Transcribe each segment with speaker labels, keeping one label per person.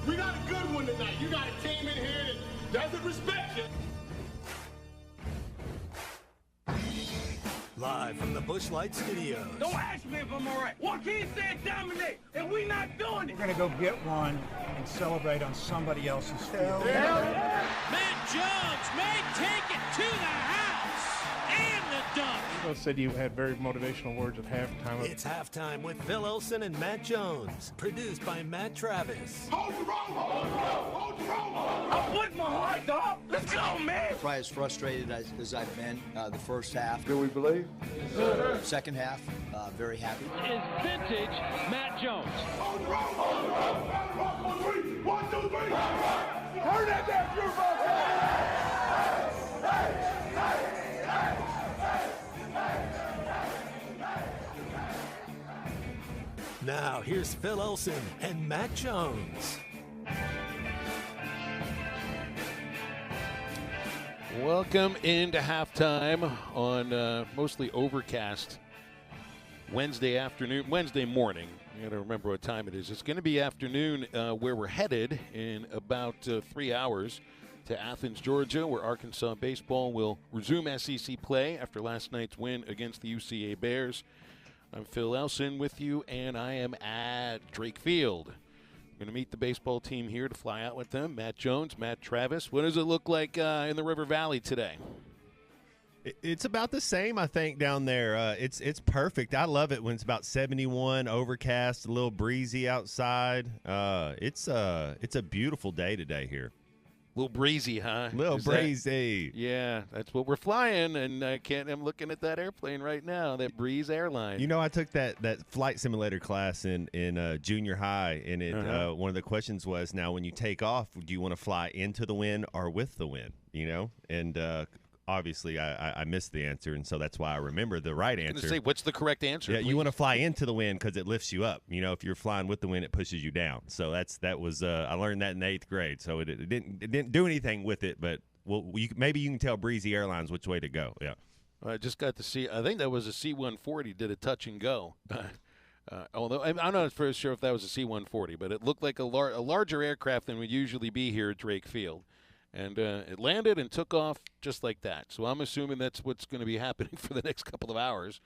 Speaker 1: We got a good one tonight. You got a team in here that doesn't respect you.
Speaker 2: Live from the Busch Light Studios.
Speaker 3: Don't ask me if I'm all right. Joaquin said dominate, and we not doing it.
Speaker 4: We're going to go get one and celebrate on somebody else's field.
Speaker 5: Matt Jones may take it to the house and the dunk.
Speaker 6: Both said you had very motivational words at halftime.
Speaker 2: It's halftime with Phil Olsen and Matt Jones. Produced by Matt Travis.
Speaker 1: Hold the rope! Hold the rope! Hold the rope!
Speaker 3: I'm putting my heart, dog. Let's go, man.
Speaker 7: Probably as frustrated as I've been the first half.
Speaker 1: Do we believe?
Speaker 7: Second half, very happy.
Speaker 5: Is vintage Matt Jones.
Speaker 1: Hold the rope! Hold the rope! Hold the rope! 1, 2, 3! 1, 2, 3! Turn that damn beautiful!
Speaker 2: Now, here's Phil Olsen and Matt Jones.
Speaker 8: Welcome into halftime on mostly overcast Wednesday morning. You got to remember what time it is. It's going to be afternoon where we're headed in about 3 hours to Athens, Georgia, where Arkansas baseball will resume SEC play after last night's win against the UCA Bears. I'm Phil Elson with you, and I am at Drake Field. I'm going to meet the baseball team here to fly out with them. Matt Jones, Matt Travis. What does it look like in the River Valley today?
Speaker 9: It's about the same, I think, down there. It's perfect. I love it when it's about 71, overcast, a little breezy outside. It's a beautiful day today here.
Speaker 8: A little breezy, huh?
Speaker 9: Little breezy.
Speaker 8: Yeah, that's what we're flying, and I'm looking at that airplane right now, that Breeze airline.
Speaker 9: You know, I took that flight simulator class in junior high, and one of the questions was, now when you take off, do you want to fly into the wind or with the wind? You know, and obviously I missed the answer, and so that's why I remember the right answer.
Speaker 8: I was going to say, what's the correct answer?
Speaker 9: Yeah,
Speaker 8: please?
Speaker 9: You want to fly into the wind because it lifts you up. You know, if you're flying with the wind, it pushes you down. So that was I learned that in 8th grade. So it didn't do anything with it, but maybe you can tell Breezy Airlines which way to go. Yeah.
Speaker 8: I just got to see. I think that was a C-140. Did a touch and go. Although I'm not for sure if that was a C-140, but it looked like a larger aircraft than would usually be here at Drake Field. And it landed and took off just like that. So I'm assuming that's what's going to be happening for the next couple of hours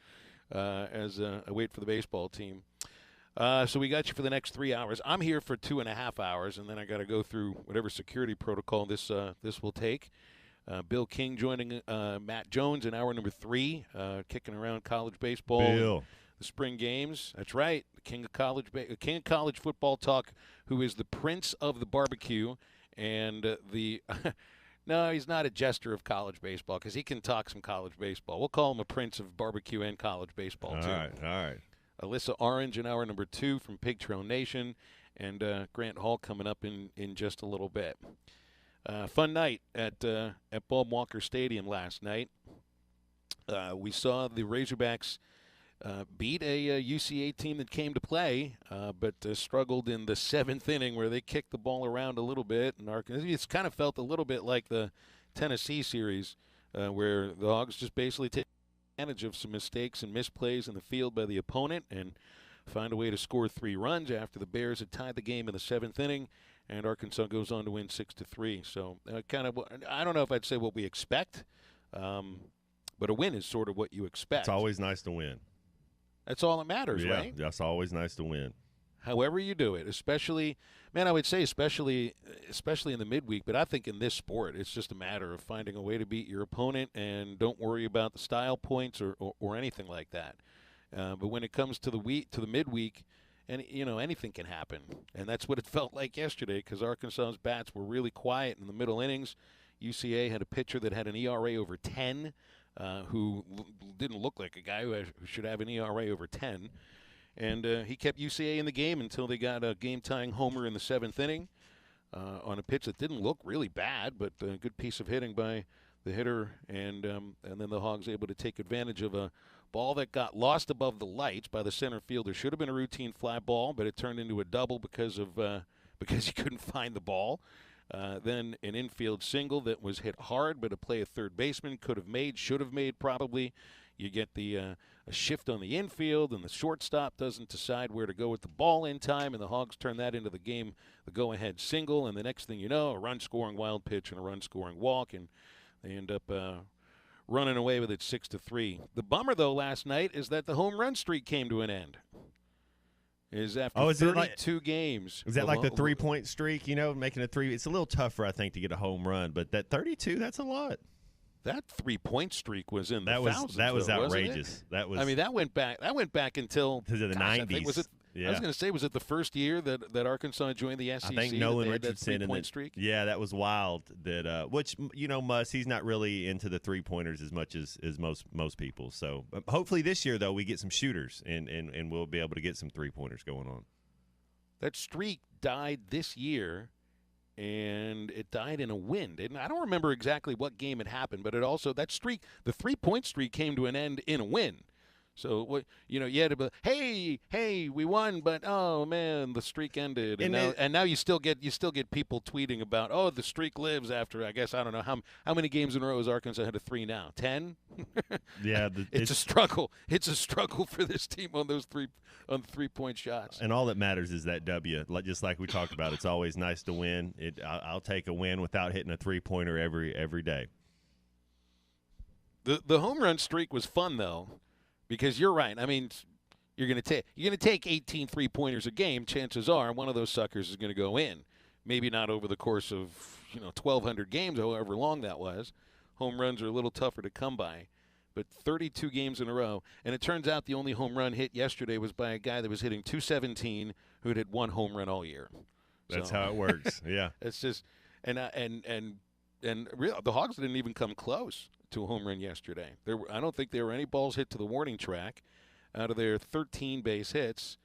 Speaker 8: as I wait for the baseball team. So we got you for the next 3 hours. I'm here for 2.5 hours, and then I got to go through whatever security protocol this will take. Bill King joining Matt Jones in hour number 3, kicking around college baseball.
Speaker 9: Bill.
Speaker 8: The spring games. That's right. The king of college football talk, who is the prince of the barbecue. And no, he's not a jester of college baseball because he can talk some college baseball. We'll call him a prince of barbecue and college baseball, too.
Speaker 9: All right.
Speaker 8: Alyssa Orange in hour number 2 from Pig Trail Nation, and Grant Hall coming up in just a little bit. Fun night at Bob Walker Stadium last night. We saw the Razorbacks beat a UCA team that came to play, but struggled in the 7th inning where they kicked the ball around a little bit. And it's kind of felt a little bit like the Tennessee series where the Hogs just basically take advantage of some mistakes and misplays in the field by the opponent and find a way to score 3 runs after the Bears had tied the game in the 7th inning, and Arkansas goes on to win 6-3. So I don't know if I'd say what we expect, but a win is sort of what you expect.
Speaker 9: It's always nice to win.
Speaker 8: That's all that matters, right?
Speaker 9: Yeah, that's always nice to win.
Speaker 8: However you do it, especially in the midweek, but I think in this sport, it's just a matter of finding a way to beat your opponent and don't worry about the style points or anything like that. But when it comes to the midweek, and anything can happen. And that's what it felt like yesterday because Arkansas's bats were really quiet in the middle innings. UCA had a pitcher that had an ERA over 10. Who didn't look like a guy who should have an ERA over 10. And he kept UCA in the game until they got a game-tying homer in the 7th inning on a pitch that didn't look really bad, but a good piece of hitting by the hitter. And then the Hogs able to take advantage of a ball that got lost above the lights by the center fielder. Should have been a routine fly ball, but it turned into a double because he couldn't find the ball. Then an infield single that was hit hard, but a play a third baseman should have made probably. You get the shift on the infield, and the shortstop doesn't decide where to go with the ball in time, and the Hogs turn that into the go-ahead single, and the next thing you know, a run-scoring wild pitch and a run-scoring walk, and they end up running away with it 6-3. The bummer, though, last night is that the home run streak came to an end. After 32 games.
Speaker 9: Was that like the 3-point streak, making a three? It's a little tougher, I think, to get a home run, but that 32, that's a lot.
Speaker 8: That 3-point streak was in the thousands.
Speaker 9: That was
Speaker 8: though,
Speaker 9: outrageous.
Speaker 8: That was. I mean, that went back until
Speaker 9: the 90s.
Speaker 8: I was going to say, was it the first year that Arkansas joined the SEC?
Speaker 9: I think Nolan Richardson
Speaker 8: and streak.
Speaker 9: Yeah, that was wild. That which he's not really into the 3-pointers as much as most people. So hopefully this year though we get some shooters and we'll be able to get some 3-pointers going on.
Speaker 8: That streak died this year, and it died in a win. I don't remember exactly what game it happened, but the 3-point streak came to an end in a win. So you had to be, hey, we won, but oh man, the streak ended, and now you still get people tweeting about, oh, the streak lives after, I guess, I don't know how many games in a row has Arkansas had a 3 now? 10?
Speaker 9: Yeah,
Speaker 8: it's a struggle. It's a struggle for this team on those 3-point shots.
Speaker 9: And all that matters is that W. Just like we talked about, it's always nice to win. I'll take a win without hitting a 3-pointer every day.
Speaker 8: The home run streak was fun though. Because you're right. I mean, you're going to take 18 3-pointers a game. Chances are one of those suckers is going to go in. Maybe not over the course of 1,200 games, however long that was. Home runs are a little tougher to come by. But 32 games in a row, and it turns out the only home run hit yesterday was by a guy that was hitting .217 who had hit 1 home run all year.
Speaker 9: That's how it works. Yeah.
Speaker 8: It's just and the Hogs didn't even come close to a home run yesterday. I don't think there were any balls hit to the warning track. Out of their 13 base hits,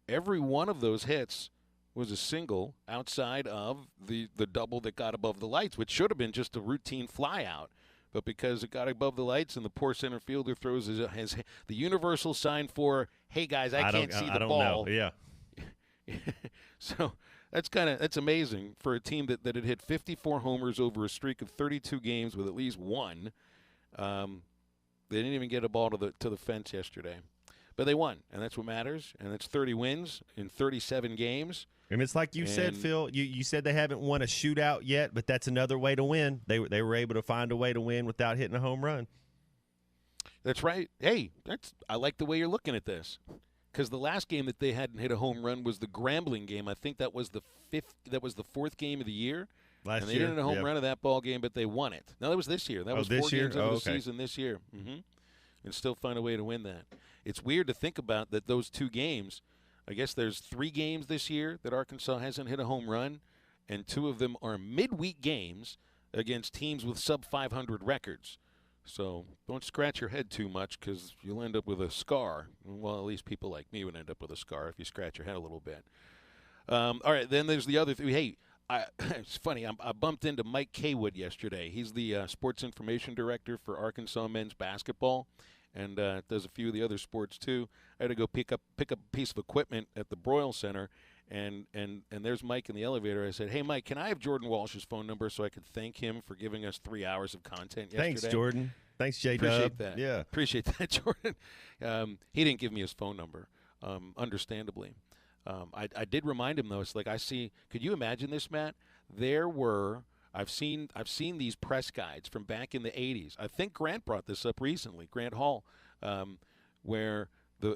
Speaker 8: every one of those hits was a single outside of the double that got above the lights, which should have been just a routine fly out. But because it got above the lights and the poor center fielder throws his the universal sign for, hey guys, I can't see the ball.
Speaker 9: Know. Yeah.
Speaker 8: So that's amazing for a team that had hit 54 homers over a streak of 32 games with at least one. They didn't even get a ball to the fence yesterday, but they won, and that's what matters. And it's 30 wins in 37 games.
Speaker 9: And it's like you said, Phil. You said they haven't won a shootout yet, but that's another way to win. They were able to find a way to win without hitting a home run.
Speaker 8: That's right. Hey, I like the way you're looking at this. Because the last game that they hadn't hit a home run was the Grambling game. I think that was the 4th game of the year.
Speaker 9: Last
Speaker 8: and they
Speaker 9: year,
Speaker 8: didn't hit a home run of that ball game, but they won it. No, that was this year. That was 4 games into the season this year. Mm-hmm. And still find a way to win that. It's weird to think about that those 2 games, I guess there's 3 games this year that Arkansas hasn't hit a home run, and 2 of them are midweek games against teams with sub-500 records. So don't scratch your head too much because you'll end up with a scar. Well, at least people like me would end up with a scar if you scratch your head a little bit. All right, then there's the other thing. Hey, it's funny. I bumped into Mike Kaywood yesterday. He's the sports information director for Arkansas men's basketball and does a few of the other sports too. I had to go pick up a piece of equipment at the Broyle Center, and there's Mike in the elevator. I said, hey, Mike, can I have Jordan Walsh's phone number so I could thank him for giving us 3 hours of content yesterday?
Speaker 9: Thanks, Jordan. Thanks, J-Dub.
Speaker 8: Appreciate that.
Speaker 9: Yeah.
Speaker 8: Appreciate that, Jordan. He didn't give me his phone number, understandably. I did remind him, though. It's like could you imagine this, Matt? I've seen these press guides from back in the 80s. I think Grant brought this up recently, Grant Hall, where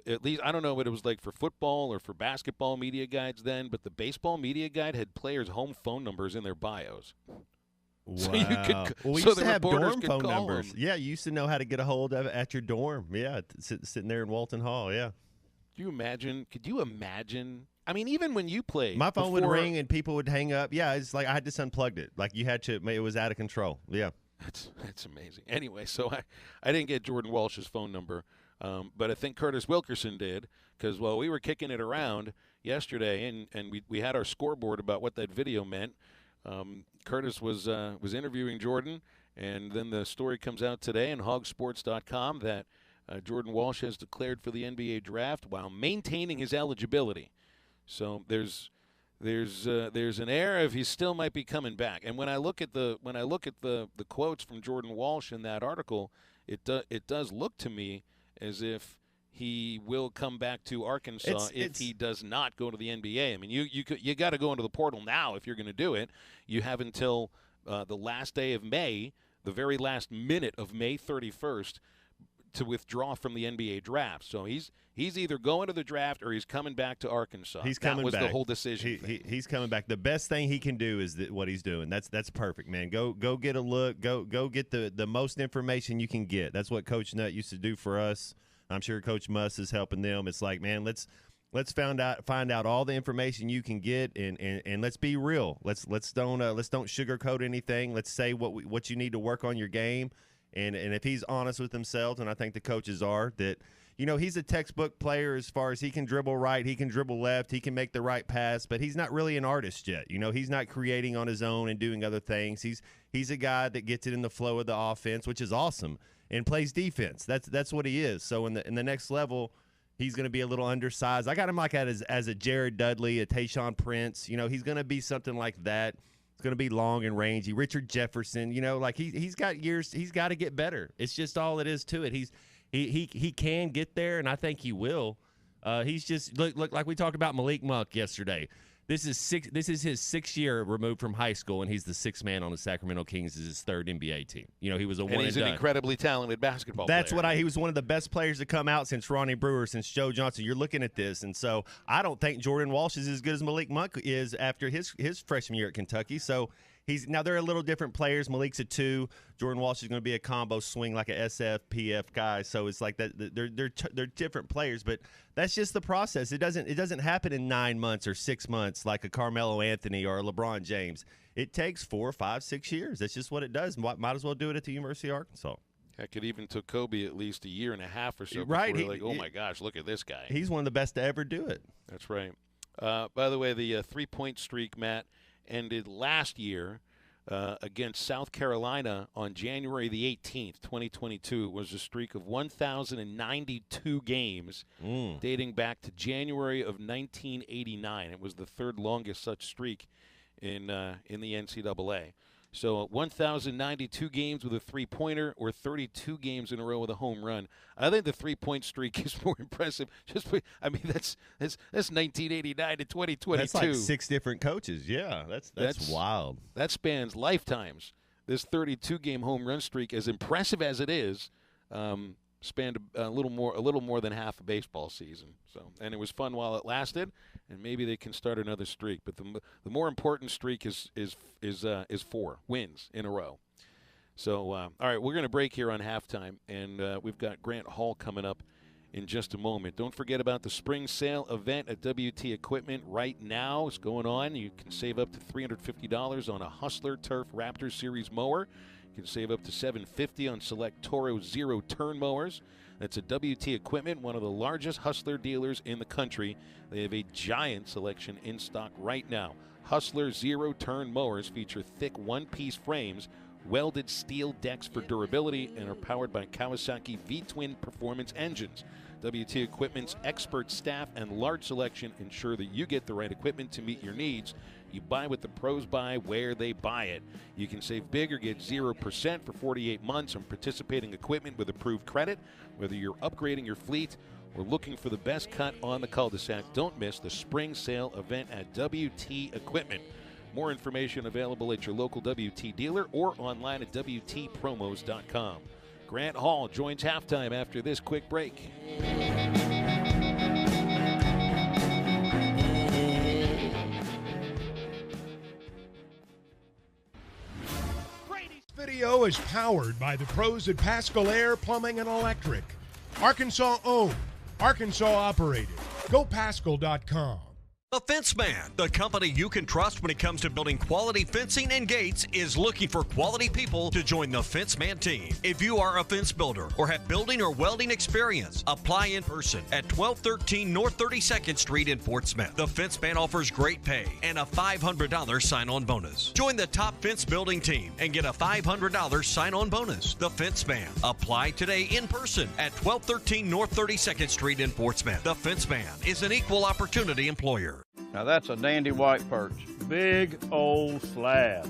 Speaker 8: at least I don't know what it was like for football or for basketball media guides then, but the baseball media guide had players' home phone numbers in their bios.
Speaker 9: Wow.
Speaker 8: So you could,
Speaker 9: we
Speaker 8: so
Speaker 9: used
Speaker 8: the
Speaker 9: to have
Speaker 8: reporters
Speaker 9: dorm
Speaker 8: could
Speaker 9: phone
Speaker 8: call
Speaker 9: numbers.
Speaker 8: them.
Speaker 9: Yeah, you used to know how to get a hold of it at your dorm. Yeah, sitting there in Walton Hall. Yeah.
Speaker 8: Could you imagine? I mean, even when you played,
Speaker 9: my phone would ring and people would hang up. Yeah, it's like I had just unplugged it. Like you had to. It was out of control. Yeah.
Speaker 8: That's amazing. Anyway, so I didn't get Jordan Walsh's phone number, but I think Curtis Wilkerson did because while we were kicking it around yesterday and we had our scoreboard about what that video meant, Curtis was interviewing Jordan, and then the story comes out today in hogsports.com that Jordan Walsh has declared for the NBA draft while maintaining his eligibility. So there's an air of he still might be coming back. And when I look at the quotes from Jordan Walsh in that article, it does look to me as if he will come back to Arkansas if he does not go to the NBA. I mean, you got to go into the portal now if you're going to do it. You have until the last day of May, the very last minute of May 31st, to withdraw from the NBA draft. So he's either going to the draft or he's coming back to Arkansas.
Speaker 9: He's coming back.
Speaker 8: That was the whole decision.
Speaker 9: He's coming back. The best thing he can do is what he's doing. That's perfect, man. Go get a look. Go get the most information you can get. That's what Coach Nutt used to do for us. I'm sure Coach Muss is helping them. It's like, man, let's find out all the information you can get, and let's be real. Let's don't sugarcoat anything. Let's say what you need to work on your game. And if he's honest with himself, and I think the coaches are, that, he's a textbook player as far as he can dribble right, he can dribble left, he can make the right pass, but he's not really an artist yet. He's not creating on his own and doing other things. He's a guy that gets it in the flow of the offense, which is awesome, and plays defense. That's what he is. So in the next level, he's going to be a little undersized. I got him like as a Jared Dudley, a Tayshaun Prince. He's going to be something like that. Going to be long and rangy. Richard Jefferson, like he's got years. He's got to get better. It's just all it is to it. He can get there, and I think he will. He's just look like we talked about Malik Monk yesterday. This is his 6th year removed from high school, and he's the 6th man on the Sacramento Kings as his 3rd NBA team. He was a one and
Speaker 8: he's
Speaker 9: done.
Speaker 8: an incredibly talented basketball player.
Speaker 9: That's he was one of the best players to come out since Ronnie Brewer, since Joe Johnson. You're looking at this, and so I don't think Jordan Walsh is as good as Malik Monk is after his freshman year at Kentucky. So now they're a little different players. Malik's a 2. Jordan Walsh is going to be a combo swing like a SF PF guy. So it's like that. They're different players, but that's just the process. It doesn't happen in 9 months or 6 months like a Carmelo Anthony or a LeBron James. It takes 4, 5, 6 years. That's just what it does. Might as well do it at the University of Arkansas.
Speaker 8: Heck, it even took Kobe at least a year and a half or so.
Speaker 9: Right.
Speaker 8: Before oh my gosh, look at this guy.
Speaker 9: He's one of the best to ever do it.
Speaker 8: That's right. By the way, the 3-point streak, Matt, ended last year against South Carolina on January the 18th, 2022. It was a streak of 1,092 games dating back to January of 1989. It was the 3rd longest such streak in the NCAA. So 1,092 games with a 3-pointer or 32 games in a row with a home run. I think the 3-point streak is more impressive. That's 1989 to 2022.
Speaker 9: That's like 6 different coaches. Yeah, that's wild.
Speaker 8: That spans lifetimes. This 32-game home run streak, as impressive as it is, spanned a little more than half a baseball season. And it was fun while it lasted, and maybe they can start another streak. But the more important streak is 4 wins in a row. So all right, we're going to break here on halftime, and we've got Grant Hall coming up in just a moment. Don't forget about the spring sale event at WT Equipment right now. It's going on. You can save up to $350 on a Hustler Turf Raptor Series mower. You can save up to $750 on select Toro zero-turn mowers. That's a WT Equipment, one of the largest Hustler dealers in the country. They have a giant selection in stock right now. Hustler zero-turn mowers feature thick one-piece frames, welded steel decks for durability, and are powered by Kawasaki V-twin performance engines. WT Equipment's expert staff and large selection ensure that you get the right equipment to meet your needs. You buy what the pros buy, where they buy it. You can save big or get 0% for 48 months on participating equipment with approved credit. Whether you're upgrading your fleet or looking for the best cut on the cul-de-sac, don't miss the spring sale event at WT Equipment. More information available at your local WT dealer or online at WTpromos.com. Grant Hall joins halftime after this quick break.
Speaker 1: Video is powered by the pros at Pascal Air Plumbing and Electric. Arkansas owned, Arkansas operated. GoPascal.com.
Speaker 10: The Fence Man, the company you can trust when it comes to building quality fencing and gates, is looking for quality people to join the Fence Man team. If you are a fence builder or have building or welding experience, apply in person at 1213 North 32nd Street in Fort Smith. The Fence Man offers great pay and a $500 sign-on bonus. Join the top fence building team and get a $500 sign-on bonus. The Fence Man. Apply today in person at 1213 North 32nd Street in Fort Smith. The Fence Man is an equal opportunity employer.
Speaker 3: Now that's a dandy white perch. Big old slab.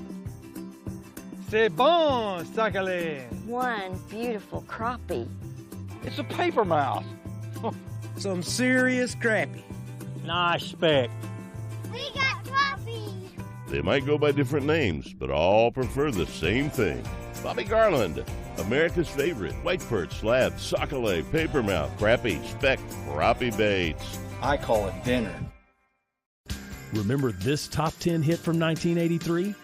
Speaker 3: C'est bon, Sacalin.
Speaker 11: One beautiful crappie.
Speaker 3: It's a paper mouse.
Speaker 5: Some serious crappie.
Speaker 3: Nice speck.
Speaker 11: We got coffee.
Speaker 12: They might go by different names, but all prefer the same thing. Bobby Garland, America's favorite. White perch, slab, sockeye, papermouth, crappie, speck, crappie baits.
Speaker 7: I call it dinner.
Speaker 13: Remember this top 10 hit from 1983?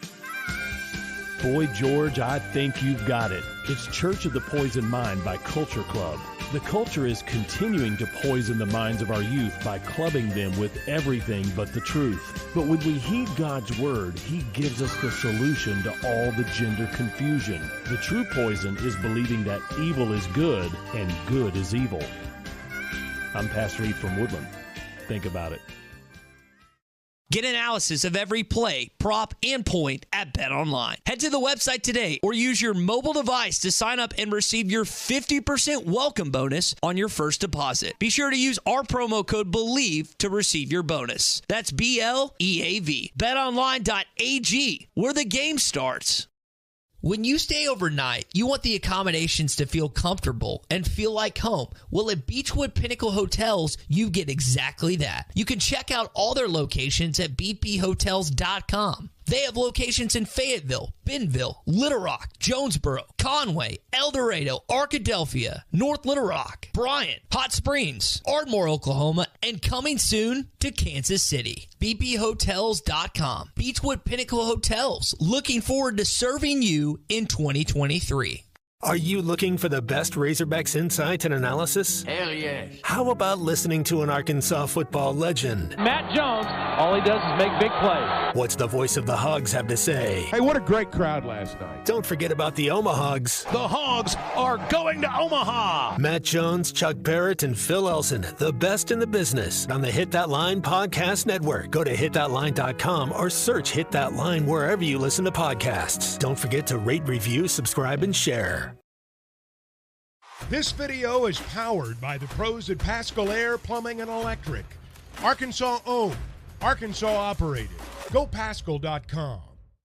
Speaker 13: Boy George, I Think You've Got It. It's Church of the Poison Mind by Culture Club. The culture is continuing to poison the minds of our youth by clubbing them with everything but the truth. But when we heed God's word, he gives us the solution to all the gender confusion. The true poison is believing that evil is good and good is evil. I'm Pastor Eve from Woodland. Think about it.
Speaker 14: Get analysis of every play, prop, and point at BetOnline. Head to the website today or use your mobile device to sign up and receive your 50% welcome bonus on your first deposit. Be sure to use our promo code BELIEVE to receive your bonus. That's BLEAV. BetOnline.ag, where the game starts. When you stay overnight, you want the accommodations to feel comfortable and feel like home. Well, at Beechwood Pinnacle Hotels, you get exactly that. You can check out all their locations at bphotels.com. They have locations in Fayetteville, Bentonville, Little Rock, Jonesboro, Conway, El Dorado, Arkadelphia, North Little Rock, Bryant, Hot Springs, Ardmore, Oklahoma, and coming soon to Kansas City. bphotels.com. Beechwood Pinnacle Hotels, looking forward to serving you in 2023.
Speaker 2: Are you looking for the best Razorbacks insight and analysis?
Speaker 5: Hell yes.
Speaker 2: How about listening to an Arkansas football legend?
Speaker 3: Matt Jones, all he does is make big plays.
Speaker 2: What's the voice of the Hogs have to say?
Speaker 6: Hey, what a great crowd last night.
Speaker 2: Don't forget about the Omahogs.
Speaker 1: The Hogs are going to Omaha.
Speaker 2: Matt Jones, Chuck Barrett, and Phil Elson, the best in the business on the Hit That Line Podcast Network. Go to hitthatline.com or search Hit That Line wherever you listen to podcasts. Don't forget to rate, review, subscribe, and share.
Speaker 1: This video is powered by the pros at Pascal Air Plumbing and Electric. Arkansas owned, Arkansas operated. GoPascal.com.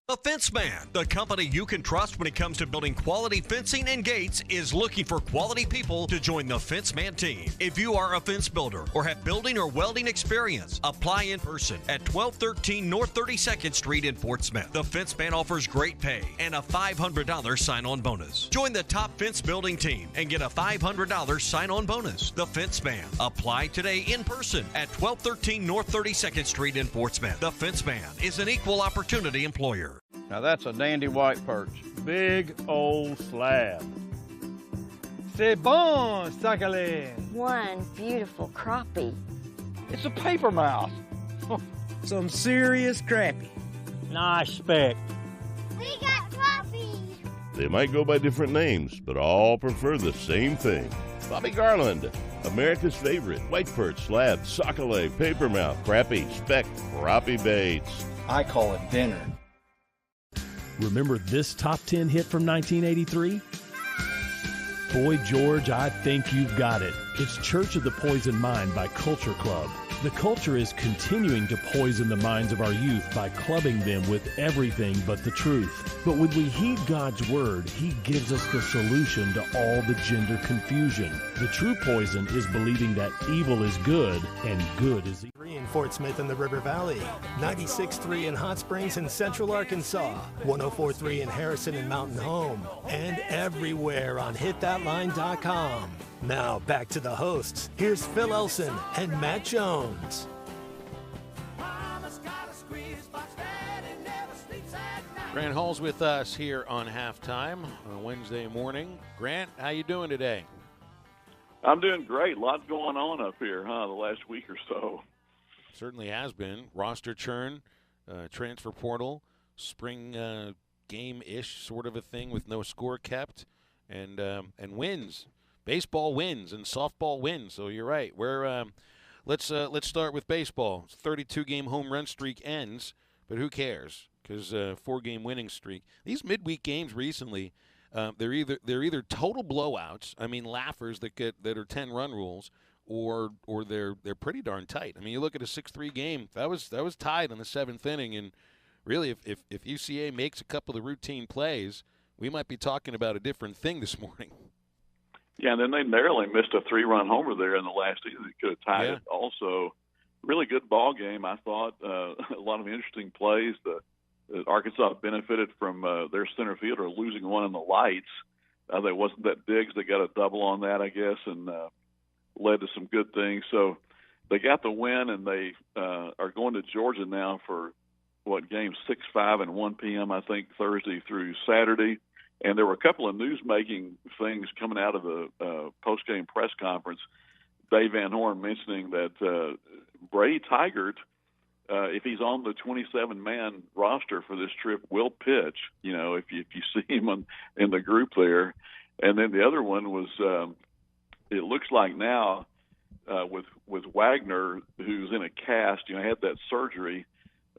Speaker 10: The Fence Man, the company you can trust when it comes to building quality fencing and gates, is looking for quality people to join the Fence Man team. If you are a fence builder or have building or welding experience, apply in person at 1213 North 32nd Street in Fort Smith. The Fence Man offers great pay and a $500 sign-on bonus. Join the top fence building team and get a $500 sign-on bonus. The Fence Man. Apply today in person at 1213 North 32nd Street in Fort Smith. The Fence Man is an equal opportunity employer.
Speaker 3: Now that's a dandy white perch. Big old slab. C'est bon, sockeye.
Speaker 11: One beautiful crappie.
Speaker 3: It's a paper mouth.
Speaker 5: Some serious crappie.
Speaker 3: Nice speck.
Speaker 11: We got coffee.
Speaker 12: They might go by different names, but all prefer the same thing. Bobby Garland, America's favorite. White perch, slab, sockeye, papermouth, crappie, speck, crappie baits.
Speaker 7: I call it dinner.
Speaker 13: Remember this top 10 hit from 1983? Boy George, I Think You've Got It. It's Church of the Poison Mind by Culture Club. The culture is continuing to poison the minds of our youth by clubbing them with everything but the truth. But when we heed God's word, he gives us the solution to all the gender confusion. The true poison is believing that evil is good and good is evil.
Speaker 2: In Fort Smith in the River Valley, 96.3 in Hot Springs in Central Arkansas, 104.3 in Harrison and Mountain Home, and everywhere on hitthatline.com. Now back to the hosts. Here's Phil Elson and Matt Jones.
Speaker 8: Grant Hall's with us here on Halftime on a Wednesday morning. Grant, how you doing today?
Speaker 15: I'm doing great. Lots going on up here, the last week or so.
Speaker 8: Certainly has been. Roster churn, transfer portal, spring game-ish sort of a thing with no score kept, and wins. Baseball wins and softball wins. So you're right. Let's start with baseball. 32-game home run streak ends, but who cares? Because 4-game winning streak. These midweek games recently, they're either total blowouts. I mean, laughers that are 10-run rules, or they're pretty darn tight. I mean, you look at a 6-3 game. That was tied in the 7th inning, and really, if UCA makes a couple of routine plays, we might be talking about a different thing this morning.
Speaker 15: Yeah, and then they narrowly missed a 3-run homer there in the last inning. They could have tied it. Also, really good ball game, I thought. A lot of interesting plays. Arkansas benefited from their center fielder losing one in the lights. There wasn't that Diggs. They got a double on that, I guess, and led to some good things. So they got the win, and they are going to Georgia now for, games 6, 5, and 1 p.m., I think, Thursday through Saturday. And there were a couple of news-making things coming out of the post-game press conference. Dave Van Horn mentioning that Bray Tigert, if he's on the 27-man roster for this trip, will pitch, if you see him in the group there. And then the other one was it looks like now with Wagner, who's in a cast, had that surgery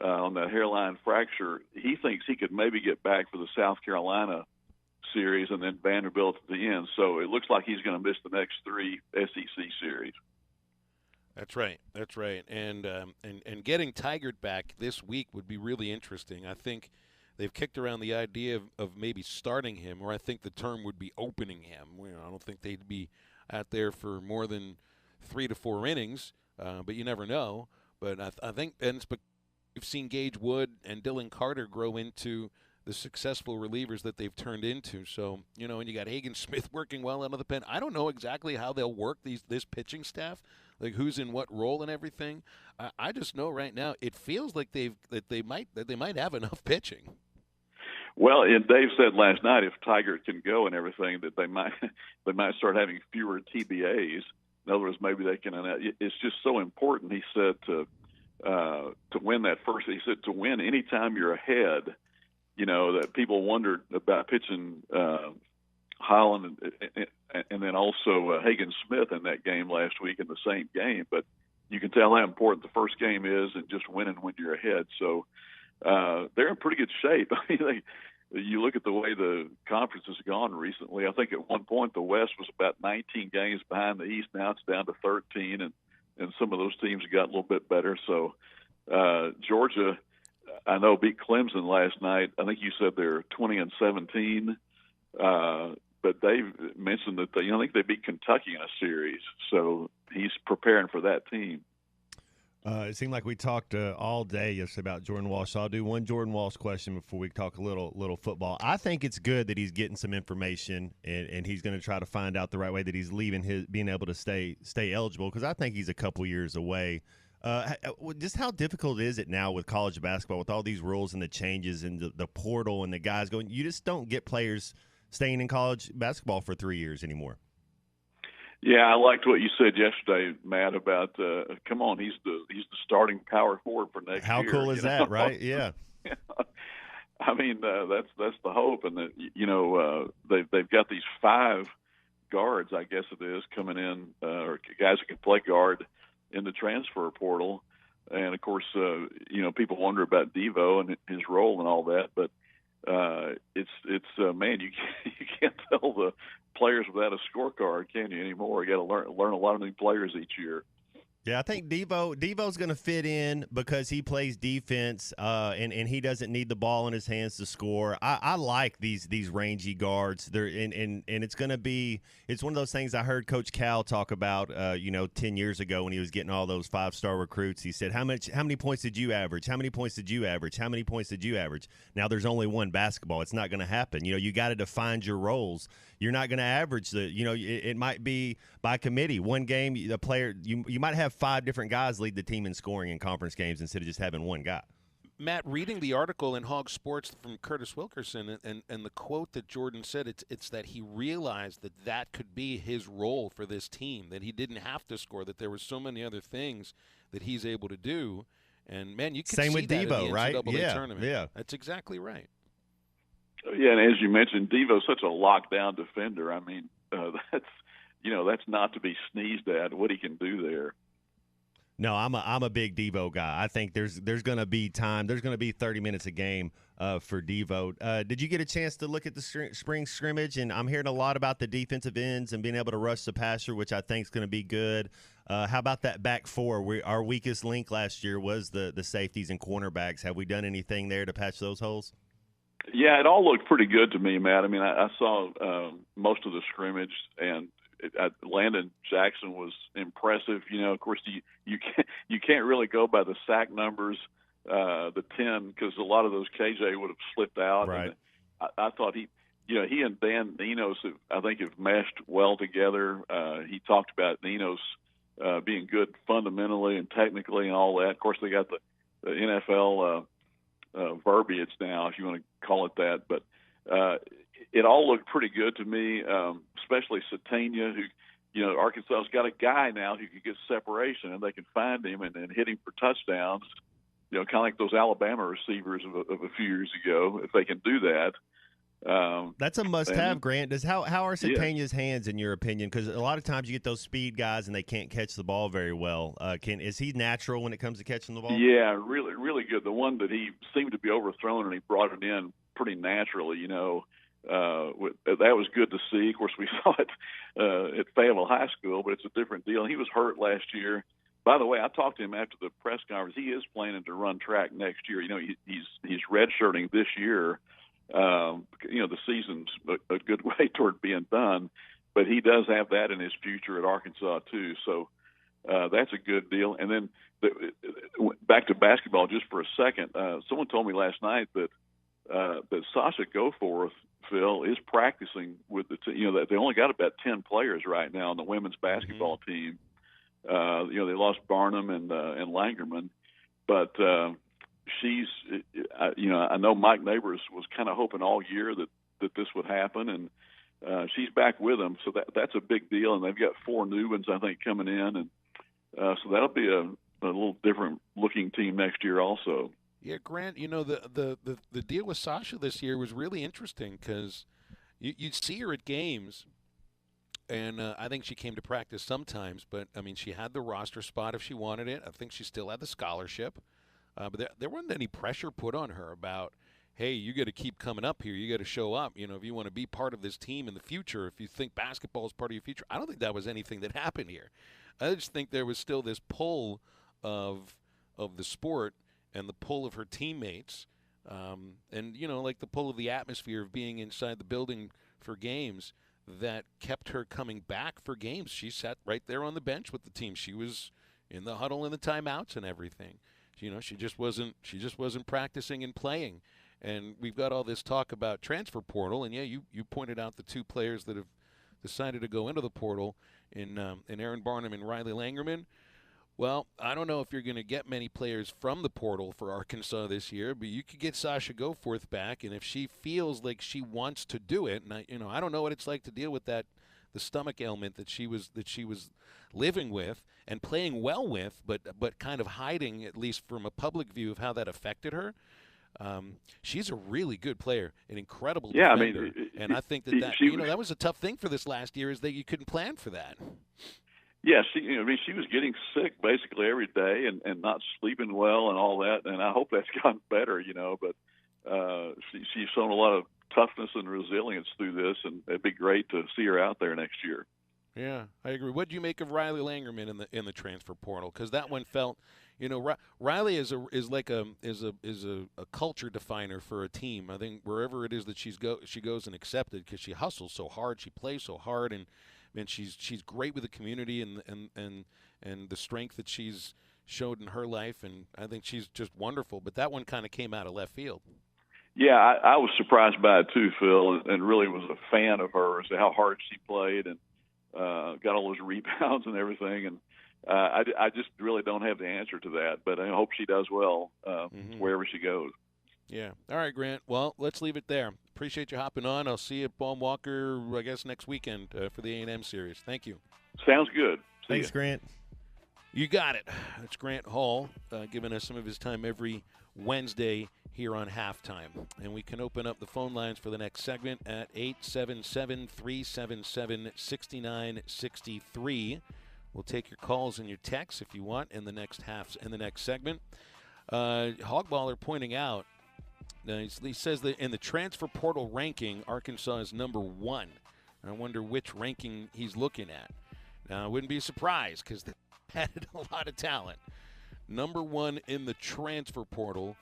Speaker 15: on that hairline fracture, he thinks he could maybe get back for the South Carolina series and then Vanderbilt at the end. So it looks like he's going to miss the next 3 SEC series.
Speaker 8: That's right. And getting Tigert back this week would be really interesting. I think they've kicked around the idea of maybe starting him, or I think the term would be opening him. I don't think they'd be out there for more than 3 to 4 innings, but you never know. But I think, and it's because we've seen Gage Wood and Dylan Carter grow into the successful relievers that they've turned into. So, and you got Hagen Smith working well out of the pen. I don't know exactly how they'll work this pitching staff, like who's in what role and everything. I just know right now it feels like they might have enough pitching.
Speaker 15: Well, and Dave said last night if Tiger can go and everything, that they might start having fewer TBAs. In other words, maybe they can. It's just so important. He said to win that first. He said to win anytime you're ahead. That people wondered about pitching Holland and then also Hagen Smith in that game last week in the same game. But you can tell how important the first game is and just winning when you're ahead. So they're in pretty good shape. I mean, you look at the way the conference has gone recently. I think at one point the West was about 19 games behind the East. Now it's down to 13, and some of those teams have got a little bit better. So Georgia, I know, beat Clemson last night. I think you said they're 20-17, but Dave mentioned that I think they beat Kentucky in a series. So he's preparing for that team.
Speaker 9: It seemed like we talked all day yesterday about Jordan Walsh. So I'll do one Jordan Walsh question before we talk a little football. I think it's good that he's getting some information and he's going to try to find out the right way that he's being able to stay eligible, because I think he's a couple years away. Just how difficult is it now with college basketball with all these rules and the changes and the portal and the guys going? You just don't get players staying in college basketball for 3 years anymore.
Speaker 15: Yeah, I liked what you said yesterday, Matt, about come on, he's the starting power forward for next year.
Speaker 9: How cool is that, right? Yeah.
Speaker 15: I mean, that's the hope, and they've got these 5 guards, I guess it is, coming in, or guys who can play guard in the transfer portal. And of course, people wonder about Devo and his role and all that, but it's man, you can't tell the players without a scorecard, can you, anymore? You got to learn a lot of new players each year.
Speaker 9: Yeah, I think Devo's going to fit in because he plays defense, and he doesn't need the ball in his hands to score. I like these rangy guards. And it's going to be – it's one of those things I heard Coach Cal talk about 10 years ago when he was getting all those 5-star recruits. He said, how many points did you average? How many points did you average? How many points did you average? Now there's only one basketball. It's not going to happen. You got to define your roles. You're not going to average it might be by committee. One game, the player you might have 5 different guys lead the team in scoring in conference games instead of just having one guy.
Speaker 8: Matt, reading the article in Hog Sports from Curtis Wilkerson and the quote that Jordan said, it's that he realized that could be his role for this team, that he didn't have to score, that there were so many other things that he's able to do. And, man, you can
Speaker 9: Same
Speaker 8: see
Speaker 9: with
Speaker 8: that
Speaker 9: Devo,
Speaker 8: in the
Speaker 9: right?
Speaker 8: NCAA tournament.
Speaker 9: Yeah.
Speaker 8: That's exactly right.
Speaker 15: Yeah, and as you mentioned, Devo's such a lockdown defender. I mean, that's not to be sneezed at, what he can do there.
Speaker 9: No, I'm a big Devo guy. I think there's going to be time. There's going to be 30 minutes a game for Devo. Did you get a chance to look at the spring scrimmage? And I'm hearing a lot about the defensive ends and being able to rush the passer, which I think is going to be good. How about that back four? Our weakest link last year was the safeties and cornerbacks. Have we done anything there to patch those holes?
Speaker 15: Yeah, it all looked pretty good to me, Matt. I mean, I saw most of the scrimmage, and Landon Jackson was impressive. Of course, you can't really go by the sack numbers, the 10, because a lot of those KJ would have slipped out.
Speaker 9: Right.
Speaker 15: And I thought he and Dan Enos have meshed well together. He talked about Enos being good fundamentally and technically and all that. Of course, they got the NFL verbiage now, if you want to call it that, but it all looked pretty good to me, especially Satania, who, Arkansas's got a guy now who can get separation, and they can find him and hit him for touchdowns, kind of like those Alabama receivers of a few years ago, if they can do that.
Speaker 9: That's a must-have, Grant. How are Satania's hands, in your opinion? Because a lot of times you get those speed guys and they can't catch the ball very well. Is he natural when it comes to catching the ball?
Speaker 15: Yeah, really, really good. The one that he seemed to be overthrown, and he brought it in pretty naturally. That was good to see. Of course, we saw it at Fayetteville High School, but it's a different deal. He was hurt last year. By the way, I talked to him after the press conference. He is planning to run track next year. He's redshirting this year. The season's a good way toward being done, but he does have that in his future at Arkansas too. So that's a good deal. And then back to basketball just for a second. Someone told me last night that Sasha Goforth, Phil, is practicing with the that they only got about 10 players right now on the women's basketball team. They lost Barnum and Langerman, but she's, I know Mike Neighbors was kind of hoping all year that this would happen, and she's back with them. So that's a big deal. And they've got 4 new ones, I think, coming in. And so that'll be a little different looking team next year also.
Speaker 8: Yeah, Grant, the deal with Sasha this year was really interesting because you'd see her at games, and I think she came to practice sometimes, but, she had the roster spot if she wanted it. I think she still had the scholarship. But there wasn't any pressure put on her about, hey, you got to keep coming up here. You got to show up. If you want to be part of this team in the future, if you think basketball is part of your future. I don't think that was anything that happened here. I just think there was still this pull of the sport and the pull of her teammates, and like the pull of the atmosphere of being inside the building for games that kept her coming back for games. She sat right there on the bench with the team. She was in the huddle and the timeouts and everything. She just wasn't practicing and playing. And we've got all this talk about transfer portal, and you pointed out the 2 players that have decided to go into the portal in Aaron Barnum and Riley Langerman. Well, I don't know if you're going to get many players from the portal for Arkansas this year, but you could get Sasha Goforth back, and if she feels like she wants to do it, and I don't know what it's like to deal with the stomach ailment that she was living with and playing well with, but kind of hiding, at least from a public view, of how that affected her. She's a really good player, an incredible defender, and I think that was a tough thing for this last year, is that you couldn't plan for that.
Speaker 15: Yeah, she was getting sick basically every day and not sleeping well and all that, and I hope that's gotten better, but she's shown a lot of toughness and resilience through this, and it'd be great to see her out there next year.
Speaker 8: Yeah, I agree. What do you make of Riley Langerman in the transfer portal? Because that one felt, Riley is a culture definer for a team. I think wherever it is that she goes and accepted, because she hustles so hard, she plays so hard, and she's great with the community and the strength that she's showed in her life, and I think she's just wonderful. But that one kind of came out of left field.
Speaker 15: Yeah, I was surprised by it too, Phil, and really was a fan of hers, how hard she played and got all those rebounds and everything. And I just really don't have the answer to that, but I hope she does well wherever she goes.
Speaker 8: Yeah. All right, Grant. Well, let's leave it there. Appreciate you hopping on. I'll see you at Baum Walker, I guess, next weekend for the A&M series. Thank you.
Speaker 15: Sounds good.
Speaker 9: Thanks, Grant.
Speaker 8: You got it. That's Grant Hall giving us some of his time every Wednesday here on Halftime. And we can open up the phone lines for the next segment at 877-377-6963. We'll take your calls and your texts if you want in the next segment. Hogballer pointing out, he says that in the transfer portal ranking, Arkansas is number 1. I wonder which ranking he's looking at. Now, I wouldn't be surprised because they had a lot of talent. Number 1 in the transfer portal,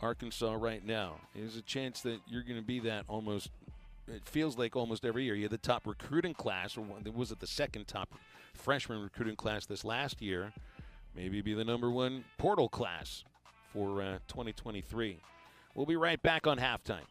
Speaker 8: Arkansas right now. There's a chance that you're going to be that almost it feels like almost every year. You had the top recruiting class, or was it the second top freshman recruiting class this last year? Maybe be the number one portal class for 2023. We'll be right back on halftime.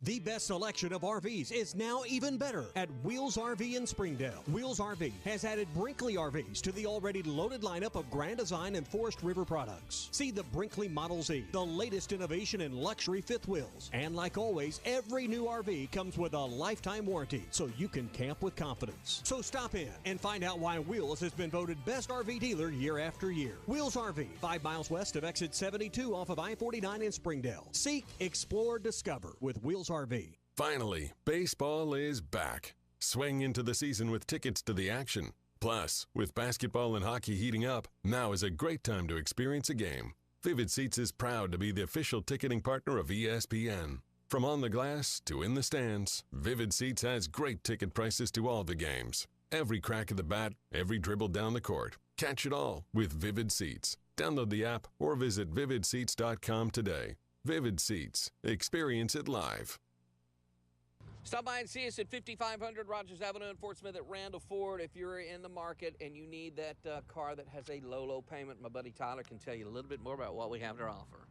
Speaker 10: The best selection of RVs is now even better at Wheels RV in Springdale. Wheels RV has added Brinkley RVs to the already loaded lineup of Grand Design and Forest River products. See the Brinkley Model Z, the latest innovation in luxury fifth wheels. And like always, every new RV comes with a lifetime warranty, so you can camp with confidence. So stop in and find out why Wheels has been voted best RV dealer year after year. Wheels RV, 5 miles west of exit 72 off of I-49 in Springdale. Seek, explore, discover with Wheels RV.
Speaker 16: Finally, baseball is back. Swing into the season with tickets to the action. Plus, with basketball and hockey heating up, now is a great time to experience a game. Vivid Seats is proud to be the official ticketing partner of ESPN. From on the glass to in the stands, Vivid Seats has great ticket prices to all the games. Every crack of the bat, every dribble down the court. Catch it all with Vivid Seats. Download the app or visit vividseats.com today. Vivid Seats. Experience it live.
Speaker 17: Stop by and see us at 5500 Rogers Avenue in Fort Smith at Randall Ford. If you're in the market and you need that car that has a low payment, my buddy Tyler can tell you a little bit more about what we have to offer.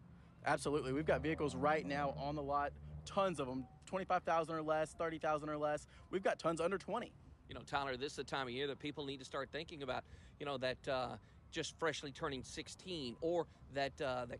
Speaker 18: Absolutely. We've got vehicles right now on the lot, tons of them, 25,000 or less, 30,000 or less. We've got tons under 20.
Speaker 17: You know, Tyler, this is the time of year that people need to start thinking about, you know, that just freshly turning 16, or that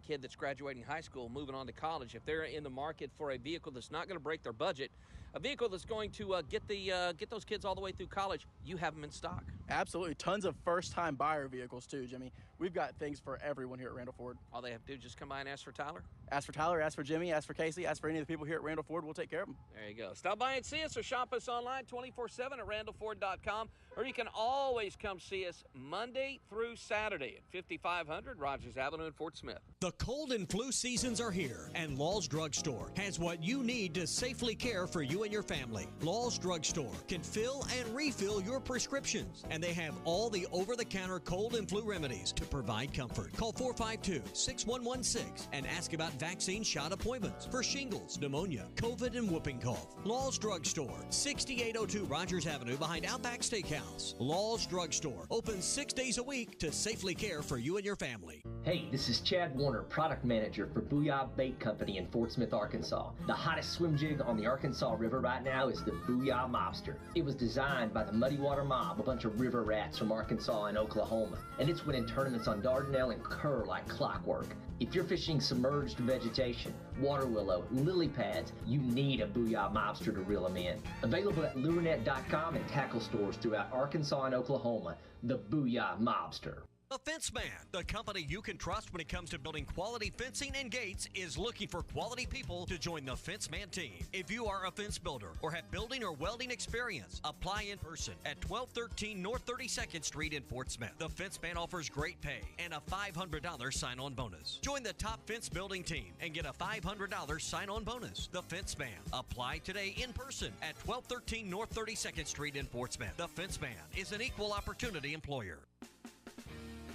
Speaker 17: kid that's graduating high school, moving on to college. If they're in the market for a vehicle that's not going to break their budget, a vehicle that's going to get those kids all the way through college, you have them in stock.
Speaker 18: Absolutely. Tons of first-time buyer vehicles, too, Jimmy. We've got things for everyone here at Randall Ford.
Speaker 17: All they have to do is just come by and ask for Tyler?
Speaker 18: Ask for Tyler, ask for Jimmy, ask for Casey, ask for any of the people here at Randall Ford. We'll take care of them.
Speaker 17: There you go. Stop by and see us or shop us online 24/7 at randallford.com, or you can always come see us Monday through Saturday at 5500 Rogers Avenue in Fort Smith.
Speaker 10: The cold and flu seasons are here, and Law's Drugstore has what you need to safely care for you and your family. Law's Drugstore can fill and refill your prescriptions, and they have all the over-the-counter cold and flu remedies to provide comfort. Call 452-6116 and ask about vaccine shot appointments for shingles, pneumonia, COVID, and whooping cough. Law's Drugstore, 6802 Rogers Avenue behind Outback Steakhouse. Law's Drugstore, open 6 days a week to safely care for you and your family.
Speaker 19: Hey, this is Chad Warner, product manager for Booyah Bait Company in Fort Smith, Arkansas. The hottest swim jig on the Arkansas River right now is the Booyah Mobster. It was designed by the Muddy Water Mob, a bunch of river rats from Arkansas and Oklahoma, and it's winning tournaments on Dardanelle and Kerr like clockwork. If you're fishing submerged vegetation, water willow, lily pads, you need a Booyah Mobster to reel them in. Available at lurenet.com and tackle stores throughout Arkansas and Oklahoma, the Booyah Mobster.
Speaker 10: The Fence Man, the company you can trust when it comes to building quality fencing and gates, is looking for quality people to join the Fence Man team. If you are a fence builder or have building or welding experience, apply in person at 1213 North 32nd Street in Fort Smith. The Fence Man offers great pay and a $500 sign-on bonus. Join the top fence building team and get a $500 sign-on bonus. The Fence Man. Apply today in person at 1213 North 32nd Street in Fort Smith. The Fence Man is an equal opportunity employer.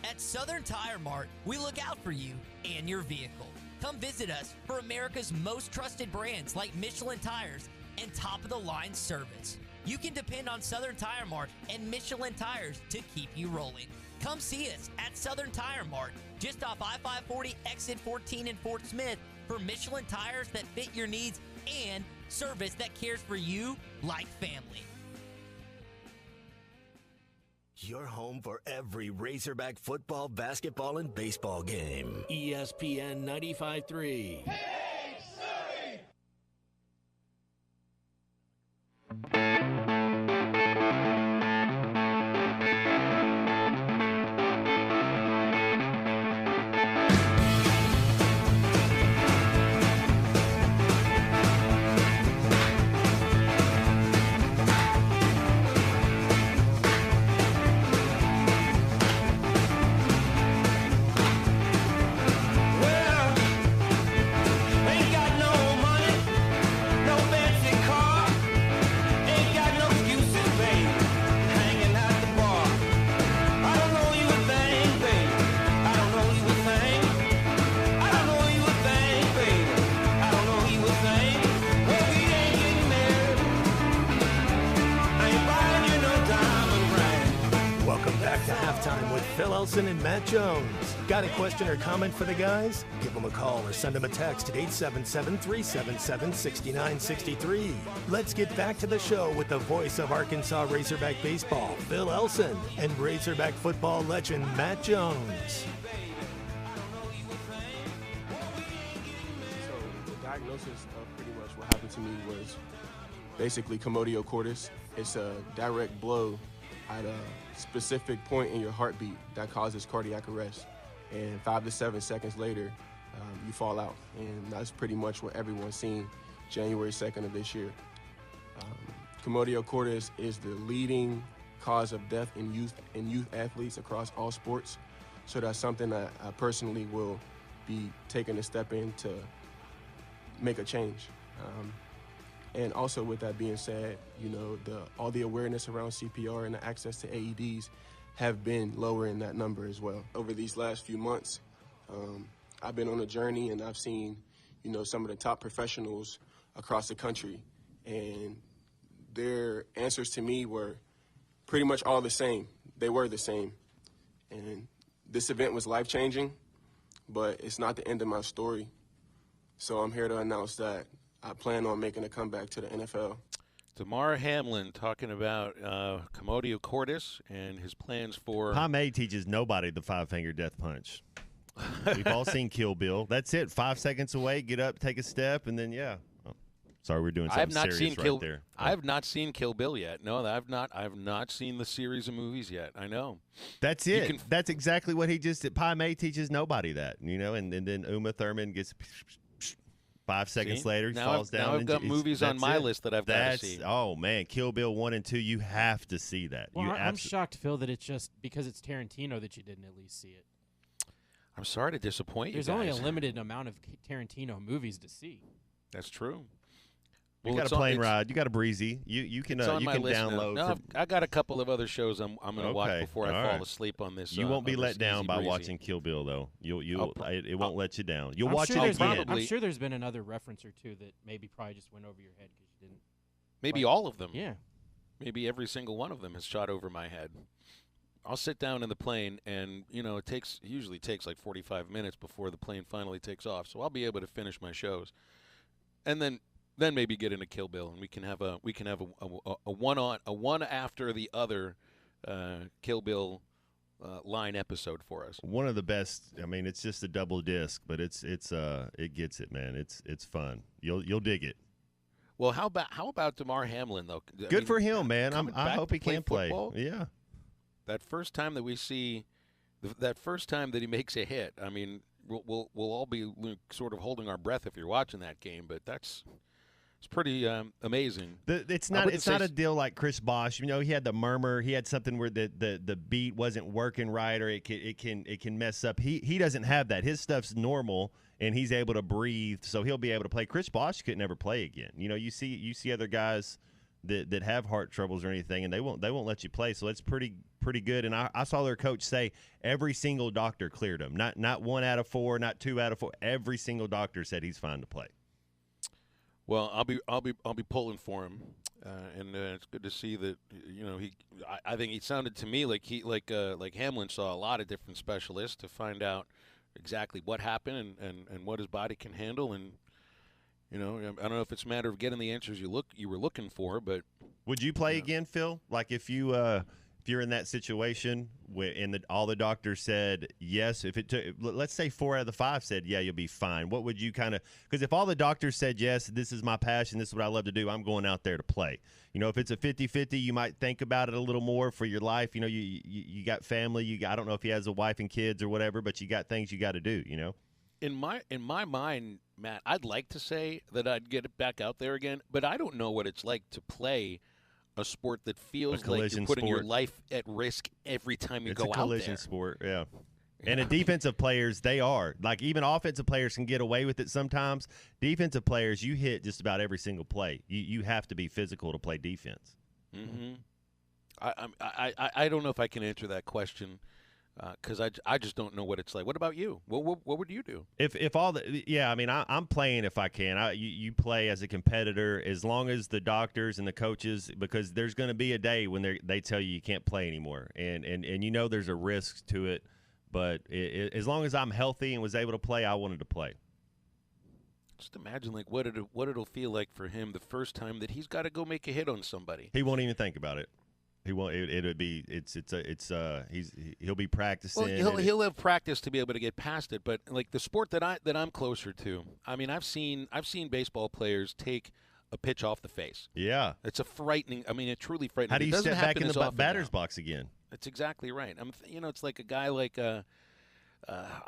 Speaker 14: At Southern Tire Mart, we look out for you and your vehicle. Come visit us for America's most trusted brands like Michelin Tires and top-of-the-line service. You can depend on Southern Tire Mart and Michelin Tires to keep you rolling. Come see us at Southern Tire Mart, just off I-540 exit 14 in Fort Smith, for Michelin tires that fit your needs and service that cares for you like family.
Speaker 20: Your home for every Razorback football, basketball, and baseball game.
Speaker 13: ESPN 95.3.
Speaker 2: Elson and Matt Jones. Got a question or comment for the guys? Give them a call or send them a text at 877-377-6963. Let's get back to the show with the voice of Arkansas Razorback baseball, Phil Elson, and Razorback football legend Matt Jones.
Speaker 21: So the diagnosis of pretty much what happened to me was basically commodio cordis. It's a direct blow at a specific point in your heartbeat that causes cardiac arrest. And 5 to 7 seconds later, you fall out. And that's pretty much what everyone's seen January 2nd of this year. Commodio cordis is the leading cause of death in youth athletes across all sports. So that's something that I personally will be taking a step in to make a change. And also with that being said, all the awareness around CPR and the access to AEDs have been lowering that number as well. Over these last few months, I've been on a journey and I've seen, some of the top professionals across the country, and their answers to me were pretty much all the same. They were the same. And this event was life-changing, but it's not the end of my story. So I'm here to announce that I plan on making a comeback to the NFL.
Speaker 8: Damar Hamlin talking about commodio cordis and his plans for...
Speaker 9: Pomade teaches nobody the five-finger death punch. We've all seen Kill Bill. That's it. 5 seconds away, get up, take a step, and then, yeah. Oh, sorry, we're doing something serious right there.
Speaker 8: I have not seen Kill Bill yet. No, I've not seen the series of movies yet. I know.
Speaker 9: That's it. That's exactly what he just did. Pomade teaches nobody that, and then Uma Thurman gets... 5 seconds later, he falls down.
Speaker 8: Now I've got movies on my list that I've got to see.
Speaker 9: Oh, man. Kill Bill 1 and 2, you have to see that.
Speaker 22: Well, I'm shocked, Phil, that it's just because it's Tarantino that you didn't at least see it.
Speaker 8: I'm sorry to disappoint you guys.
Speaker 22: There's only a limited amount of Tarantino movies to see.
Speaker 8: That's true.
Speaker 9: You got a plane ride. You got a breezy. You can download.
Speaker 8: No, I got a couple of other shows I'm going to watch before I fall asleep on this.
Speaker 9: You won't be let down by watching Kill Bill, though. It won't let you down. You'll watch it
Speaker 22: again. I'm sure there's been another reference or two that maybe probably just went over your head because you didn't.
Speaker 8: Maybe all of them.
Speaker 22: Yeah.
Speaker 8: Maybe every single one of them has shot over my head. I'll sit down in the plane, and it usually takes like 45 minutes before the plane finally takes off. So I'll be able to finish my shows, and then maybe get into Kill Bill, and we can have a one after the other Kill Bill line episode for us.
Speaker 9: One of the best. I mean, it's just a double disc, but it gets it, man. It's fun. You'll dig it.
Speaker 8: Well, how about Damar Hamlin though?
Speaker 9: Good for him, man. I hope he can play.
Speaker 8: Yeah. That first time that we see, that first time that he makes a hit, I mean, we'll all be sort of holding our breath if you're watching that game. But it's pretty amazing.
Speaker 9: It's not a deal like Chris Bosh. He had the murmur. He had something where the beat wasn't working right, or it can mess up. He doesn't have that. His stuff's normal, and he's able to breathe, so he'll be able to play. Chris Bosh could never play again. You see other guys that have heart troubles or anything, and they won't let you play. So it's pretty good. And I saw their coach say every single doctor cleared him. Not 1 out of 4, not 2 out of 4. Every single doctor said he's fine to play.
Speaker 8: Well, I'll be pulling for him, and it's good to see that I think he sounded to me like Hamlin saw a lot of different specialists to find out exactly what happened and what his body can handle. And I don't know if it's a matter of getting the answers you were looking for, but
Speaker 9: would you play again, Phil? Like if you're in that situation and all the doctors said yes, if it took, let's say 4 out of the 5 said yeah, you'll be fine. What would you because if all the doctors said yes, this is my passion, this is what I love to do, I'm going out there to play. If it's a 50-50, you might think about it a little more for your life. You got family. I don't know if he has a wife and kids or whatever, but you got things you got to do.
Speaker 8: In my mind, Matt, I'd like to say that I'd get it back out there again, but I don't know what it's like to play a sport that feels like you're putting your life at risk every time you go out there.
Speaker 9: It's a collision sport, yeah. And defensive players, they are. Like, even offensive players can get away with it sometimes. Defensive players, you hit just about every single play. You have to be physical to play defense.
Speaker 8: Mm-hmm. I don't know if I can answer that question. Because I just don't know what it's like. What about you? What would you do?
Speaker 9: If all the I'm playing if I can. You play as a competitor as long as the doctors and the coaches, because there's going to be a day when they tell you can't play anymore, and there's a risk to it. But as long as I'm healthy and was able to play, I wanted to play.
Speaker 8: Just imagine like what it'll feel like for him the first time that he's got to go make a hit on somebody.
Speaker 9: He won't even think about it. He won't. He'll be practicing.
Speaker 8: Well, he'll have practice to be able to get past it. But like the sport that I'm closer to, I mean, I've seen baseball players take a pitch off the face.
Speaker 9: Yeah,
Speaker 8: it's a frightening. I mean, it's truly frightening.
Speaker 9: How do you step back in the batter's box again?
Speaker 8: That's exactly right. It's like a guy like I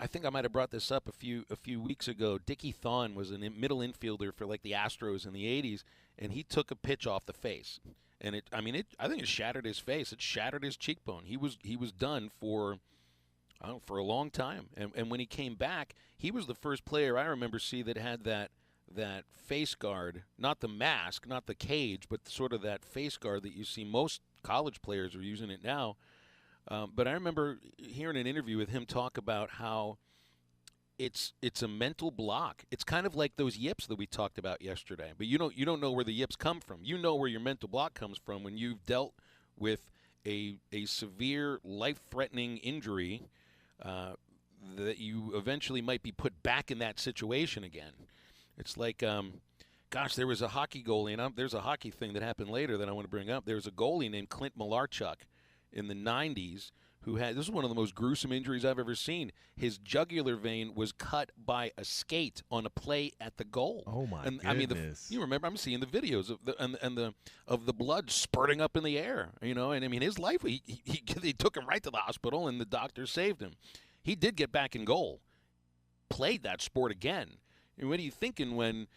Speaker 8: think I might have brought this up a few weeks ago. Dickie Thon was a middle infielder for like the Astros in the '80s, and he took a pitch off the face, and I think it shattered his face. It shattered his cheekbone. He was done for a long time. And when he came back, he was the first player I remember see that had that face guard, not the mask, not the cage, but sort of that face guard that you see most college players are using it now. But I remember hearing an interview with him talk about how it's a mental block. It's kind of like those yips that we talked about yesterday. But you don't know where the yips come from. You know where your mental block comes from when you've dealt with a severe life-threatening injury that you eventually might be put back in that situation again. It's like, gosh, there was a hockey goalie, and there's a hockey thing that happened later that I want to bring up. There was a goalie named Clint Malarchuk in the 90s who had, this is one of the most gruesome injuries I've ever seen. His jugular vein was cut by a skate on a play at the goal.
Speaker 9: Oh my goodness!
Speaker 8: I mean, you remember? I'm seeing the videos of the blood spurting up in the air. And I mean, his life. He took him right to the hospital, and the doctors saved him. He did get back in goal, played that sport again. And what are you thinking when?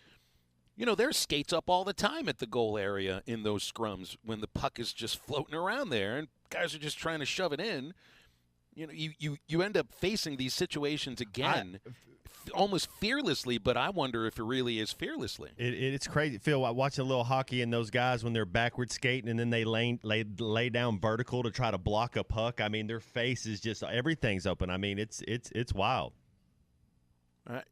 Speaker 8: There's skates up all the time at the goal area in those scrums when the puck is just floating around there and guys are just trying to shove it in. You end up facing these situations again almost fearlessly, but I wonder if it really is fearlessly.
Speaker 9: It's crazy. Phil, watching a little hockey and those guys when they're backward skating and then they lay down vertical to try to block a puck. I mean, their face is just, everything's open. I mean, it's wild.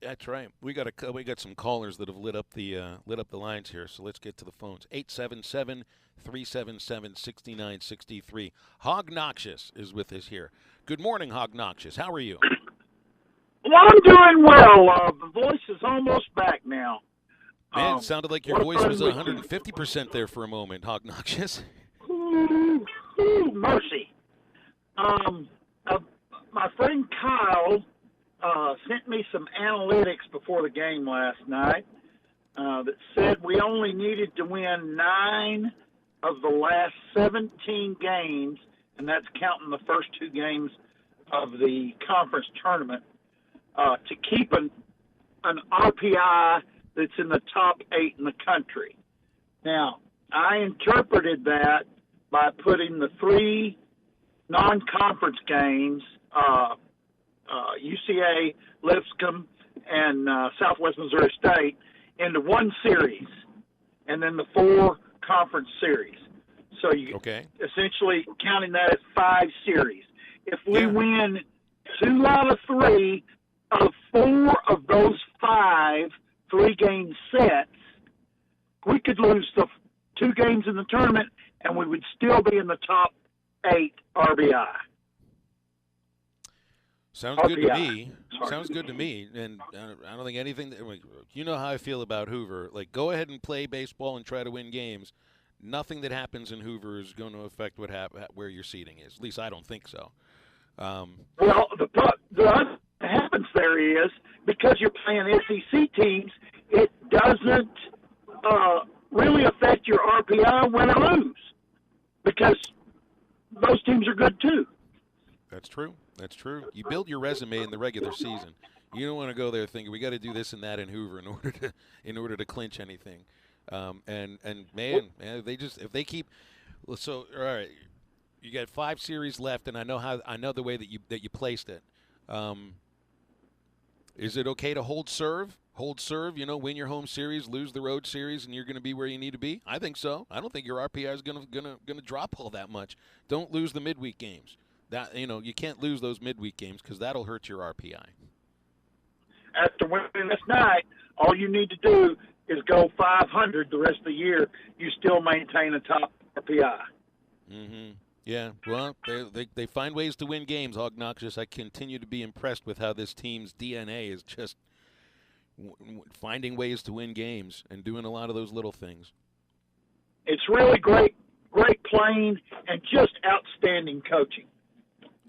Speaker 8: That's right. We got some callers that have lit up the lines here. So let's get to the phones. 877-377-6963. Hog Noxious is with us here. Good morning, Hog Noxious. How are you?
Speaker 4: Well, I'm doing well. The voice is almost back now.
Speaker 8: Man, it sounded like your voice was 150% there for a moment, Hog Noxious.
Speaker 4: Ooh, mercy. My friend Kyle sent me some analytics before the game last night that said we only needed to win 9 of the last 17 games, and that's counting the first 2 games of the conference tournament, to keep an RPI that's in the top 8 in the country. Now, I interpreted that by putting the 3 non-conference games, UCA, Lipscomb, and Southwest Missouri State into one series, and then the 4 conference series. So you essentially counting that as 5 series. If we win 2 out of 3 of 4 of those 5 3-game sets, we could lose the 2 games in the tournament, and we would still be in the top 8 RBI.
Speaker 8: Sounds good to me. Sounds good to me. And I don't think anything you know how I feel about Hoover. Like, go ahead and play baseball and try to win games. Nothing that happens in Hoover is going to affect where your seating is. At least I don't think so.
Speaker 4: Well, the happens there is because you're playing SEC teams, it doesn't really affect your RPI win or lose because those teams are good too.
Speaker 8: That's true. That's true. You build your resume in the regular season. You don't want to go there thinking we got to do this and that in Hoover in order to clinch anything. And man, they just if they keep so all right. You got 5 series left, and I know the way that you placed it. Is it okay to hold serve? Hold serve, win your home series, lose the road series, and you're going to be where you need to be? I think so. I don't think your RPI is going to drop all that much. Don't lose the midweek games. That you can't lose those midweek games because that'll hurt your RPI.
Speaker 4: After winning this night, all you need to do is go 500 the rest of the year. You still maintain a top RPI.
Speaker 8: Mm-hmm. Yeah, well, they find ways to win games, Obnoxious. I continue to be impressed with how this team's DNA is just finding ways to win games and doing a lot of those little things.
Speaker 4: It's really great playing and just outstanding coaching.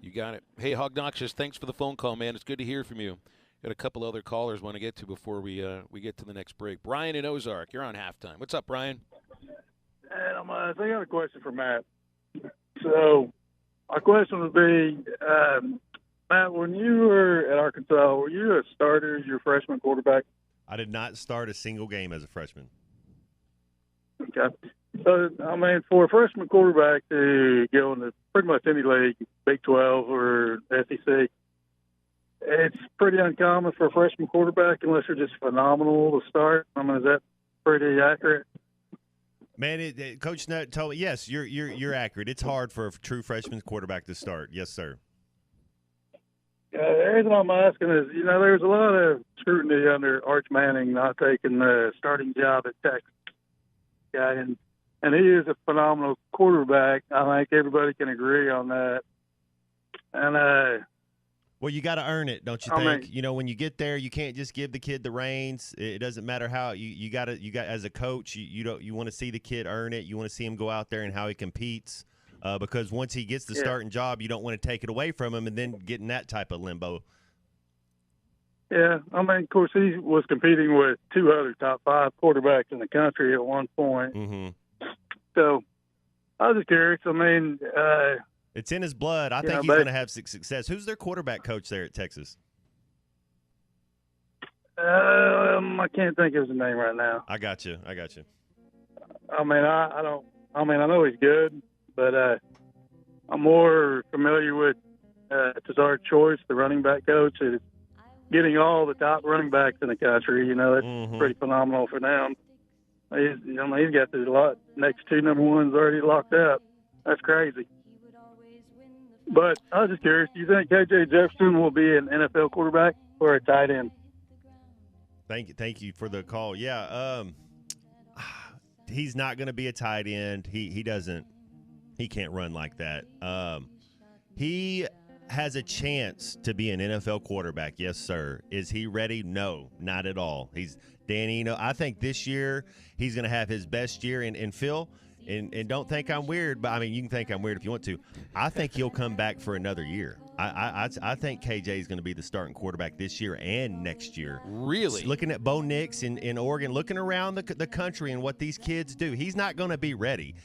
Speaker 8: You got it. Hey, Obnoxious, thanks for the phone call, man. It's good to hear from you. Got a couple other callers want to get to before we get to the next break. Brian in Ozark, you're on halftime. What's up, Brian?
Speaker 1: I got a question for Matt. So my question would be, Matt, when you were at Arkansas, were you a starter as your freshman quarterback?
Speaker 9: I did not start a single game as a freshman.
Speaker 1: Okay. So, I mean, for a freshman quarterback to go into pretty much any league, Big 12 or SEC, it's pretty uncommon for a freshman quarterback unless you're just phenomenal to start. I mean, is that pretty accurate?
Speaker 9: Man, Coach Nutt told me, yes, you're accurate. It's hard for a true freshman quarterback to start. Yes, sir.
Speaker 1: The reason I'm asking is, there's a lot of scrutiny under Arch Manning not taking the starting job at Texas. Yeah, and he is a phenomenal quarterback. I think everybody can agree on that. And
Speaker 9: well, you got to earn it, don't you think? When you get there, you can't just give the kid the reins. It doesn't matter how you got as a coach, you want to see the kid earn it. You want to see him go out there and how he competes, because once he gets the starting job, you don't want to take it away from him and then get in that type of limbo.
Speaker 1: Yeah, I mean, of course, he was competing with two other top 5 quarterbacks in the country at one point.
Speaker 9: Mm-hmm.
Speaker 1: So I was just curious. I mean,
Speaker 9: it's in his blood. I think he's going to have success. Who's their quarterback coach there at Texas?
Speaker 1: I can't think of his name right now.
Speaker 9: I got you.
Speaker 1: I mean, I don't. I mean, I know he's good, but I'm more familiar with Tazard Choice, the running back coach. It's getting all the top running backs in the country. That's pretty phenomenal for them. He's got the next 2 number ones already locked up. That's crazy. But I was just curious, do you think KJ Jefferson will be an NFL quarterback or a tight end?
Speaker 9: Thank you for the call. Yeah, he's not going to be a tight end. He can't run like that. He has a chance to be an NFL quarterback. Yes, sir. Is he ready? No, not at all. Danny, I think this year he's going to have his best year. And Phil, and don't think I'm weird, but I mean, you can think I'm weird if you want to. I think he'll come back for another year. I think KJ is going to be the starting quarterback this year and next year.
Speaker 8: Really?
Speaker 9: Looking at Bo Nix in Oregon, looking around the country and what these kids do, he's not going to be ready.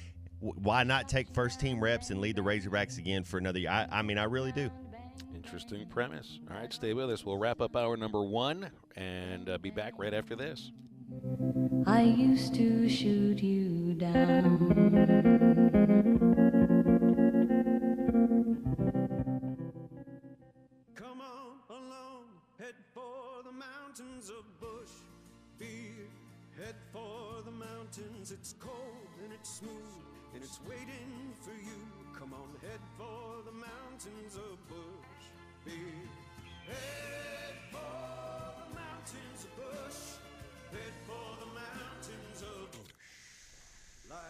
Speaker 9: Why not take first-team reps and lead the Razorbacks again for another year? I mean, I really do.
Speaker 8: Interesting premise. All right, stay with us. We'll wrap up hour number 1 and be back right after this.
Speaker 6: I used to shoot you down.
Speaker 23: Come on along, head for the mountains of Bush Beer. Head for the mountains, it's cold and it's smooth and it's waiting for you. Come on, head for the mountains of Bush Beer. Head for the mountains of Bush. Head for the mountains of Bush. Like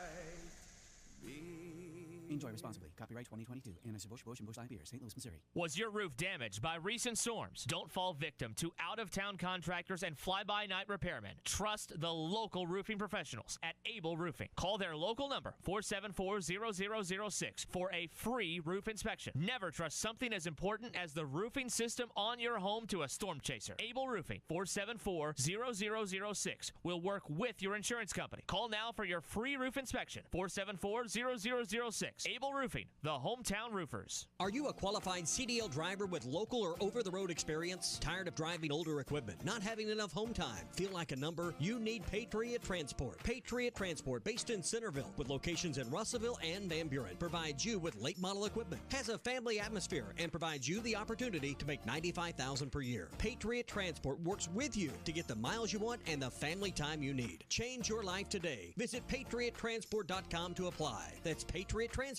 Speaker 23: me.
Speaker 24: Enjoy responsibly. Copyright 2022. Anheuser-Busch, Busch, and Busch Light Beer, St. Louis, Missouri.
Speaker 25: Was your roof damaged by recent storms? Don't fall victim to out-of-town contractors and fly-by-night repairmen. Trust the local roofing professionals at Able Roofing. Call their local number, 474-0006, for a free roof inspection. Never trust something as important as the roofing system on your home to a storm chaser. Able Roofing, 474-0006, will work with your insurance company. Call now for your free roof inspection, 474-0006. Able Roofing, the hometown roofers.
Speaker 10: Are you a qualified CDL driver with local or over-the-road experience? Tired of driving older equipment? Not having enough home time? Feel like a number? You need Patriot Transport. Patriot Transport, based in Centerville, with locations in Russellville and Van Buren, provides you with late model equipment, has a family atmosphere, and provides you the opportunity to make $95,000 per year. Patriot Transport works with you to get the miles you want and the family time you need. Change your life today. Visit PatriotTransport.com to apply. That's PatriotTransport.com.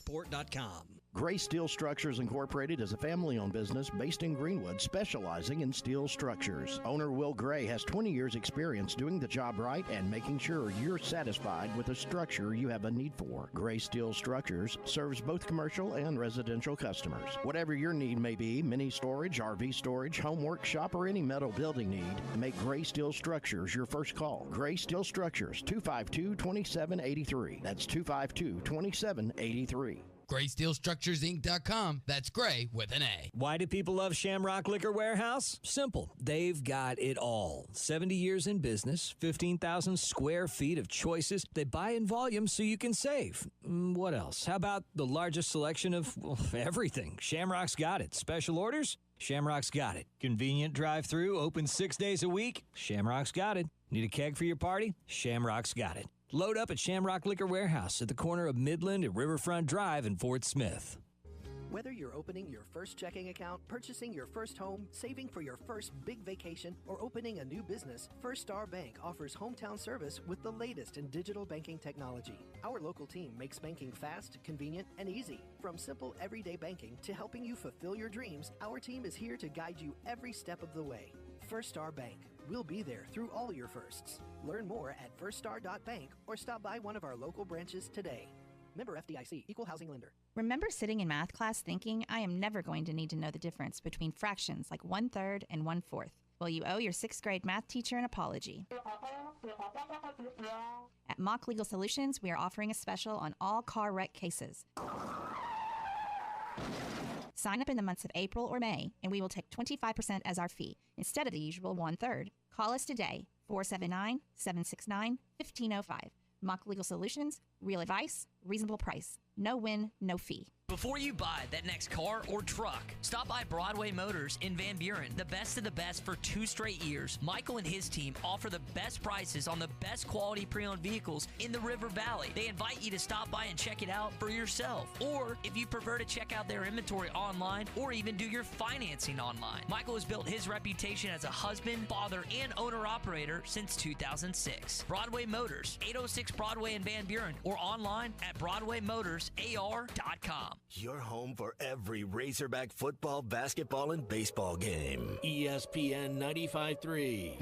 Speaker 3: Gray Steel Structures Incorporated is a family-owned business based in Greenwood specializing in steel structures. Owner Will Gray has 20 years experience doing the job right and making sure you're satisfied with the structure you have a need for. Gray Steel Structures serves both commercial and residential customers. Whatever your need may be, mini storage, RV storage, home workshop, or any metal building need, make Gray Steel Structures your first call. Gray Steel Structures, 252-2783. That's 252-2783.
Speaker 5: GraySteelStructuresInc.com. That's Gray with an A.
Speaker 7: Why do people love Shamrock Liquor Warehouse? Simple. They've got it all. 70 years in business, 15,000 square feet of choices. They buy in volume so you can save. What else? How about the largest selection of everything? Shamrock's got it. Special orders? Shamrock's got it. Convenient drive-through, open 6 days a week? Shamrock's got it. Need a keg for your party? Shamrock's got it. Load up at Shamrock Liquor Warehouse at the corner of Midland and Riverfront Drive in Fort Smith.
Speaker 11: Whether you're opening your first checking account, purchasing your first home, saving for your first big vacation, or opening a new business, First Star Bank offers hometown service with the latest in digital banking technology. Our local team makes banking fast, convenient, and easy. From simple everyday banking to helping you fulfill your dreams, our team is here to guide you every step of the way. First Star Bank. We'll be there through all your firsts. Learn more at firststar.bank or stop by one of our local branches today. Member FDIC, Equal Housing Lender.
Speaker 12: Remember sitting in math class thinking, I am never going to need to know the difference between fractions like 1/3 and 1/4. Well, you owe your 6th grade math teacher an apology. At Mock Legal Solutions, we are offering a special on all car wreck cases. Sign up in the months of April or May, and we will take 25% as our fee, instead of the usual 1/3. Call us today, 479-769-1505. Mock Legal Solutions, real advice, reasonable price. No win, no fee.
Speaker 14: Before you buy that next car or truck, stop by Broadway Motors in Van Buren. The best of the best for 2 straight years. Michael and his team offer the best prices on the best quality pre-owned vehicles in the River Valley. They invite you to stop by and check it out for yourself. Or if you prefer to check out their inventory online or even do your financing online. Michael has built his reputation as a husband, father, and owner-operator since 2006. Broadway Motors, 806 Broadway in Van Buren, or online at BroadwayMotorsAR.com.
Speaker 20: Your home for every Razorback football, basketball, and baseball game. ESPN 95.3.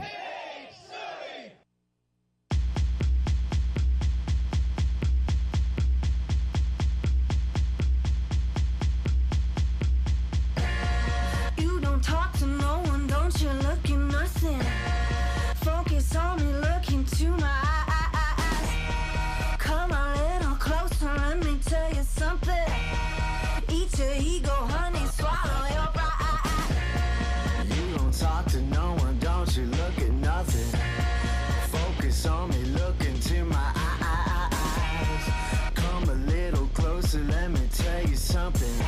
Speaker 26: You don't talk to no one, don't you look at nothing. Focus on me, look into my eyes. Come a little closer, let me tell you something. Eat your ego, honey, swallow your pride.
Speaker 27: You don't talk to no one, don't you look at nothing. Focus on me, look into my eyes. Come a little closer, let me tell you something.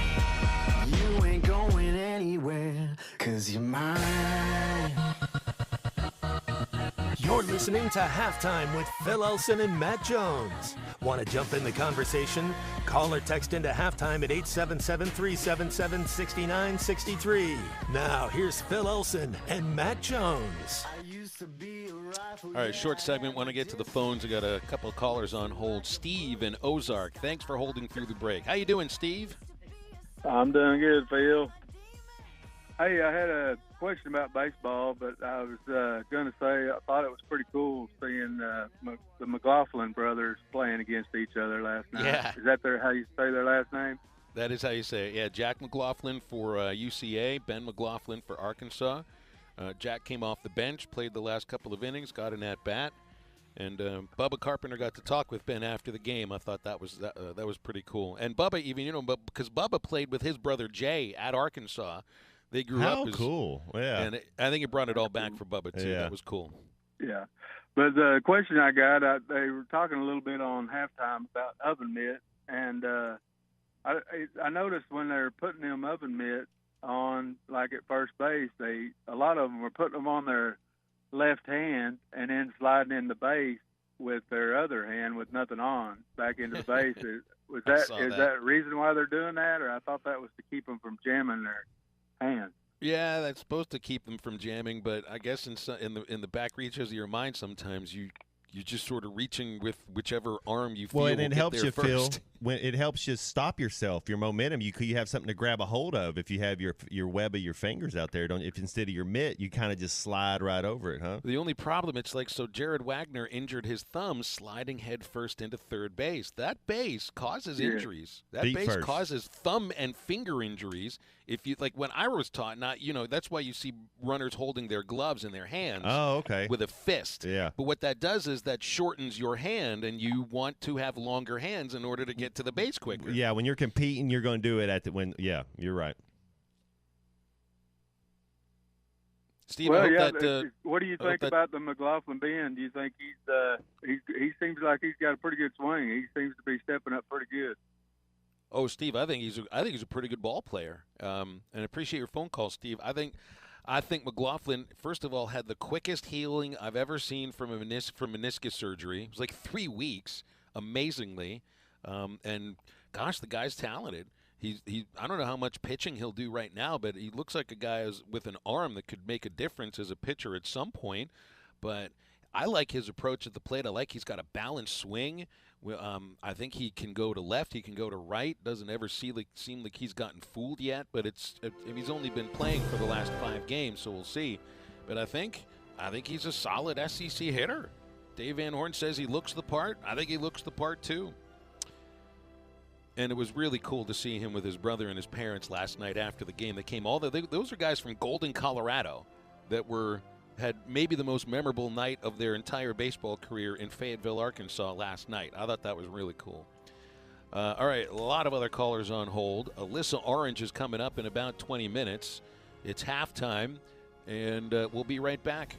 Speaker 27: You ain't going anywhere, 'cause you're mine.
Speaker 2: You're listening to Halftime with Phil Elson and Matt Jones. Want to jump in the conversation? Call or text into Halftime at 877-377-6963. Now, here's Phil Elson and Matt Jones.
Speaker 8: All right, short segment. Want to get to the phones. I got a couple of callers on hold. Steve in Ozark. Thanks for holding through the break. How you doing, Steve?
Speaker 1: I'm doing good, Phil. Hey, I had a question about baseball, but I was going to say I thought it was pretty cool seeing the McLaughlin brothers playing against each other last night.
Speaker 8: Yeah.
Speaker 1: Is that how you say their last name?
Speaker 8: That is how you say it. Yeah, Jack McLaughlin for UCA, Ben McLaughlin for Arkansas. Jack came off the bench, played the last couple of innings, got an at-bat. And Bubba Carpenter got to talk with Ben after the game. I thought that was pretty cool. And Bubba even, because Bubba played with his brother Jay at Arkansas. They grew up as
Speaker 9: cool. Yeah.
Speaker 8: And I think it brought it all back for Bubba, too.
Speaker 9: Yeah.
Speaker 8: That was cool.
Speaker 1: Yeah. But the question I got, they were talking a little bit on halftime about oven mitt. And I noticed when they were putting them oven mitts on, like at first base, a lot of them were putting them on their left hand and then sliding in the base with their other hand with nothing on back into the base. Is that the reason why they're doing that? Or I thought that was to keep them from jamming their hands.
Speaker 8: Yeah, that's supposed to keep them from jamming, but I guess in the back reaches of your mind sometimes you're just sort of reaching with whichever arm you feel.
Speaker 9: Well, and it helps you,
Speaker 8: first.
Speaker 9: when it helps you stop yourself, your momentum. You have something to grab a hold of if you have your web of your fingers out there. Don't if instead of your mitt, you kind of just slide right over it, huh?
Speaker 8: The only problem, it's like, so Jared Wagner injured his thumb sliding head first into third base. That base causes injuries. That
Speaker 9: Feet
Speaker 8: base
Speaker 9: first.
Speaker 8: causes thumb and finger injuries. If you like, when I was taught, that's why you see runners holding their gloves in their hands.
Speaker 9: Oh, okay.
Speaker 8: With a fist.
Speaker 9: Yeah.
Speaker 8: But what that does is that shortens your hand, and you want to have longer hands in order to get to the base quicker.
Speaker 9: Yeah, when you're competing, you're going to do it yeah, you're right.
Speaker 8: Steve,
Speaker 1: well,
Speaker 8: I hope
Speaker 1: yeah.
Speaker 8: that,
Speaker 1: what do you think about the McLaughlin Ben? Do you think he seems like he's got a pretty good swing? He seems to be stepping up pretty good.
Speaker 8: Oh, Steve, I think he's a pretty good ball player. And I appreciate your phone call, Steve. I think McLaughlin, first of all, had the quickest healing I've ever seen from meniscus surgery. It was like 3 weeks, amazingly. And gosh, the guy's talented. I don't know how much pitching he'll do right now, but he looks like a guy with an arm that could make a difference as a pitcher at some point. But I like his approach at the plate. I like he's got a balanced swing. I think he can go to left. He can go to right. Doesn't ever seem like he's gotten fooled yet. But he's only been playing for the last 5 games, so we'll see. But I think he's a solid SEC hitter. Dave Van Horn says he looks the part. I think he looks the part too. And it was really cool to see him with his brother and his parents last night after the game. They came those are guys from Golden, Colorado, that had maybe the most memorable night of their entire baseball career in Fayetteville, Arkansas last night. I thought that was really cool. All right, a lot of other callers on hold. Alyssa Orange is coming up in about 20 minutes. It's halftime, and we'll be right back.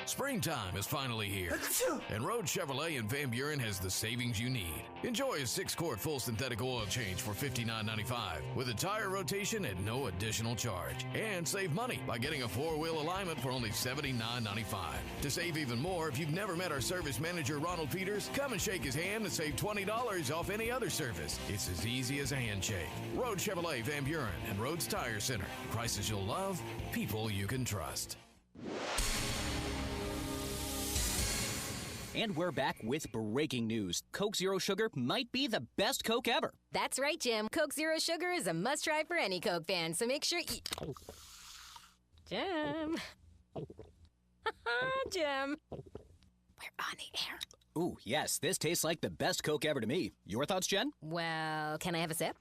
Speaker 13: Springtime is finally here, and Road Chevrolet in Van Buren has the savings you need. Enjoy a 6-quart full synthetic oil change for $59.95 with a tire rotation at no additional charge. And save money by getting a 4-wheel alignment for only $79.95. To save even more, if you've never met our service manager, Ronald Peters, come and shake his hand and save $20 off any other service. It's as easy as a handshake. Road Chevrolet Van Buren and Rhodes Tire Center. Prices you'll love, people you can trust.
Speaker 15: And we're back with breaking news. Coke Zero Sugar might be the best Coke ever.
Speaker 16: That's right, Jim. Coke Zero Sugar is a must-try for any Coke fan, so make sure you... Jim. Jim. We're on the air.
Speaker 15: Ooh, yes, this tastes like the best Coke ever to me. Your thoughts, Jen?
Speaker 16: Well, can I have a sip?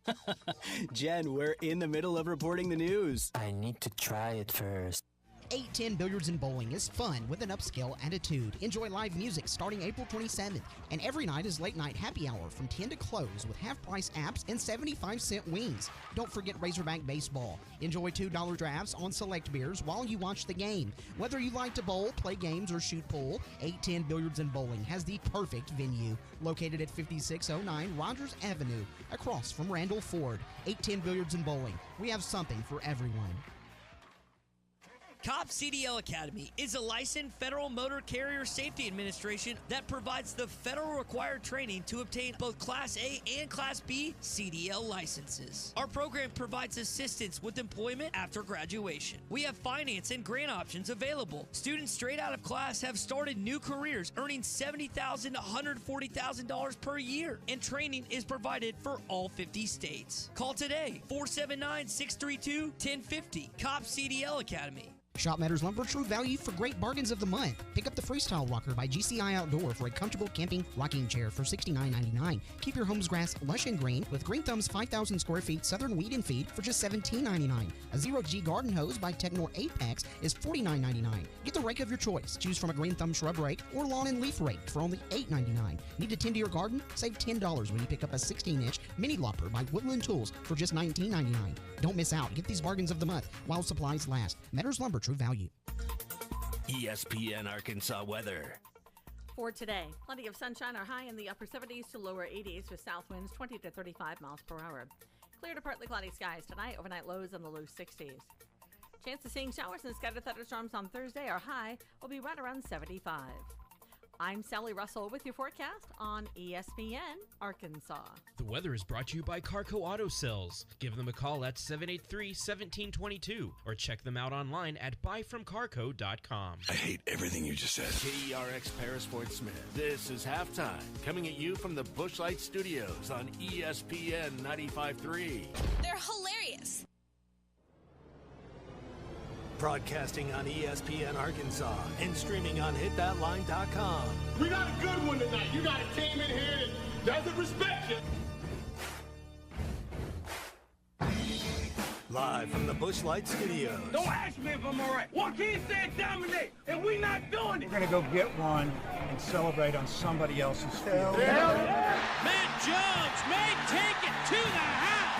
Speaker 15: Jen, we're in the middle of reporting the news.
Speaker 17: I need to try it first.
Speaker 18: 810 Billiards and Bowling is fun with an upscale attitude. Enjoy live music starting April 27th. And every night is late night happy hour from 10 to close with half-price apps and 75-cent wings. Don't forget Razorback Baseball. Enjoy $2 drafts on select beers while you watch the game. Whether you like to bowl, play games, or shoot pool, 810 Billiards and Bowling has the perfect venue. Located at 5609 Rogers Avenue, across from Randall Ford. 810 Billiards and Bowling. We have something for everyone.
Speaker 14: COP CDL Academy is a licensed Federal Motor Carrier Safety Administration that provides the federal required training to obtain both Class A and Class B CDL licenses. Our program provides assistance with employment after graduation. We have finance and grant options available. Students straight out of class have started new careers earning $70,000 to $140,000 per year, and training is provided for all 50 states. Call today, 479-632-1050, COP CDL Academy.
Speaker 18: Shop Matters Lumber, true value for great bargains of the month. Pick up the Freestyle Rocker by GCI Outdoor for a comfortable camping rocking chair for $69.99. Keep your home's grass lush and green with Green Thumb's 5,000 square feet Southern Weed and Feed for just $17.99. A Zero-G garden hose by Technor 8-packs is $49.99. Get the rake of your choice. Choose from a Green Thumb shrub rake or lawn and leaf rake for only $8.99. Need to tend to your garden? Save $10 when you pick up a 16-inch mini lopper by Woodland Tools for just $19.99. Don't miss out. Get these bargains of the month while supplies last. Matters Lumber, true value.
Speaker 20: ESPN Arkansas weather.
Speaker 19: For today, plenty of sunshine, our high in the upper 70s to lower 80s with south winds 20 to 35 miles per hour. Clear to partly cloudy skies tonight, overnight lows in the low 60s. Chance of seeing showers and scattered thunderstorms on Thursday, our high will be right around 75. I'm Sally Russell with your forecast on ESPN Arkansas.
Speaker 4: The weather is brought to you by Carco Auto Sales. Give them a call at 783-1722 or check them out online at buyfromcarco.com.
Speaker 20: I hate everything you just said.
Speaker 6: KERX Paris Fort Smith. This is halftime. Coming at you from the Bushlight Studios on ESPN 95.3.
Speaker 21: They're hilarious.
Speaker 2: Broadcasting on ESPN Arkansas and streaming on hitthatline.com.
Speaker 22: We got a good one tonight. You got a team in here that doesn't respect you.
Speaker 2: Live from the Bushlight Studios.
Speaker 22: Don't ask me if I'm all right. Joaquin said dominate, and we not doing it.
Speaker 23: We're going to go get one and celebrate on somebody else's field.
Speaker 22: Matt Jones may take it to the house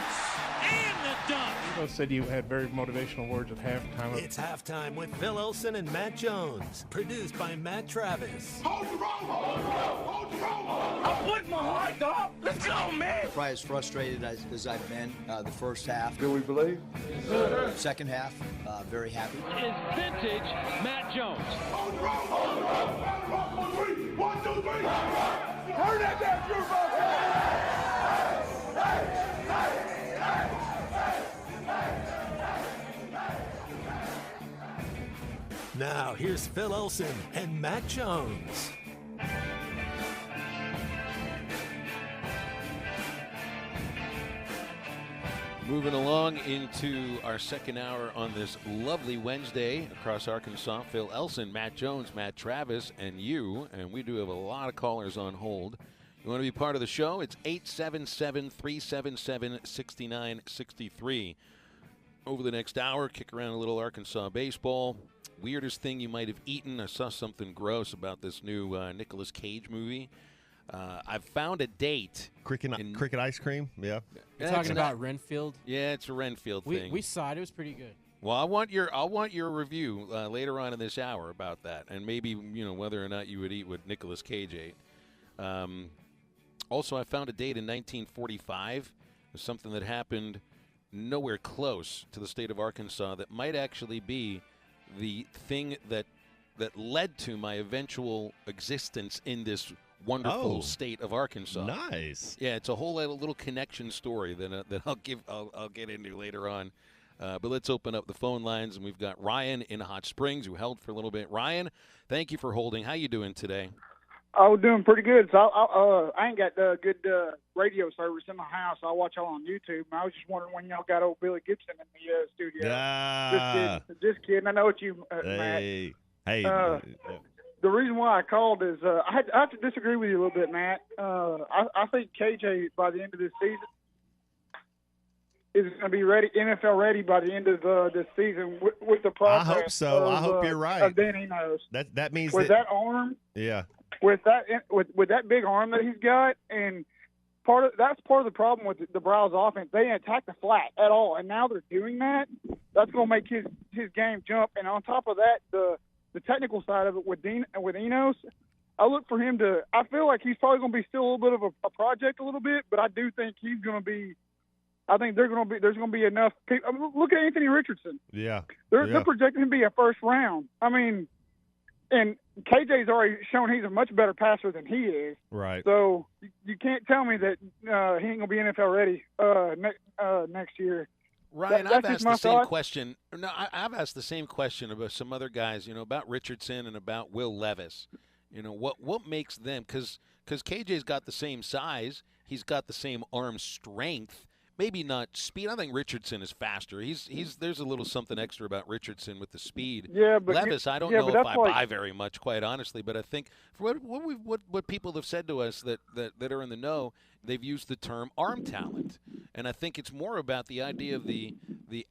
Speaker 22: and the dunk.
Speaker 23: Phil said you had very motivational words at halftime.
Speaker 2: It's halftime with Phil Elson and Matt Jones. Produced by Matt Travis.
Speaker 22: Hold the rope! Hold the rope! Hold the rope! I put my heart up. Let's go, man!
Speaker 24: Probably as frustrated as I've been the first half.
Speaker 22: Do we believe?
Speaker 24: Second half, very happy.
Speaker 22: Is vintage Matt Jones. Hold the rope! Hold the rope! Hold the rope! On three! 1, 2, 3! Turn that down,
Speaker 2: Now, here's Phil Elson and Matt Jones.
Speaker 8: Moving along into our second hour on this lovely Wednesday across Arkansas. Phil Elson, Matt Jones, Matt Travis, and you. And we do have a lot of callers on hold. You want to be part of the show? It's 877-377-6963. Over the next hour, kick around a little Arkansas baseball. Weirdest thing you might have eaten. I saw something gross about this new Nicolas Cage movie. I've found a date.
Speaker 9: Cricket ice cream? Yeah.
Speaker 25: You're talking about Renfield?
Speaker 8: Yeah, it's a Renfield thing.
Speaker 25: We saw it. It was pretty good.
Speaker 8: Well, I want your review later on in this hour about that, and maybe whether or not you would eat what Nicolas Cage ate. Also, I found a date in 1945. There's something that happened nowhere close to the state of Arkansas that might actually be the thing that led to my eventual existence in this wonderful state of Arkansas.
Speaker 9: Nice.
Speaker 8: Yeah, it's a whole little connection story that I'll get into later on. But let's open up the phone lines, and we've got Ryan in Hot Springs who held for a little bit. Ryan, thank you for holding. How you doing today?
Speaker 28: I was doing pretty good. So I ain't got good radio service in my house. I watch y'all on YouTube. And I was just wondering when y'all got old Billy Gibson in the studio. Just kidding. I know what you, Matt.
Speaker 9: Hey.
Speaker 28: The reason why I called is I have to disagree with you a little bit, Matt. I think KJ by the end of this season is going to be ready, NFL ready by the end of this season with the progress.
Speaker 9: I hope so. I hope you're right.
Speaker 28: Of Danny knows.
Speaker 9: That means
Speaker 28: with that arm.
Speaker 9: Yeah.
Speaker 28: With that big arm that he's got, and that's part of the problem with the Browns offense. They didn't attack the flat at all, and now they're doing that. That's going to make his game jump. And on top of that, the technical side of it with Enos, I look for him to. I feel like he's probably going to be still a little bit of a project, a little bit, but I do think he's going to be. I think there's going to be enough people. Look at Anthony Richardson.
Speaker 9: Yeah.
Speaker 28: They're projecting him to be a first round. I mean. And KJ's already shown he's a much better passer than he is.
Speaker 9: Right.
Speaker 28: So you can't tell me that he ain't going to be NFL ready next year.
Speaker 8: Ryan, I've asked the same question. No, I've asked the same question about some other guys, about Richardson and about Will Levis. What makes them – because KJ's got the same size. He's got the same arm strength. Maybe not speed. I think Richardson is faster. There's a little something extra about Richardson with the speed.
Speaker 28: Yeah, but
Speaker 8: Levis, I don't know if I buy very much, quite honestly. But I think for what people have said to us that are in the know, they've used the term arm talent, and I think it's more about the idea of the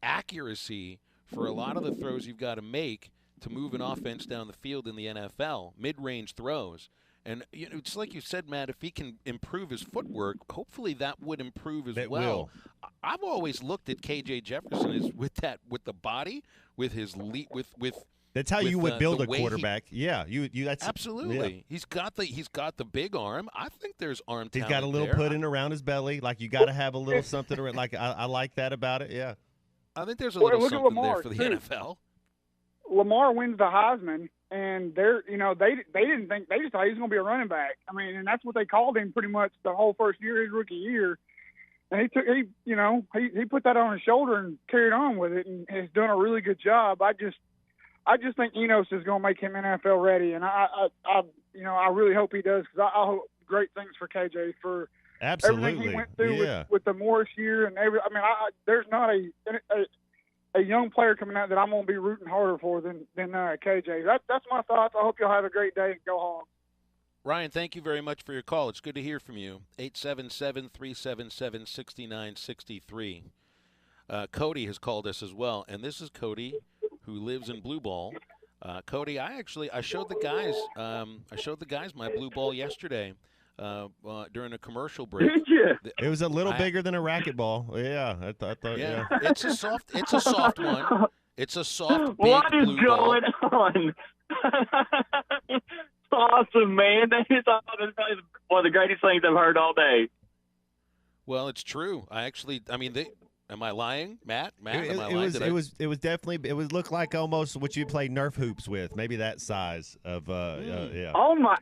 Speaker 8: accuracy for a lot of the throws you've got to make to move an offense down the field in the NFL, mid-range throws. And it's like you said, Matt, if he can improve his footwork, hopefully that would improve as well. I've always looked at KJ Jefferson as with the body, with his lead, with
Speaker 9: that's how you would build a quarterback. That's
Speaker 8: absolutely. Yeah. He's got the big arm. I think there's arm talent.
Speaker 9: He's got a little pudding around his belly. Like you got to have a little something around. Like I like that about it. Yeah.
Speaker 8: I think there's a little something there for the NFL.
Speaker 28: Lamar wins the Heisman, and they're they didn't think, they just thought he was going to be a running back. I mean, and that's what they called him pretty much the whole first year, his rookie year. And he put that on his shoulder and carried on with it, and has done a really good job. I just think Enos is going to make him NFL ready, and I really hope he does, because I hope great things for KJ for
Speaker 9: Absolutely.
Speaker 28: everything he went through with the Morris year and there's not a young player coming out that I'm going to be rooting harder for than KJ. That's my thoughts. I hope y'all have a great day and go home.
Speaker 8: Ryan, thank you very much for your call. It's good to hear from you. 877-377-6963. Cody has called us as well, and this is Cody, who lives in Blue Ball. Cody, I showed the guys my blue ball yesterday during a commercial break.
Speaker 3: Did you?
Speaker 9: It was a little bigger than a racquetball. Yeah, I thought. Yeah,
Speaker 8: it's a soft one. It's a soft, big
Speaker 3: What is
Speaker 8: blue
Speaker 3: going
Speaker 8: ball.
Speaker 3: on? Awesome, man. That is probably one of the greatest things I've heard all day.
Speaker 8: Well, it's true. Am I lying, Matt? Am I lying?
Speaker 9: It was definitely. It was looked like almost what you play Nerf hoops with. Maybe that size of. Yeah.
Speaker 3: Oh my!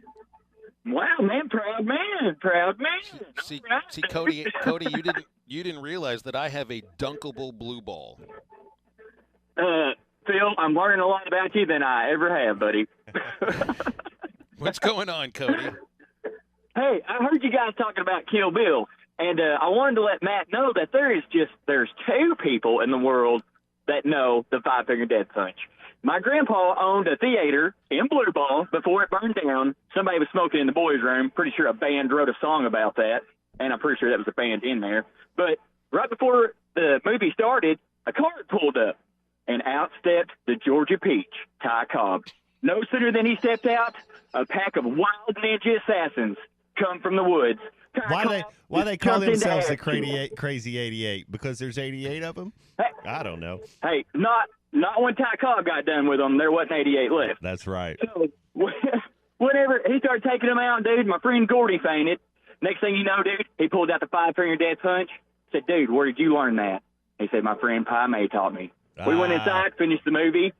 Speaker 3: Wow, man, proud man.
Speaker 8: See, Cody, you didn't realize that I have a dunkable blue ball.
Speaker 3: Phil, I'm learning a lot about you than I ever have, buddy.
Speaker 8: What's going on, Cody?
Speaker 3: Hey, I heard you guys talking about Kill Bill, and I wanted to let Matt know that there's two people in the world that know the Five-Finger Death Punch. My grandpa owned a theater in Blue Ball before it burned down. Somebody was smoking in the boys' room. Pretty sure a band wrote a song about that, and I'm pretty sure that was a band in there. But right before the movie started, a cart pulled up, and out stepped the Georgia Peach, Ty Cobb. No sooner than he stepped out, a pack of wild ninja assassins come from the woods.
Speaker 9: Why they call themselves the Crazy 88? Because there's 88 of them? I don't know.
Speaker 3: Hey, not when Ty Cobb got done with them, there wasn't 88 left.
Speaker 9: That's right.
Speaker 3: So, whenever he started taking them out, dude, my friend Gordy fainted. Next thing you know, dude, he pulled out the Five-Finger Death Punch. Said, dude, where did you learn that? He said, my friend Pi May taught me. We went inside, finished the movie.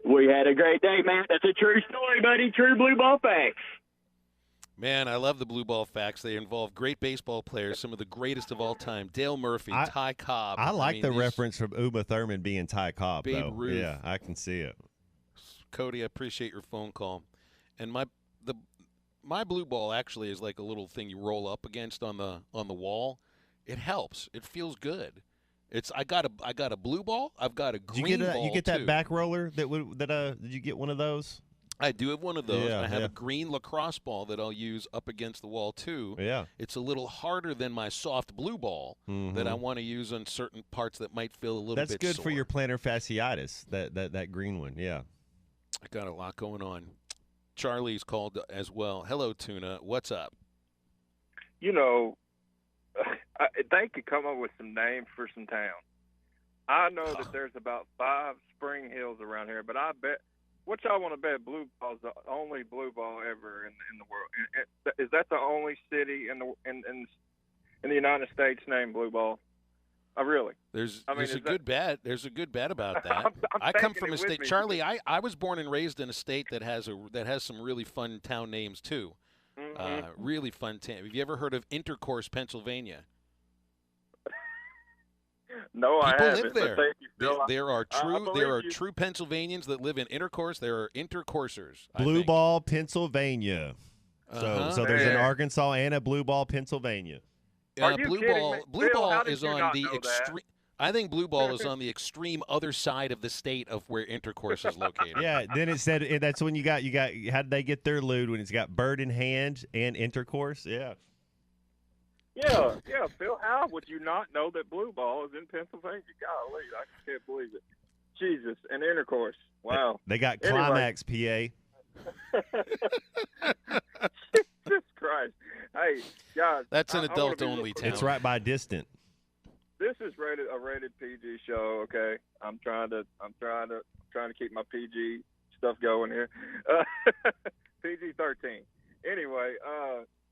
Speaker 3: We had a great day, man. That's a true story, buddy. True Blue Ball facts.
Speaker 8: Man, I love the blue ball facts. They involve great baseball players, some of the greatest of all time. Dale Murphy, Ty Cobb.
Speaker 9: I like the reference from Uma Thurman being Ty Cobb,
Speaker 8: Babe
Speaker 9: though.
Speaker 8: Ruth.
Speaker 9: Yeah, I can see it.
Speaker 8: Cody, I appreciate your phone call. And my blue ball actually is like a little thing you roll up against on the wall. It helps. It feels good. I got a blue ball. I've got a green ball.
Speaker 9: You get
Speaker 8: too.
Speaker 9: that back roller did you get one of those?
Speaker 8: I do have one of those.
Speaker 9: Yeah,
Speaker 8: I have a green lacrosse ball that I'll use up against the wall too.
Speaker 9: Yeah.
Speaker 8: It's a little harder than my soft blue ball that I want to use on certain parts that might feel a little bit
Speaker 9: That's good
Speaker 8: sore.
Speaker 9: for your plantar fasciitis, that green one. Yeah.
Speaker 8: I got a lot going on. Charlie's called as well. Hello, Tuna. What's up?
Speaker 5: They could come up with some names for some towns. I know that there's about 5 Spring Hills around here, but I bet what y'all want to bet Blue Ball's the only blue ball ever in the world. Is that the only city in the United States named Blue Ball? Really?
Speaker 8: There's a good bet. There's a good bet about that. I come from a state, Charlie. I was born and raised in a state that has some really fun town names too.
Speaker 5: Mm-hmm.
Speaker 8: Really fun town. Have you ever heard of Intercourse, Pennsylvania?
Speaker 5: No,
Speaker 8: People
Speaker 5: I haven't.
Speaker 8: live there.
Speaker 5: Thank you, Phil.
Speaker 8: There are
Speaker 5: you.
Speaker 8: true Pennsylvanians that live in Intercourse. There are intercoursers.
Speaker 9: Blue Ball, Pennsylvania. So there's an Arkansas and a Blue Ball, Pennsylvania.
Speaker 5: Blue
Speaker 8: Ball is on the extreme. I think Blue Ball is on the extreme other side of the state of where Intercourse is located.
Speaker 9: Yeah, then it said that's when you got how did they get their loot when it's got bird in hand and Intercourse? Yeah.
Speaker 5: Yeah, Phil, how would you not know that Blue Ball is in Pennsylvania? Golly, I can't believe it. Jesus, and Intercourse. Wow.
Speaker 9: They got Climax, PA.
Speaker 5: Jesus Christ. Hey, guys.
Speaker 8: That's an adult-only town.
Speaker 9: It's right by Distant.
Speaker 5: This is a rated PG show, okay? I'm trying to keep my PG stuff going here. PG-13. Anyway,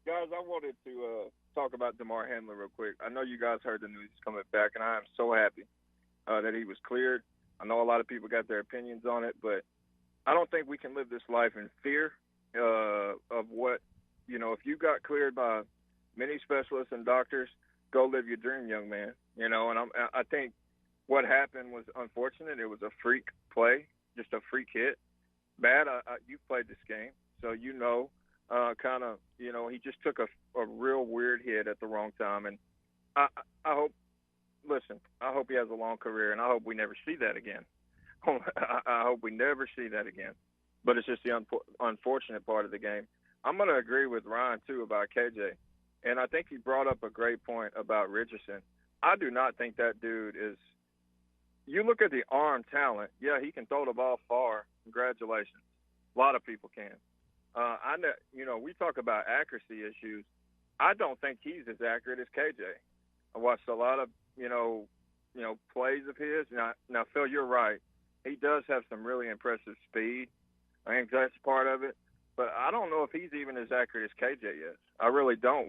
Speaker 5: guys, I wanted to talk about DeMar Hamlin real quick. I know you guys heard the news coming back, and I am so happy that he was cleared. I know a lot of people got their opinions on it, but I don't think we can live this life in fear of what, if you got cleared by many specialists and doctors, go live your dream, young man. And I think what happened was unfortunate. It was a freak play, just a freak hit. Bad. You've played this game, so he just took a real weird hit at the wrong time. And I hope he has a long career, and I hope we never see that again. I hope we never see that again. But it's just the unfortunate part of the game. I'm going to agree with Ryan, too, about KJ. And I think he brought up a great point about Richardson. I do not think that dude is – you look at the arm talent, yeah, he can throw the ball far. Congratulations. A lot of people can. We talk about accuracy issues. I don't think he's as accurate as KJ. I watched a lot of, plays of his. Now, Phil, you're right. He does have some really impressive speed. I think that's part of it. But I don't know if he's even as accurate as KJ is. I really don't.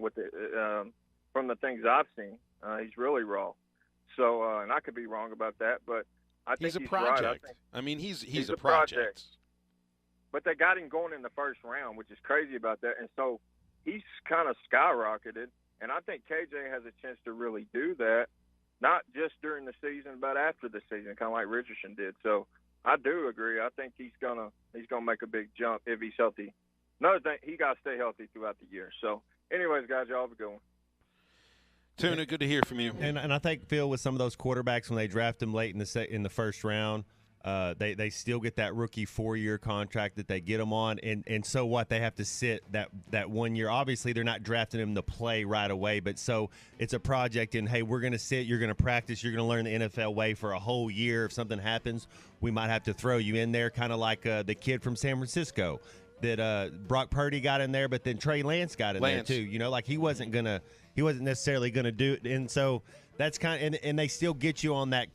Speaker 5: From the things I've seen, he's really raw. So, and I could be wrong about that, but I think he's a project.
Speaker 8: Right. He's a project.
Speaker 5: But they got him going in the first round, which is crazy about that. And so he's kind of skyrocketed. And I think KJ has a chance to really do that, not just during the season, but after the season, kind of like Richardson did. So I do agree. I think he's gonna make a big jump if he's healthy. Another thing, he got to stay healthy throughout the year. So, anyways, guys, y'all have a good one.
Speaker 8: Tuna, good to hear from you.
Speaker 9: And I think, Phil, with some of those quarterbacks, when they draft them late in the first round, they still get that rookie 4-year contract that they get them on. And so what? They have to sit that 1 year. Obviously, they're not drafting them to play right away, but so it's a project. And, hey, we're going to sit, you're going to practice, you're going to learn the NFL way for a whole year. If something happens, we might have to throw you in there, kind of like the kid from San Francisco that Brock Purdy got in there, but then Trey Lance got in there too. He wasn't necessarily gonna do it, and so that's and they still get you on that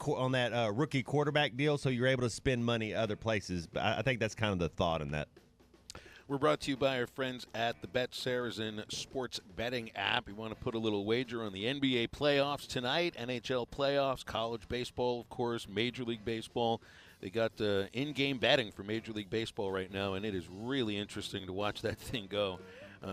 Speaker 9: rookie quarterback deal, so you're able to spend money other places. But I think that's kind of the thought in that.
Speaker 8: We're brought to you by our friends at the Bet Saracen sports betting app. You want to put a little wager on the NBA playoffs tonight, NHL playoffs, college baseball, of course, Major League Baseball. They got in-game betting for Major League Baseball right now, and it is really interesting to watch that thing go.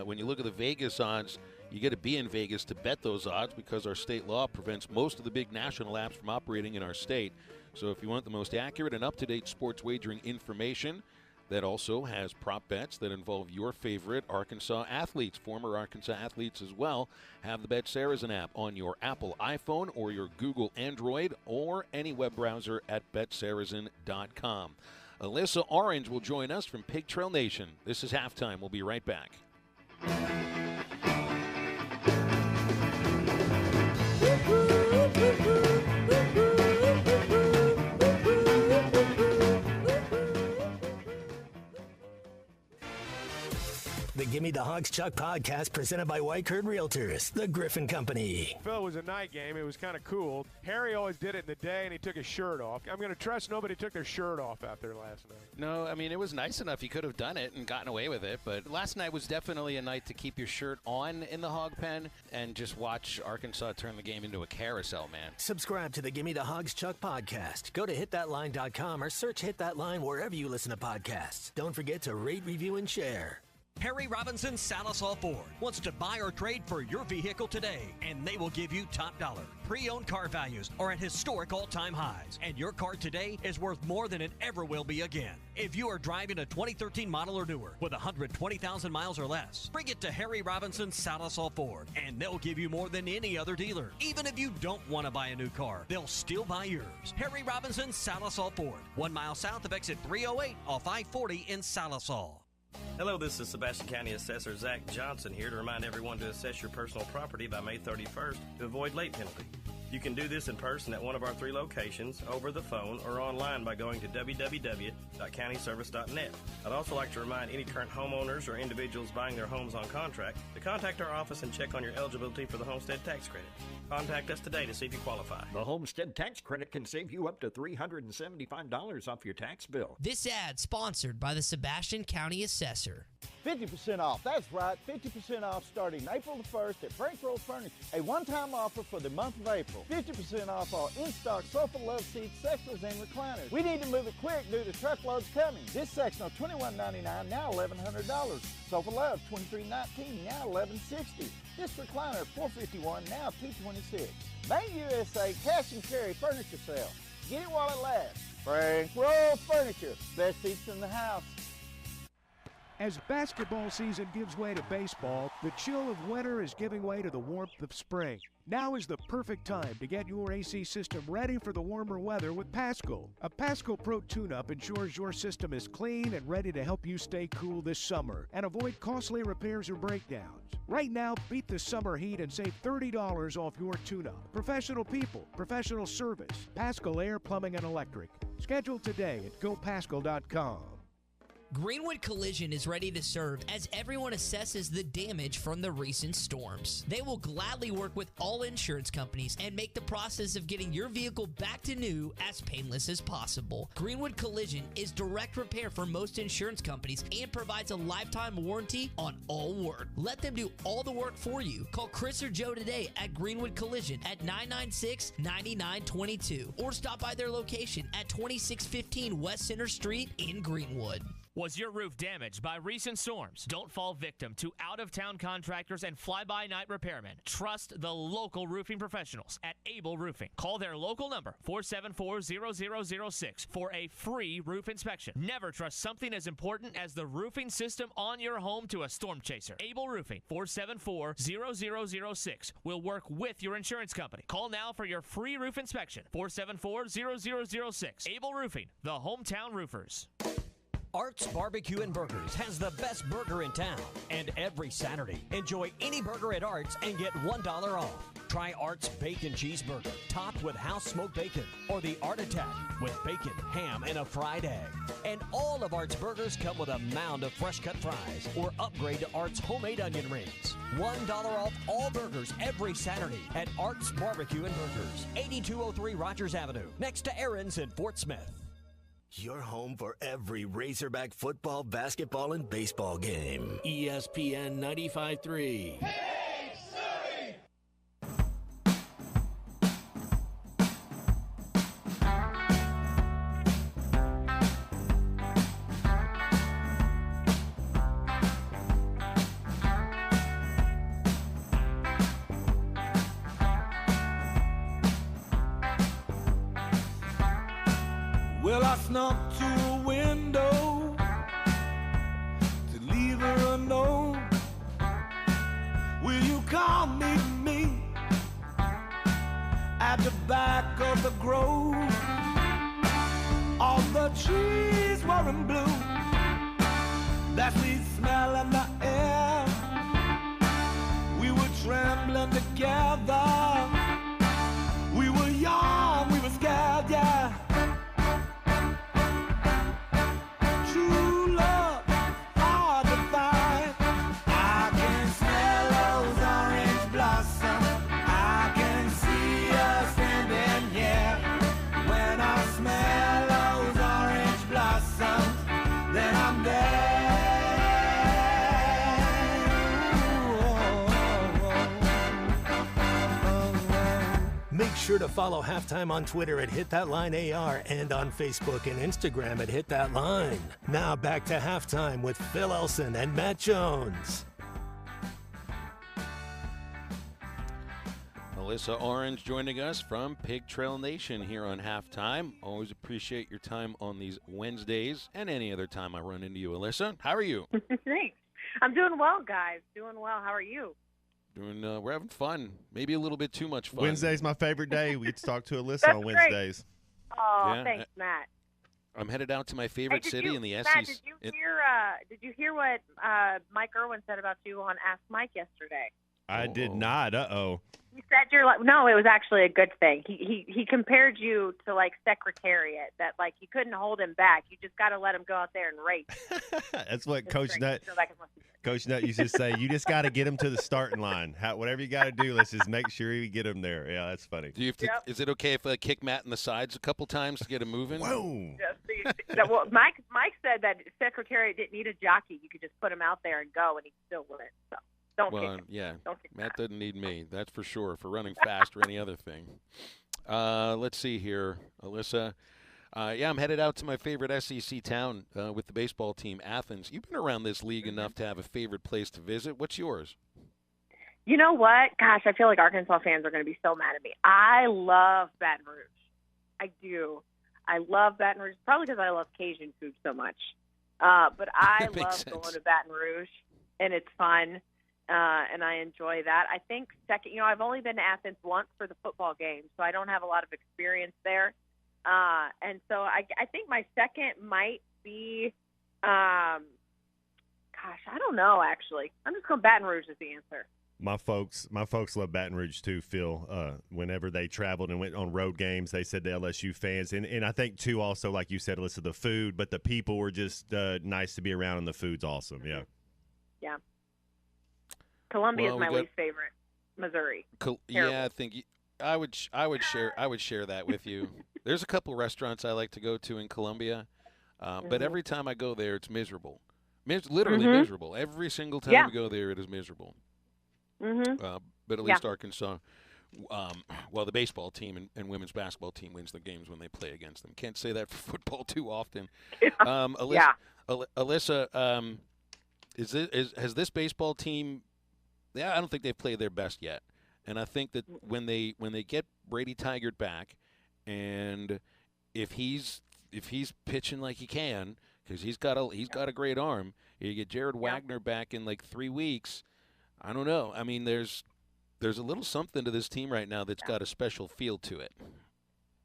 Speaker 8: When you look at the Vegas odds, you got to be in Vegas to bet those odds because our state law prevents most of the big national apps from operating in our state. So if you want the most accurate and up-to-date sports wagering information, that also has prop bets that involve your favorite Arkansas athletes, former Arkansas athletes as well. Have the Bet Saracen app on your Apple iPhone or your Google Android or any web browser at betsaracen.com. Alyssa Orange will join us from Pig Trail Nation. This is Halftime. We'll be right back.
Speaker 2: The Gimme the Hogs Chuck podcast presented by White Curd Realtors, the Griffin Company.
Speaker 1: Phil, it was a night game. It was kind of cool. Harry always did it in the day, and he took his shirt off. I'm going to trust nobody took their shirt off after last night.
Speaker 7: No, I mean, it was nice enough. You could have done it and gotten away with it, but last night was definitely a night to keep your shirt on in the hog pen and just watch Arkansas turn the game into a carousel, man.
Speaker 2: Subscribe to the Gimme the Hogs Chuck podcast. Go to hitthatline.com or search Hit That Line wherever you listen to podcasts. Don't forget to rate, review, and share.
Speaker 10: Harry Robinson Salisol Ford wants to buy or trade for your vehicle today, and they will give you top dollar. Pre-owned car values are at historic all-time highs, and your car today is worth more than it ever will be again. If you are driving a 2013 model or newer with 120,000 miles or less, bring it to Harry Robinson Salisol Ford, and they'll give you more than any other dealer. Even if you don't want to buy a new car, they'll still buy yours. Harry Robinson Salisol Ford, 1 mile south of exit 308 off I-40 in Salisol.
Speaker 11: Hello, this is Sebastian County Assessor Zach Johnson here to remind everyone to assess your personal property by May 31st to avoid late penalty. You can do this in person at one of our 3 locations, over the phone, or online by going to www.countyservice.net. I'd also like to remind any current homeowners or individuals buying their homes on contract to contact our office and check on your eligibility for the Homestead Tax Credit. Contact us today to see if you qualify.
Speaker 12: The Homestead Tax Credit can save you up to $375 off your tax bill.
Speaker 14: This ad sponsored by the Sebastian County Assessor.
Speaker 12: 50% off. That's right, 50% off starting April the 1st at Frank Rolls Furniture. A one-time offer for the month of April. 50% off all in-stock sofa, love seats, sectionals, and recliners. We need to move it quick due to truckloads coming. This sectional, $21.99, now $1,100. Sofa love, $23.19, now $11.60. This recliner, $451, now $226. Main USA Cash and Carry Furniture Sale. Get it while it lasts. Frank Rolls Furniture. Best seats in the house.
Speaker 13: As basketball season gives way to baseball, the chill of winter is giving way to the warmth of spring. Now is the perfect time to get your AC system ready for the warmer weather with Pascal. A Pascal Pro tune-up ensures your system is clean and ready to help you stay cool this summer and avoid costly repairs or breakdowns. Right now, beat the summer heat and save $30 off your tune-up. Professional people, professional service, Pascal Air, Plumbing, and Electric. Schedule today at gopascal.com.
Speaker 14: Greenwood Collision is ready to serve as everyone assesses the damage from the recent storms. They will gladly work with all insurance companies and make the process of getting your vehicle back to new as painless as possible. Greenwood Collision is direct repair for most insurance companies and provides a lifetime warranty on all work. Let them do all the work for you. Call Chris or Joe today at Greenwood Collision at 996-9922 or stop by their location at 2615 West Center Street in Greenwood.
Speaker 15: Was your roof damaged by recent storms? Don't fall victim to out-of-town contractors and fly-by-night repairmen. Trust the local roofing professionals at Able Roofing. Call their local number, 474-0006, for a free roof inspection. Never trust something as important as the roofing system on your home to a storm chaser. Able Roofing, 474-0006, will work with your insurance company. Call now for your free roof inspection, 474-0006. Able Roofing, the hometown roofers.
Speaker 10: Art's Barbecue and Burgers has the best burger in town. And every Saturday, enjoy any burger at Art's and get $1 off. Try Art's Bacon Cheeseburger, topped with house-smoked bacon, or the Art Attack with bacon, ham, and a fried egg. And all of Art's burgers come with a mound of fresh-cut fries, or upgrade to Art's homemade onion rings. $1 off all burgers every Saturday at Art's Barbecue and Burgers, 8203 Rogers Avenue, next to Aaron's in Fort Smith.
Speaker 20: Your home for every Razorback football, basketball, and baseball game.
Speaker 6: ESPN 95.3.
Speaker 22: Well, I snuck to a window to leave her a note. Will you come meet me at the back of the grove? All the trees were in bloom, that sweet smell in the air. We were trembling together. We were young, we were scared, yeah.
Speaker 2: Make sure to follow Halftime on Twitter at HitThatLineAR and on Facebook and Instagram at HitThatLine. Now back to Halftime with Phil Elson and Matt Jones.
Speaker 8: Alyssa Orange joining us from Pig Trail Nation here on Halftime. Always appreciate your time on these Wednesdays and any other time I run into you, Alyssa. How are you?
Speaker 16: Thanks. I'm doing well, guys. Doing well. How are you?
Speaker 8: We're having fun. Maybe a little bit too much fun.
Speaker 9: Wednesday's my favorite day. We get to talk to Alyssa on Wednesdays.
Speaker 16: Oh,
Speaker 8: Yeah,
Speaker 16: thanks, Matt.
Speaker 8: I'm headed out to my favorite city in the SEC.
Speaker 16: Matt, did you hear what Mike Irwin said about you on Ask Mike yesterday?
Speaker 9: I did not.
Speaker 16: He said you're like, no, it was actually a good thing. He compared you to like Secretariat, that like you couldn't hold him back. You just got to let him go out there and race.
Speaker 9: That's what Coach Nutt used to say. You just got to get him to the starting line. Whatever you got to do, let's just make sure you get him there. Yeah, that's funny.
Speaker 8: Do you have to, Is it okay if I kick Matt in the sides a couple times to get him moving?
Speaker 9: Whoa!
Speaker 16: Just so Well, Mike said that Secretariat didn't need a jockey. You could just put him out there and go, and he'd still win. So don't kick him.
Speaker 8: Yeah,
Speaker 16: don't kick
Speaker 8: Matt doesn't need me. That's for sure for running fast or any other thing. Let's see here, Alyssa. I'm headed out to my favorite SEC town with the baseball team, Athens. You've been around this league enough to have a favorite place to visit. What's yours?
Speaker 16: You know what? Gosh, I feel like Arkansas fans are going to be so mad at me. I love Baton Rouge. I do. I love Baton Rouge, probably because I love Cajun food so much. But I love going to Baton Rouge, and it's fun, and I enjoy that. I think second, I've only been to Athens once for the football game, so I don't have a lot of experience there. And so I think my second might be, I don't know, actually. I'm just going Baton Rouge is the answer.
Speaker 9: My folks love Baton Rouge too, Phil. Whenever they traveled and went on road games, they said to LSU fans, and I think too also, like you said, Alyssa, the food, but the people were just nice to be around, and the food's awesome. Yeah.
Speaker 16: Yeah. Columbia is my least favorite. Missouri.
Speaker 8: Yeah, I think I would share that with you. There's a couple restaurants I like to go to in Columbia, but every time I go there, it's miserable. Literally miserable. Every single time we go there, it is miserable. But at least Arkansas, the baseball team and women's basketball team wins the games when they play against them. Can't say that for football too often. Alyssa, has this baseball team? Yeah, I don't think they've played their best yet. And I think that when they get Brady Tigert back, and if he's pitching like he can, because he's got a great arm, you get Jared Wagner back in like 3 weeks. I don't know. I mean, there's a little something to this team right now that's got a special feel to it.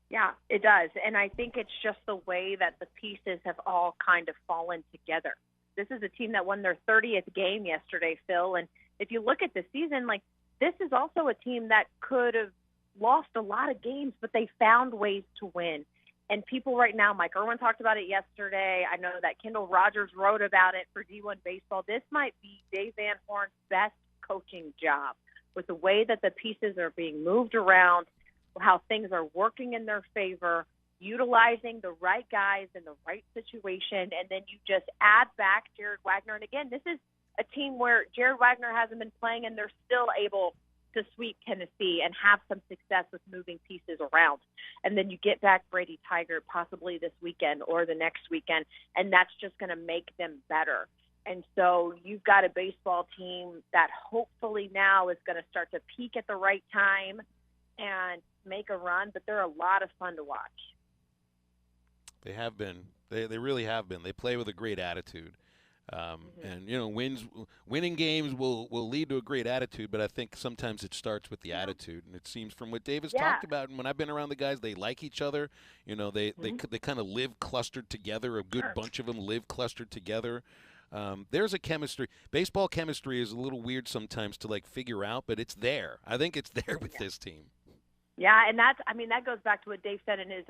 Speaker 16: Yeah, it does. And I think it's just the way that the pieces have all kind of fallen together. This is a team that won their 30th game yesterday, Phil. And if you look at the season, like, this is also a team that could have lost a lot of games, but they found ways to win. And people right now, Mike Irwin talked about it yesterday. I know that Kendall Rogers wrote about it for D1 Baseball. This might be Dave Van Horn's best coaching job, with the way that the pieces are being moved around, how things are working in their favor, utilizing the right guys in the right situation, and then you just add back Jared Wagner. And again, this is a team where Jared Wagner hasn't been playing, and they're still able to sweep Tennessee and have some success with moving pieces around. And then you get back Brady Tigert possibly this weekend or the next weekend, and that's just going to make them better. And so you've got a baseball team that hopefully now is going to start to peak at the right time and make a run, but they're a lot of fun to watch.
Speaker 8: They have been. They really have been. They play with a great attitude. And, winning games will lead to a great attitude, but I think sometimes it starts with the attitude. And it seems from what Dave has talked about, and when I've been around the guys, they like each other. They kind of live clustered together. A good bunch of them live clustered together. There's a chemistry. Baseball chemistry is a little weird sometimes to figure out, but it's there. I think it's there with this team.
Speaker 16: Yeah, and that goes back to what Dave said in his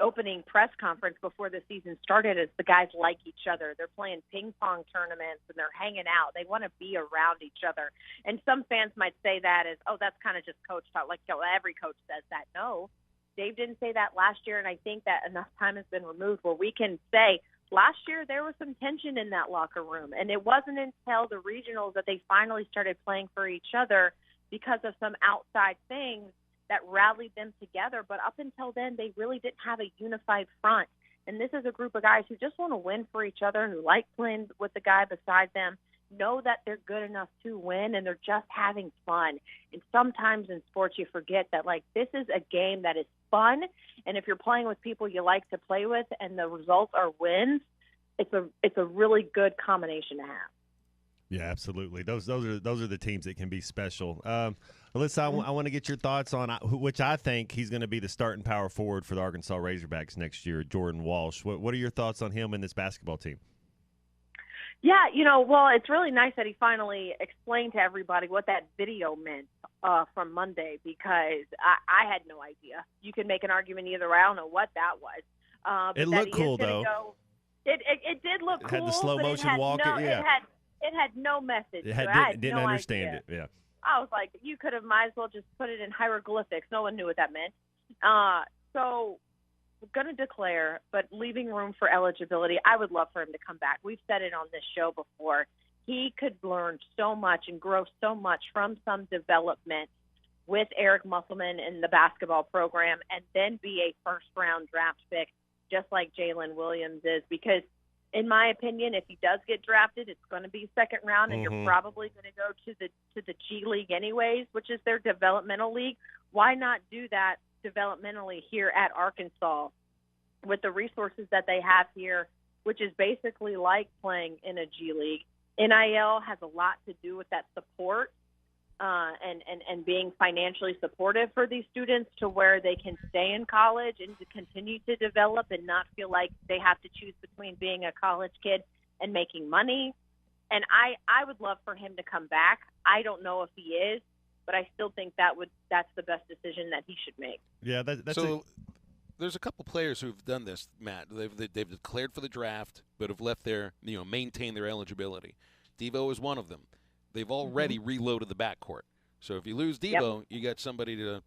Speaker 16: opening press conference before the season started, is the guys like each other. They're playing ping pong tournaments and they're hanging out. They want to be around each other. And some fans might say that as, oh, that's kind of just coach talk. Every coach says that. No, Dave didn't say that last year. And I think that enough time has been removed where we can say last year there was some tension in that locker room. And it wasn't until the regionals that they finally started playing for each other because of some outside things that rallied them together. But up until then, they really didn't have a unified front. And this is a group of guys who just want to win for each other, who like playing with the guy beside them, know that they're good enough to win, and they're just having fun. And sometimes in sports you forget that, this is a game that is fun, and if you're playing with people you like to play with and the results are wins, it's a really good combination to have.
Speaker 9: Yeah, absolutely. Those are the teams that can be special. Alyssa, I want to get your thoughts on which I think he's going to be the starting power forward for the Arkansas Razorbacks next year, Jordan Walsh. What are your thoughts on him and this basketball team?
Speaker 16: Yeah, it's really nice that he finally explained to everybody what that video meant from Monday, because I had no idea. You could make an argument either way. I don't know what that was.
Speaker 9: It looked cool, though.
Speaker 16: It did look cool.
Speaker 9: It had the slow motion walk.
Speaker 16: It had no message.
Speaker 9: Didn't understand it. Yeah.
Speaker 16: I was like, you could have might as well just put it in hieroglyphics. No one knew what that meant. So going to declare, but leaving room for eligibility. I would love for him to come back. We've said it on this show before. He could learn so much and grow so much from some development with Eric Musselman in the basketball program, and then be a first-round draft pick, just like Jalen Williams is. Because, in my opinion, if he does get drafted, it's going to be second round, and you're probably going to go to the G League anyways, which is their developmental league. Why not do that developmentally here at Arkansas with the resources that they have here, which is basically like playing in a G League? NIL has a lot to do with that support and being financially supportive for these students to where they can stay in college and to continue to develop and not feel like they have to choose between being a college kid and making money. And I would love for him to come back. I don't know if he is, but I still think that's the best decision that he should make.
Speaker 9: Yeah, that's
Speaker 8: so. There's a couple players who've done this, Matt. They've declared for the draft, but have left their maintain their eligibility. Devo is one of them. They've already reloaded the backcourt. So if you lose Devo, you got somebody to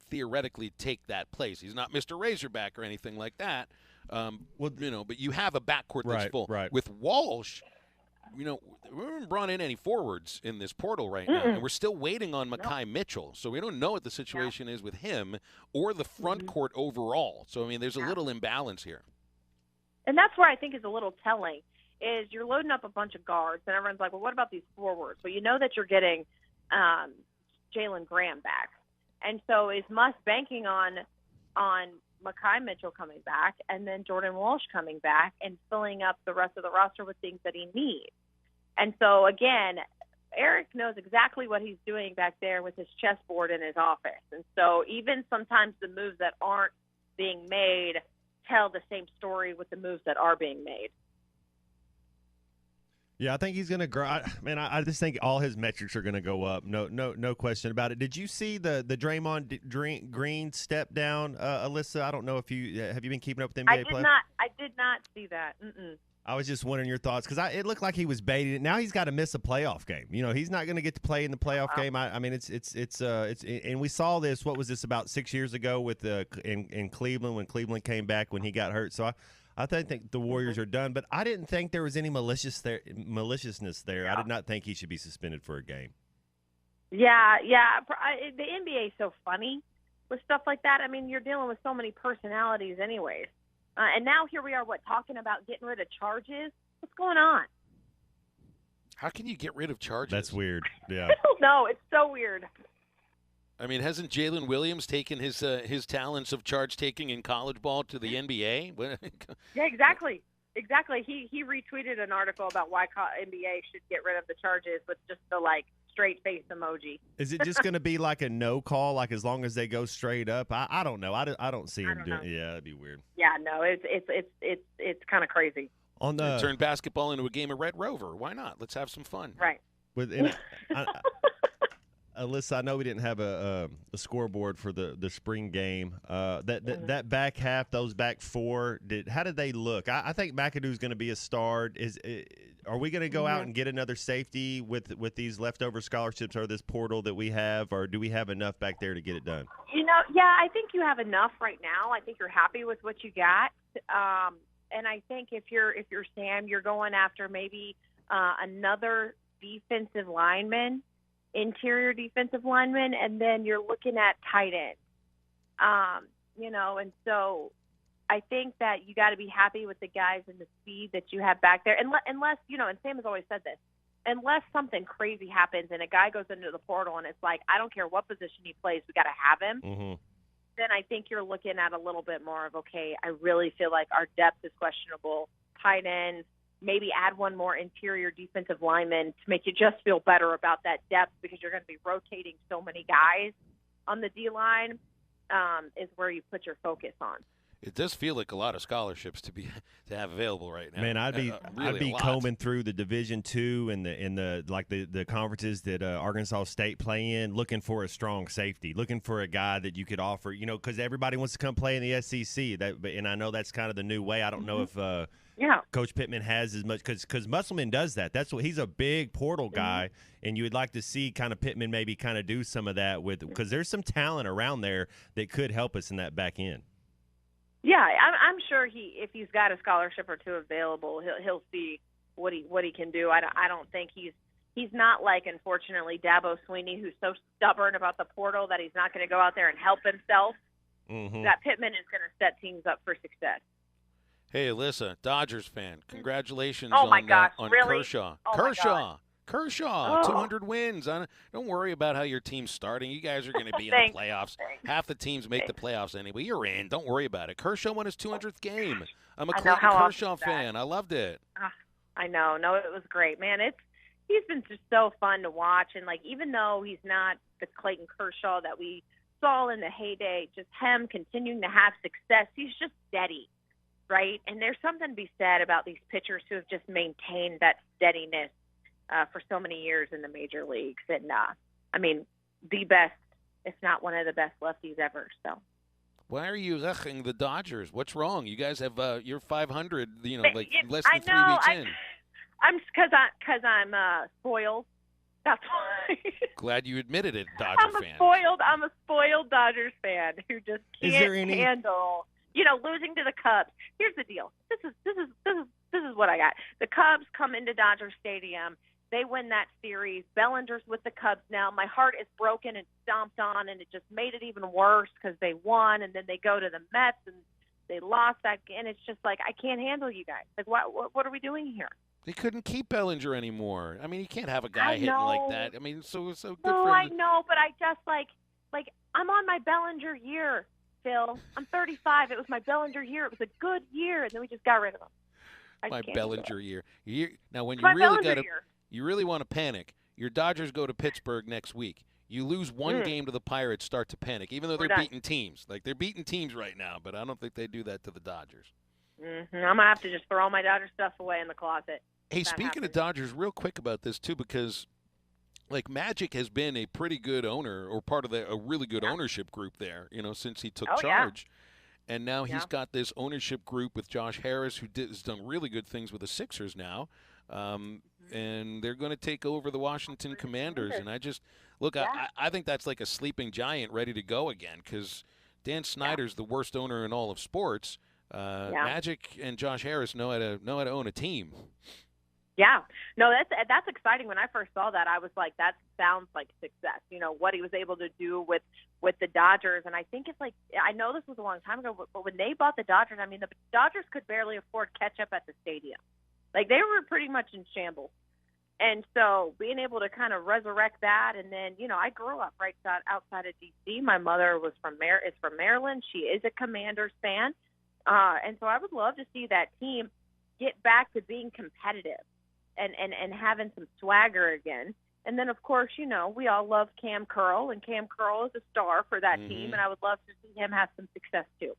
Speaker 8: theoretically take that place. He's not Mr. Razorback or anything like that. But you have a backcourt that's full.
Speaker 9: Right.
Speaker 8: With Walsh, we haven't brought in any forwards in this portal right now, and we're still waiting on Mekhi Mitchell. So we don't know what the situation is with him or the front court overall. So, I mean, there's a little imbalance here.
Speaker 16: And that's where I think is a little telling, is you're loading up a bunch of guards, and everyone's like, well, what about these forwards? Well, you know that you're getting Jalen Graham back. And so is Muss banking on Mekhi Mitchell coming back and then Jordan Walsh coming back and filling up the rest of the roster with things that he needs? And so, again, Eric knows exactly what he's doing back there with his chessboard in his office. And so even sometimes the moves that aren't being made tell the same story with the moves that are being made.
Speaker 9: Yeah, I think he's going to grow. I just think all his metrics are going to go up. No question about it. Did you see the Draymond Green step down, Alyssa? I don't know if have you been keeping up with NBA play?
Speaker 16: I did not see that.
Speaker 9: I was just wondering your thoughts because it looked like he was baiting it. Now he's got to miss a playoff game. He's not going to get to play in the playoff game. I mean, it's and we saw this. What was this about 6 years ago with in Cleveland when Cleveland came back when he got hurt? So I think the Warriors are done, but I didn't think there was any maliciousness there. I did not think he should be suspended for a game.
Speaker 16: Yeah. The NBA is so funny with stuff like that. I mean, you're dealing with so many personalities anyways. And now here we are, talking about getting rid of charges? What's going on?
Speaker 8: How can you get rid of charges?
Speaker 9: That's weird. Yeah.
Speaker 16: I don't know. It's so weird.
Speaker 8: I mean, hasn't Jalen Williams taken his talents of charge taking in college ball to the NBA?
Speaker 16: Yeah, exactly. He retweeted an article about why NBA should get rid of the charges with just the straight face emoji.
Speaker 9: Is it just going to be like a no call, as long as they go straight up? I don't know. I don't see him doing. Yeah, that'd be weird.
Speaker 16: Yeah, no, it's kind of crazy.
Speaker 8: Turn basketball into a game of Red Rover. Why not? Let's have some fun.
Speaker 16: Right.
Speaker 9: Alyssa, I know we didn't have a scoreboard for the spring game. That back half, those back four, how did they look? I think McAdoo's going to be a star. Are we going to go out and get another safety with these leftover scholarships or this portal that we have, or do we have enough back there to get it done?
Speaker 16: Yeah, I think you have enough right now. I think you're happy with what you got, and I think if you're Sam, you're going after maybe another defensive lineman. Interior defensive lineman, and then you're looking at tight end. And so I think that you got to be happy with the guys and the speed that you have back there. Unless, and Sam has always said this, unless something crazy happens and a guy goes into the portal and it's like, I don't care what position he plays, we got to have him. Then I think you're looking at a little bit more of, okay, I really feel like our depth is questionable. Tight ends. Maybe add one more interior defensive lineman to make you just feel better about that depth, because you're going to be rotating so many guys on the D-line, is where you put your focus on.
Speaker 8: It does feel like a lot of scholarships to have available right now.
Speaker 9: Man, I'd be combing through the Division II and the conferences that Arkansas State play in, looking for a strong safety, looking for a guy that you could offer, because everybody wants to come play in the SEC. And I know that's kind of the new way. I don't know if Coach Pittman has as much, because Musselman does that. That's what he's a big portal guy, and you would like to see kind of Pittman maybe kind of do some of that because there's some talent around there that could help us in that back end.
Speaker 16: Yeah, I'm sure if he's got a scholarship or two available, he'll see what he can do. I don't think he's not like, unfortunately, Dabo Swinney, who's so stubborn about the portal that he's not going to go out there and help himself.
Speaker 9: Mm-hmm.
Speaker 16: That Pittman is going to set teams up for success.
Speaker 8: Hey, Alyssa, Dodgers fan, congratulations
Speaker 16: Oh my gosh,
Speaker 8: on
Speaker 16: really?
Speaker 8: Kershaw.
Speaker 16: Oh my God.
Speaker 8: Kershaw,
Speaker 16: Oh.
Speaker 8: 200 wins. Don't worry about how your team's starting. You guys are going to be in the playoffs. Half the teams make the playoffs anyway. You're in. Don't worry about it. Kershaw won his 200th game. I'm a Clayton Kershaw fan. I loved it.
Speaker 16: I know. No, it was great, man. He's been just so fun to watch, and like even though he's not the Clayton Kershaw that we saw in the heyday, just him continuing to have success. He's just steady, right? And there's something to be said about these pitchers who have just maintained that steadiness for so many years in the major leagues. And, I mean, the best, if not one of the best lefties ever. So.
Speaker 8: Why are you ugh-ing the Dodgers? What's wrong? You guys have you're 500, less than 3 weeks in.
Speaker 16: I'm because I'm spoiled. That's why.
Speaker 8: Glad you admitted it, Dodger fan.
Speaker 16: I'm a spoiled Dodgers fan who just can't handle, losing to the Cubs. Here's the deal. This is what I got. The Cubs come into Dodger Stadium. They win that series. Bellinger's with the Cubs now. My heart is broken and stomped on, and it just made it even worse because they won, and then they go to the Mets, and they lost that. And it's just like, I can't handle you guys. Like, what are we doing here?
Speaker 8: They couldn't keep Bellinger anymore. I mean, you can't have a guy hitting like that. I mean, so good for him.
Speaker 16: I know, but I just like I'm on my Bellinger year, Phil. I'm 35. It was my Bellinger year. It was a good year, and then we just got rid of him.
Speaker 8: My Bellinger year. Now, when you really want to panic, your Dodgers go to Pittsburgh next week. You lose one game to the Pirates, start to panic, even though they're beating teams. Like, they're beating teams right now, but I don't think they do that to the Dodgers.
Speaker 16: Mm-hmm. I'm going to have to just throw all my Dodger stuff away in the closet.
Speaker 8: Hey, speaking of Dodgers, real quick about this, too, because, like, Magic has been a pretty good owner or part of a really good ownership group there, since he took charge. Yeah. And now he's got this ownership group with Josh Harris, who has done really good things with the Sixers now. And they're going to take over the Washington Commanders. And I just look, I think that's like a sleeping giant ready to go again, because Dan Snyder's the worst owner in all of sports. Magic and Josh Harris know how to own a team.
Speaker 16: Yeah, no, that's exciting. When I first saw that, I was like, that sounds like success. What he was able to do with the Dodgers, and I think it's like, I know this was a long time ago, but when they bought the Dodgers, I mean, the Dodgers could barely afford ketchup at the stadium. Like, they were pretty much in shambles. And so being able to kind of resurrect that, and then, I grew up right outside of D.C. My mother is from Maryland. She is a Commanders fan. And so I would love to see that team get back to being competitive and having some swagger again. And then, of course, we all love Cam Curl, and Cam Curl is a star for that team, and I would love to see him have some success too.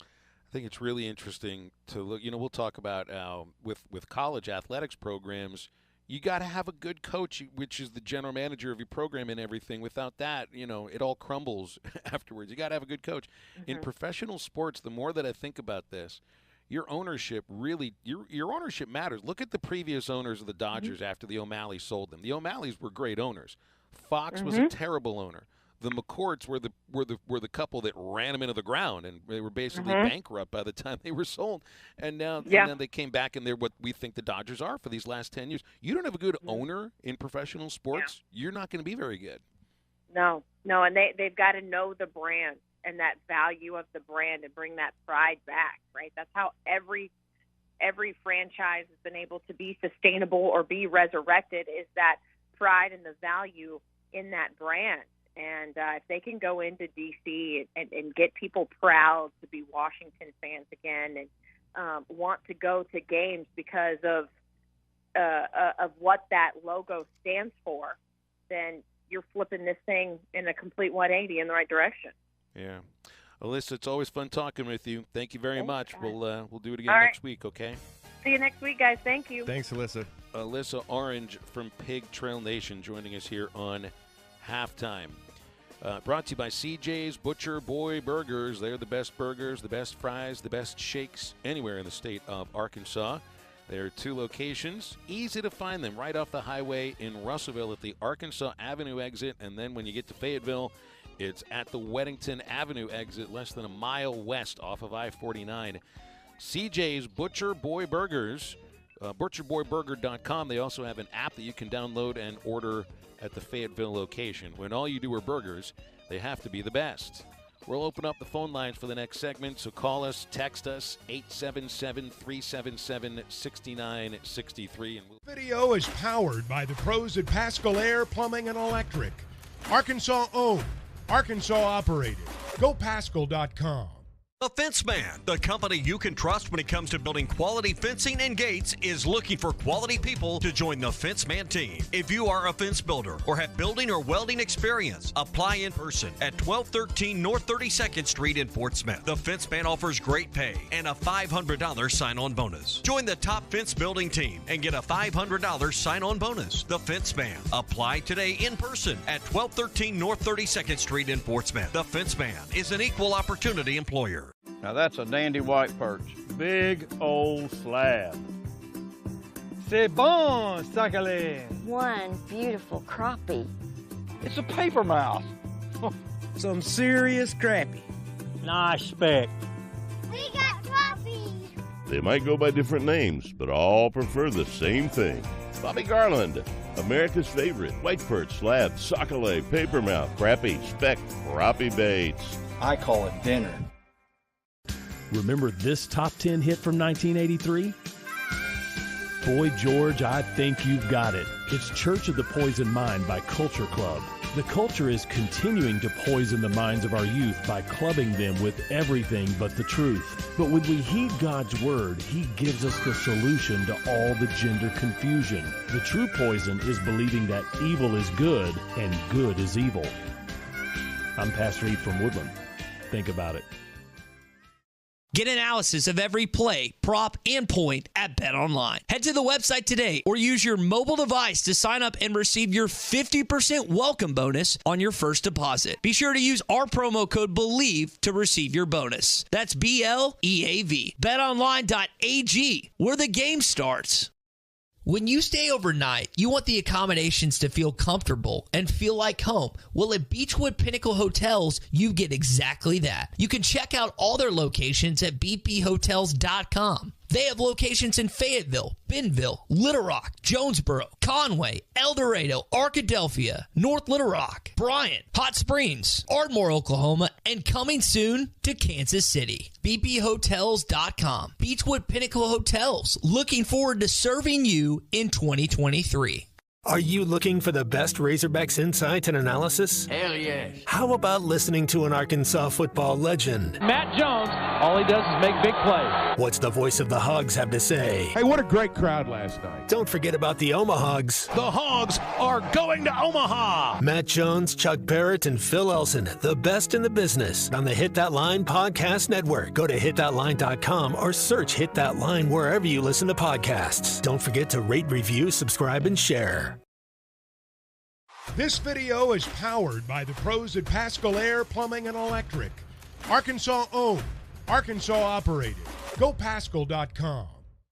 Speaker 8: I think it's really interesting to look. We'll talk about with college athletics programs, you got to have a good coach, which is the general manager of your program and everything. Without that, it all crumbles afterwards. You got to have a good coach. Mm-hmm. In professional sports, the more that I think about this, your ownership really, your ownership matters. Look at the previous owners of the Dodgers after the O'Malley sold them. The O'Malleys were great owners. Fox was a terrible owner. The McCourts were the couple that ran them into the ground, and they were basically bankrupt by the time they were sold. And now, and then they came back, and they're what we think the Dodgers are for these last 10 years. You don't have a good owner in professional sports, you're not going to be very good.
Speaker 16: No, and they've got to know the brand and that value of the brand and bring that pride back, right? That's how every franchise has been able to be sustainable or be resurrected, is that pride and the value in that brand. And if they can go into D.C. and get people proud to be Washington fans again and want to go to games because of what that logo stands for, then you're flipping this thing in a complete 180 in the right direction.
Speaker 8: Yeah. Alyssa, it's always fun talking with you. Thank you very much.
Speaker 16: Guys.
Speaker 8: We'll do it again next week, okay?
Speaker 16: See you next week, guys. Thank you.
Speaker 9: Thanks, Alyssa.
Speaker 8: Alyssa Orange from Pig Trail Nation joining us here on Halftime. Brought to you by CJ's Butcher Boy Burgers. They're the best burgers, the best fries, the best shakes anywhere in the state of Arkansas. There are 2 locations. Easy to find them right off the highway in Russellville at the Arkansas Avenue exit. And then when you get to Fayetteville, It's at the Weddington Avenue exit, less than a mile west off of I-49. CJ's Butcher Boy Burgers, butcherboyburger.com. They also have an app that you can download and order at the Fayetteville location. When all you do are burgers, they have to be the best. We'll open up the phone lines for the next segment, so call us, text us, 877-377-6963.
Speaker 4: Video is powered by the pros at Pascal Air Plumbing and Electric. Arkansas owned, Arkansas operated. GoPascal.com.
Speaker 10: The Fence Man, the company you can trust when it comes to building quality fencing and gates, is looking for quality people to join the Fence Man team. If you are a fence builder or have building or welding experience, apply in person at 1213 North 32nd Street in Fort Smith. The Fence Man offers great pay and a $500 sign-on bonus. Join the top fence building team and get a $500 sign-on bonus. The Fence Man. Apply today in person at 1213 North 32nd Street in Fort Smith. The Fence Man is an equal opportunity employer.
Speaker 17: Now that's a dandy white perch. Big old slab. C'est bon, Sakhalin.
Speaker 18: One beautiful crappie.
Speaker 17: It's a paper mouth. Some serious crappie. Nice speck.
Speaker 18: We got crappies.
Speaker 28: They might go by different names, but all prefer the same thing. Bobby Garland, America's favorite white perch, slab, sockeye, papermouth, crappie, speck, crappie baits.
Speaker 24: I call it dinner.
Speaker 19: Remember this top 10 hit from 1983? Boy George, I Think You've Got It. It's Church of the Poison Mind by Culture Club. The culture is continuing to poison the minds of our youth by clubbing them with everything but the truth. But when we heed God's word, he gives us the solution to all the gender confusion. The true poison is believing that evil is good and good is evil. I'm Pastor Eve from Woodland. Think about it.
Speaker 14: Get analysis of every play, prop, and point at BetOnline. Head to the website today or use your mobile device to sign up and receive your 50% welcome bonus on your first deposit. Be sure to use our promo code BELIEVE to receive your bonus. That's BLEAV. BetOnline.ag, where the game starts. When you stay overnight, you want the accommodations to feel comfortable and feel like home. Well, at Beechwood Pinnacle Hotels, you get exactly that. You can check out all their locations at bphotels.com. They have locations in Fayetteville, Bentonville, Little Rock, Jonesboro, Conway, El Dorado, Arkadelphia, North Little Rock, Bryant, Hot Springs, Ardmore, Oklahoma, and coming soon to Kansas City. bphotels.com. Beechwood Pinnacle Hotels, looking forward to serving you in 2023.
Speaker 2: Are you looking for the best Razorbacks insight and analysis?
Speaker 25: Hell yes.
Speaker 2: How about listening to an Arkansas football legend?
Speaker 25: Matt Jones, all he does is make big plays.
Speaker 2: What's the voice of the Hogs have to say?
Speaker 1: Hey, what a great crowd last night.
Speaker 2: Don't forget about the Omahogs.
Speaker 8: The Hogs are going to Omaha.
Speaker 2: Matt Jones, Chuck Barrett, and Phil Elson, the best in the business on the Hit That Line Podcast Network. Go to hitthatline.com or search Hit That Line wherever you listen to podcasts. Don't forget to rate, review, subscribe, and share.
Speaker 4: This video is powered by the pros at Pascal Air Plumbing and Electric. Arkansas owned, Arkansas operated. GoPascal.com.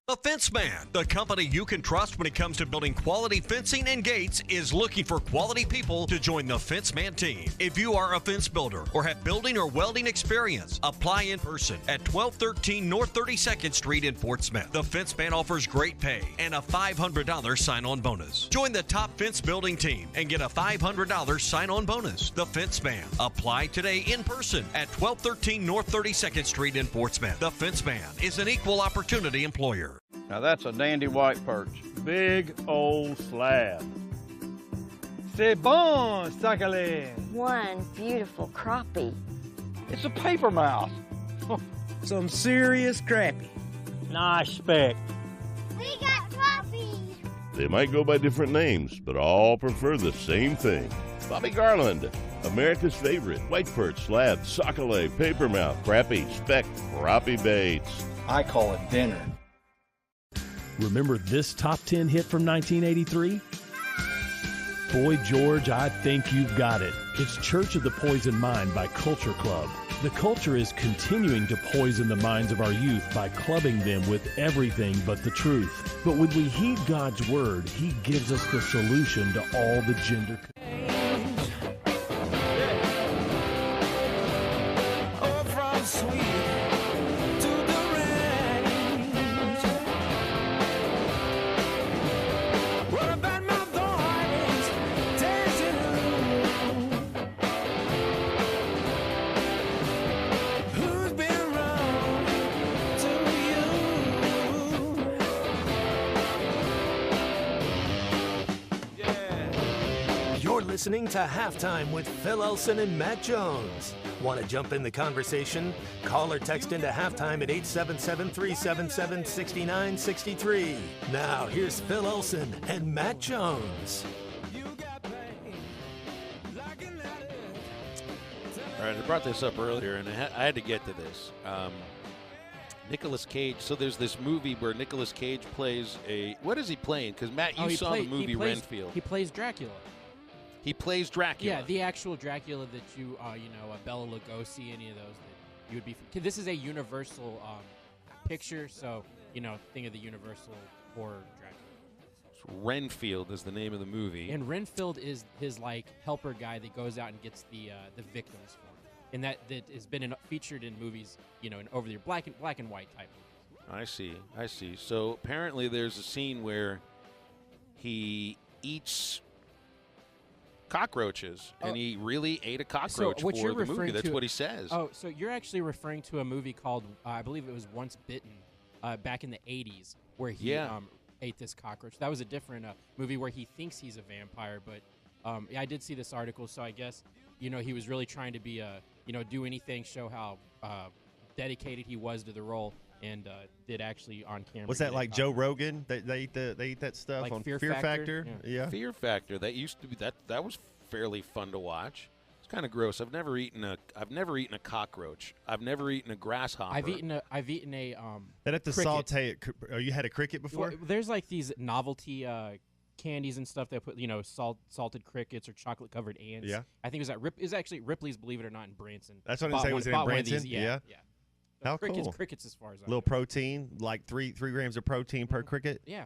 Speaker 10: The Fence Man, the company you can trust when it comes to building quality fencing and gates, is looking for quality people to join the Fence Man team. If you are a fence builder or have building or welding experience, apply in person at 1213 North 32nd Street in Fort Smith. The Fence Man offers great pay and a $500 sign-on bonus. Join the top fence building team and get a $500 sign-on bonus. The Fence Man. Apply today in person at 1213 North 32nd Street in Fort Smith. The Fence Man is an equal opportunity employer.
Speaker 17: Now that's a dandy white perch. Big old slab. C'est bon, Sakhalin.
Speaker 18: One beautiful crappie.
Speaker 17: It's a paper mouth. Some serious crappie. Nice speck.
Speaker 18: We got crappies.
Speaker 28: They might go by different names, but all prefer the same thing. Bobby Garland, America's favorite white perch, slab, sockeye, papermouth, crappie, speck, crappie baits.
Speaker 24: I call it dinner.
Speaker 19: Remember this top 10 hit from 1983? Boy George, I Think You've Got It. It's Church of the Poison Mind by Culture Club. The culture is continuing to poison the minds of our youth by clubbing them with everything but the truth. But when we heed God's word, he gives us the solution to all the gender.
Speaker 2: listening to Halftime with Phil Elson and Matt Jones. Want to jump in the conversation? Call or text into Halftime at 877-377-6963. Now, here's Phil Elson and Matt Jones.
Speaker 8: All right, I brought this up earlier, and I had to get to this. Nicolas Cage. So there's this movie where Nicolas Cage plays a. What is he playing? Because Matt, you saw the movie Renfield.
Speaker 3: He plays Dracula.
Speaker 8: He plays Dracula.
Speaker 3: Yeah, the actual Dracula that you, Bela Lugosi, any of those that you would be. This is a Universal picture, so think of the Universal horror Dracula.
Speaker 8: So Renfield is the name of the movie.
Speaker 3: And Renfield is his helper guy that goes out and gets the victims for him. And that has been featured in movies, in over the black and white type movies.
Speaker 8: I see. So apparently there's a scene where he eats cockroaches, and he really ate a cockroach for the movie. That's what he says.
Speaker 3: Oh, so you're actually referring to a movie called, I believe it was Once Bitten, back in the 80s, where he ate this cockroach. That was a different movie where he thinks he's a vampire, but I did see this article, so I guess, he was really trying to be do anything, show how dedicated he was to the role, and did actually on camera.
Speaker 9: Was that like Joe Rogan? They eat that stuff
Speaker 3: like
Speaker 9: on
Speaker 3: Fear
Speaker 9: Factor?
Speaker 3: Yeah.
Speaker 8: Fear Factor. That used to be that was fairly fun to watch. It's kind of gross. I've never eaten a cockroach. I've never eaten a grasshopper.
Speaker 3: I've eaten a
Speaker 9: They'd have to
Speaker 3: cricket.
Speaker 9: saute it. Oh, you had a cricket before?
Speaker 3: Well, there's like these novelty candies and stuff that put salted crickets or chocolate covered ants.
Speaker 9: Yeah,
Speaker 3: I think it was actually Ripley's, believe it or not, in Branson.
Speaker 9: That's what I say. Was it in Branson?
Speaker 3: Yeah. So
Speaker 9: How cool.
Speaker 3: Crickets, as far as I know.
Speaker 9: Little protein, like 3 grams of protein per cricket.
Speaker 3: Yeah.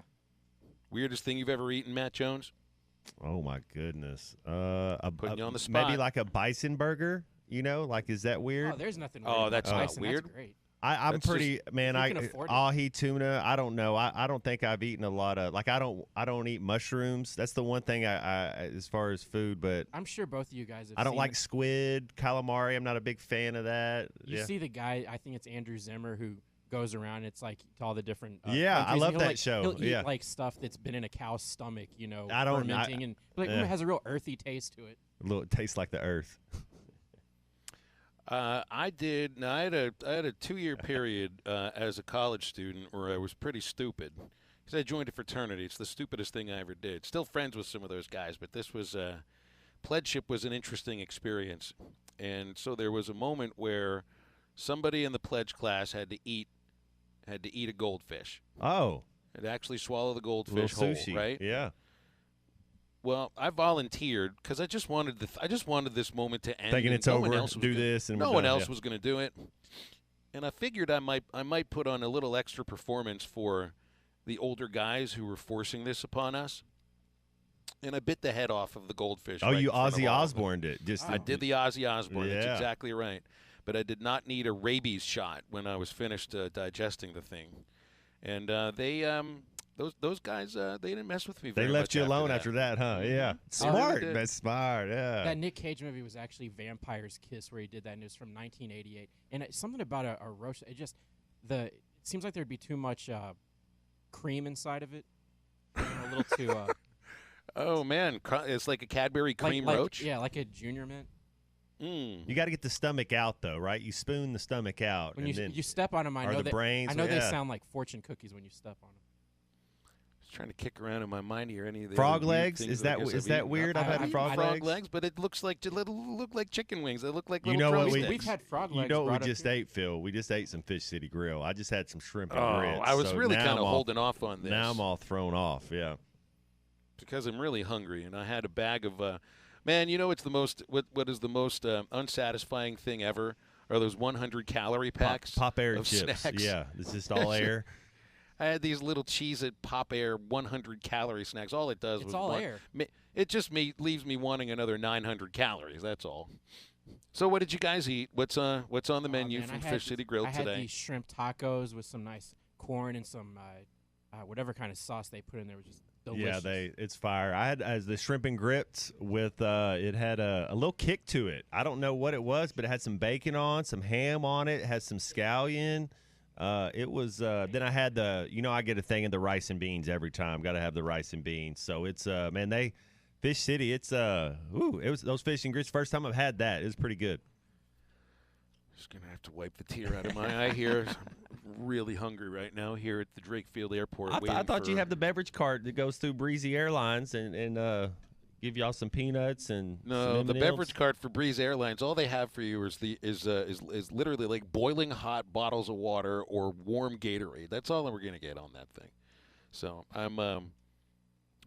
Speaker 8: Weirdest thing you've ever eaten, Matt Jones?
Speaker 9: Oh my goodness. Putting
Speaker 8: you on the spot.
Speaker 9: Maybe like a bison burger. Is that weird?
Speaker 3: Oh, there's nothing weird.
Speaker 8: Oh, that's not
Speaker 3: bison.
Speaker 8: weird.
Speaker 3: That's great.
Speaker 9: I'm pretty man. Ahi tuna. I don't know. I don't think I've eaten a lot of I don't eat mushrooms. That's the one thing I as far as food. But
Speaker 3: I'm sure both of you guys have.
Speaker 9: I don't
Speaker 3: seen
Speaker 9: like squid, calamari. I'm not a big fan of that.
Speaker 3: You see the guy. I think it's Andrew Zimmer who goes around. It's like to all the different.
Speaker 9: I love that show.
Speaker 3: He'll eat like stuff that's been in a cow's stomach.
Speaker 9: Fermenting
Speaker 3: and it has a real earthy taste to it.
Speaker 9: It tastes like the earth.
Speaker 8: I did. Now I had a 2-year period as a college student where I was pretty stupid because I joined a fraternity. It's the stupidest thing I ever did. Still friends with some of those guys, but this was pledgeship was an interesting experience, and so there was a moment where somebody in the pledge class had to eat a goldfish.
Speaker 9: Oh,
Speaker 8: had to actually swallow the goldfish whole,
Speaker 9: sushi.
Speaker 8: Right?
Speaker 9: Yeah.
Speaker 8: Well, I volunteered because I just wanted this moment to end.
Speaker 9: Thinking it's over. Do this, and
Speaker 8: no one else was going to do it. And I figured I might put on a little extra performance for the older guys who were forcing this upon us. And I bit the head off of the goldfish.
Speaker 9: Oh,
Speaker 8: right
Speaker 9: you
Speaker 8: in front of
Speaker 9: Ozzy
Speaker 8: all of
Speaker 9: Osbourne did.
Speaker 8: I did the Ozzy Osbourne.
Speaker 9: Yeah.
Speaker 8: That's exactly right. But I did not need a rabies shot when I was finished digesting the thing. And those guys, they didn't mess with me very
Speaker 9: They left
Speaker 8: much
Speaker 9: you alone
Speaker 8: that.
Speaker 9: after that, huh? Yeah. Smart. That's smart, yeah.
Speaker 3: That Nick Cage movie was actually Vampire's Kiss, where he did that, and it was from 1988. And something about a roast, it seems like there'd be too much cream inside of it. A little too...
Speaker 8: oh, man. It's like a Cadbury cream roach?
Speaker 3: Yeah, like a Junior Mint.
Speaker 9: You got to get the stomach out, though, right? You spoon the stomach out.
Speaker 3: When
Speaker 9: and
Speaker 3: you step on them, I know they sound like fortune cookies when you step on them.
Speaker 8: I was trying to kick around in my mind here any of the
Speaker 9: frog legs. Is that weird? I've had frog
Speaker 8: legs, but it looks like look like chicken wings. They look like
Speaker 9: you
Speaker 8: little
Speaker 9: know what
Speaker 3: we've had frog legs.
Speaker 9: You know what we just ate, Phil? We just ate some Fish City Grill. I just had some shrimp and grits.
Speaker 8: I was really kind of holding off on this.
Speaker 9: Now I'm all thrown off. Yeah,
Speaker 8: because I'm really hungry, and I had a bag of. Man, it's the most. What is the most unsatisfying thing ever? Are those 100-calorie packs?
Speaker 9: Pop air
Speaker 8: of
Speaker 9: chips.
Speaker 8: Snacks.
Speaker 9: Yeah, it's just all air.
Speaker 8: I had these little Cheez-It Pop Air 100-calorie snacks. All it does
Speaker 3: was all air.
Speaker 8: It just leaves me wanting another 900 calories. That's all. So what did you guys eat? What's on the menu from Fish City Grill today?
Speaker 3: I had these shrimp tacos with some nice corn and some whatever kind of sauce they put in there was just delicious.
Speaker 9: Yeah, it's fire. I had the shrimp and grits with it had a little kick to it. I don't know what it was, but it had some bacon on, some ham on it, had some scallion. It was then I had I get a thing of the rice and beans every time. Got to have the rice and beans. So it's man, Fish City, it was those fish and grits. First time I've had that. It was pretty good.
Speaker 8: Just going to have to wipe the tear out of my eye here. I'm really hungry right now here at the Drake Field Airport.
Speaker 9: I thought you have the beverage cart that goes through Breezy Airlines and give y'all some peanuts and
Speaker 8: no,
Speaker 9: some
Speaker 8: the
Speaker 9: M&Ms.
Speaker 8: beverage cart for Breeze Airlines. All they have for you is literally like boiling hot bottles of water or warm Gatorade. That's all we're gonna get on that thing. So I'm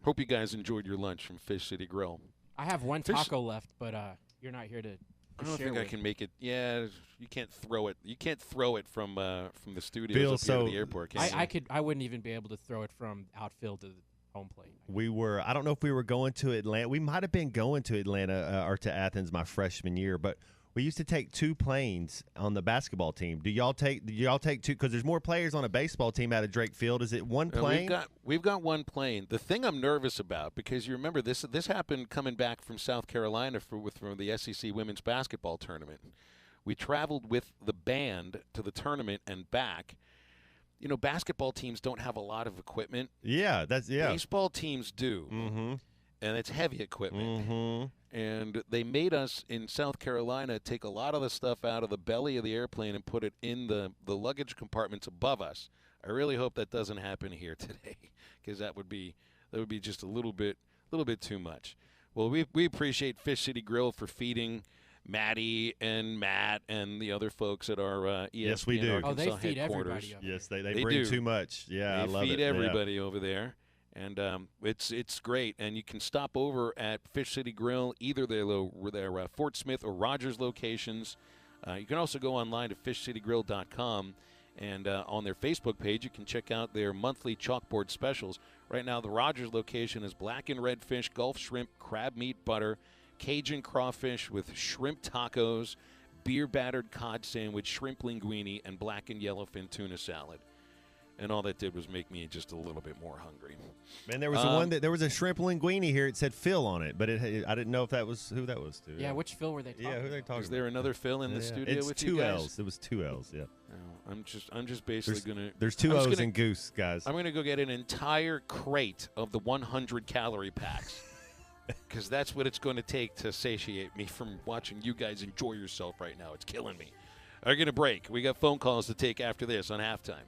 Speaker 8: hope you guys enjoyed your lunch from Fish City Grill.
Speaker 3: I have one taco left, but you're not here to.
Speaker 8: I don't think I can make it. Yeah, you can't throw it. You can't throw it from the studios
Speaker 9: Bill,
Speaker 8: up here to the airport. Can you?
Speaker 3: I wouldn't even be able to throw it from outfield to the home plate.
Speaker 9: I don't know if we were going to Atlanta. We might have been going to Atlanta or to Athens my freshman year, but we used to take 2 planes on the basketball team. Do y'all take 2? Because there's more players on a baseball team out of Drake Field. Is it one plane?
Speaker 8: We've got one plane. The thing I'm nervous about, because you remember this happened coming back from South Carolina from the SEC women's basketball tournament. We traveled with the band to the tournament and back. You know, basketball teams don't have a lot of equipment.
Speaker 9: Yeah,
Speaker 8: Baseball teams do,
Speaker 9: mm-hmm.
Speaker 8: and it's heavy equipment.
Speaker 9: Mm-hmm.
Speaker 8: And they made us in South Carolina take a lot of the stuff out of the belly of the airplane and put it in the luggage compartments above us. I really hope that doesn't happen here today, because that would be just a little bit too much. Well, we appreciate Fish City Grill for feeding Maddie and Matt and the other folks at our ESPN
Speaker 9: yes, we do.
Speaker 8: Arkansas
Speaker 3: they feed
Speaker 8: headquarters.
Speaker 3: everybody up
Speaker 9: Yes, they bring
Speaker 8: do.
Speaker 9: too much. Yeah, I love it.
Speaker 8: They feed everybody over there. And it's great. And you can stop over at Fish City Grill, either their Fort Smith or Rogers locations. You can also go online to fishcitygrill.com. And on their Facebook page, you can check out their monthly chalkboard specials. Right now, the Rogers location is black and red fish, Gulf shrimp, crab meat butter, Cajun crawfish with shrimp tacos, beer-battered cod sandwich, shrimp linguine, and black and yellowfin tuna salad. And all that did was make me just a little bit more hungry.
Speaker 9: Man, there was there was a shrimp linguine here. It said Phil on it, but I didn't know if that was who that was. Too.
Speaker 3: Yeah, which Phil were they talking
Speaker 9: Yeah, who are they talking
Speaker 8: Was there another Phil in the studio
Speaker 9: it's
Speaker 8: with
Speaker 9: 2
Speaker 8: you guys?
Speaker 9: L's. It was 2 L's, yeah.
Speaker 8: No, I'm just basically going to...
Speaker 9: There's 2 O's in Goose, guys.
Speaker 8: I'm going to go get an entire crate of the 100-calorie packs, because that's what it's going to take to satiate me from watching you guys enjoy yourself right now. It's killing me. We're going to break. We got phone calls to take after this on Halftime.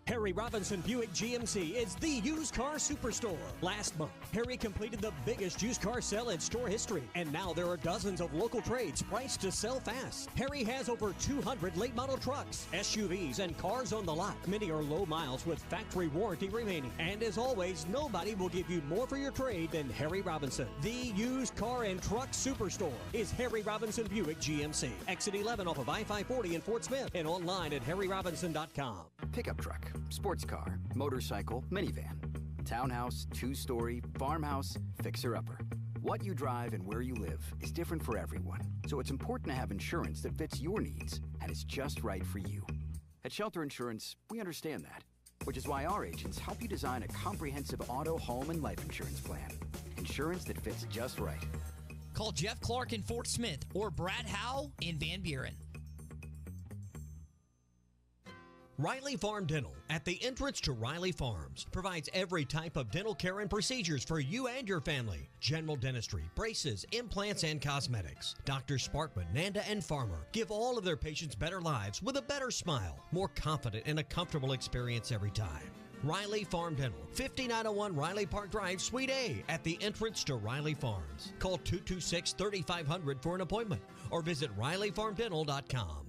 Speaker 10: Harry Robinson Buick GMC is the used car superstore. Last month, Harry completed the biggest used car sale in store history, and now there are dozens of local trades priced to sell fast. Harry has over 200 late model trucks, SUVs, and cars on the lot. Many are low miles with factory warranty remaining. And as always, nobody will give you more for your trade than Harry Robinson. The used car and truck superstore is Harry Robinson Buick GMC. Exit 11 off of I-540 in Fort Smith and online at harryrobinson.com.
Speaker 5: Pickup truck, sports car, motorcycle, minivan, townhouse, 2-story, farmhouse, fixer-upper. What you drive and where you live is different for everyone, so it's important to have insurance that fits your needs and is just right for you. At Shelter Insurance, we understand that, which is why our agents help you design a comprehensive auto, home, and life insurance plan. Insurance that fits just right.
Speaker 14: Call Jeff Clark in Fort Smith or Brad Howe in Van Buren.
Speaker 10: Riley Farm Dental, at the entrance to Riley Farms, provides every type of dental care and procedures for you and your family. General dentistry, braces, implants, and cosmetics. Drs. Sparkman, Nanda, and Farmer give all of their patients better lives with a better smile, more confident, and a comfortable experience every time. Riley Farm Dental, 5901 Riley Park Drive, Suite A, at the entrance to Riley Farms. Call 226-3500 for an appointment or visit RileyFarmDental.com.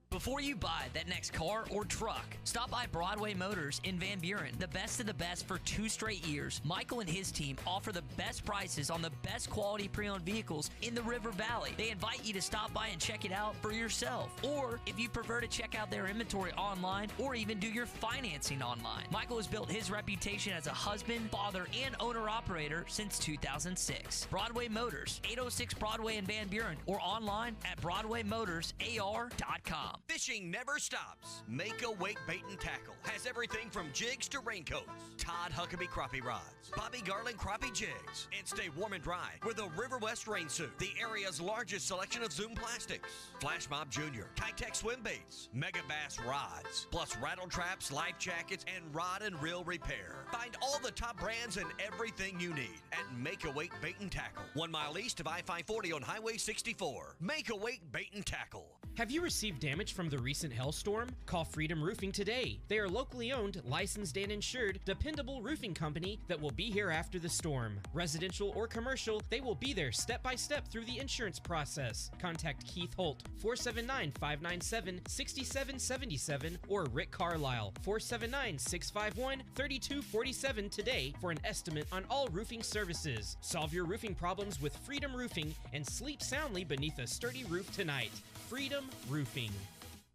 Speaker 14: Before you buy that next car or truck, stop by Broadway Motors in Van Buren. The best of the best for 2 straight years. Michael and his team offer the best prices on the best quality pre-owned vehicles in the River Valley. They invite you to stop by and check it out for yourself. Or if you prefer to check out their inventory online or even do your financing online. Michael has built his reputation as a husband, father, and owner-operator since 2006. Broadway Motors, 806 Broadway in Van Buren, or online at BroadwayMotorsAR.com.
Speaker 10: Fishing never stops. Make a Wake Bait and Tackle has everything from jigs to raincoats, Todd Huckabee crappie rods, Bobby Garland crappie jigs, and stay warm and dry with a River West rain suit, the area's largest selection of Zoom plastics, Flash Mob Jr., Kitech swim baits, Mega Bass rods, plus rattle traps, life jackets, and rod and reel repair. Find all the top brands and everything you need at Make a Wake Bait and Tackle, 1 mile east of I-540 on Highway 64. Make a Wake Bait and Tackle.
Speaker 7: Have you received damage from the recent hailstorm? Call Freedom Roofing today. They are locally owned, licensed, and insured, dependable roofing company that will be here after the storm. Residential or commercial, they will be there step by step through the insurance process. Contact Keith Holt, 479-597-6777, or Rick Carlisle, 479-651-3247 today for an estimate on all roofing services. Solve your roofing problems with Freedom Roofing and sleep soundly beneath a sturdy roof tonight. Freedom Roofing.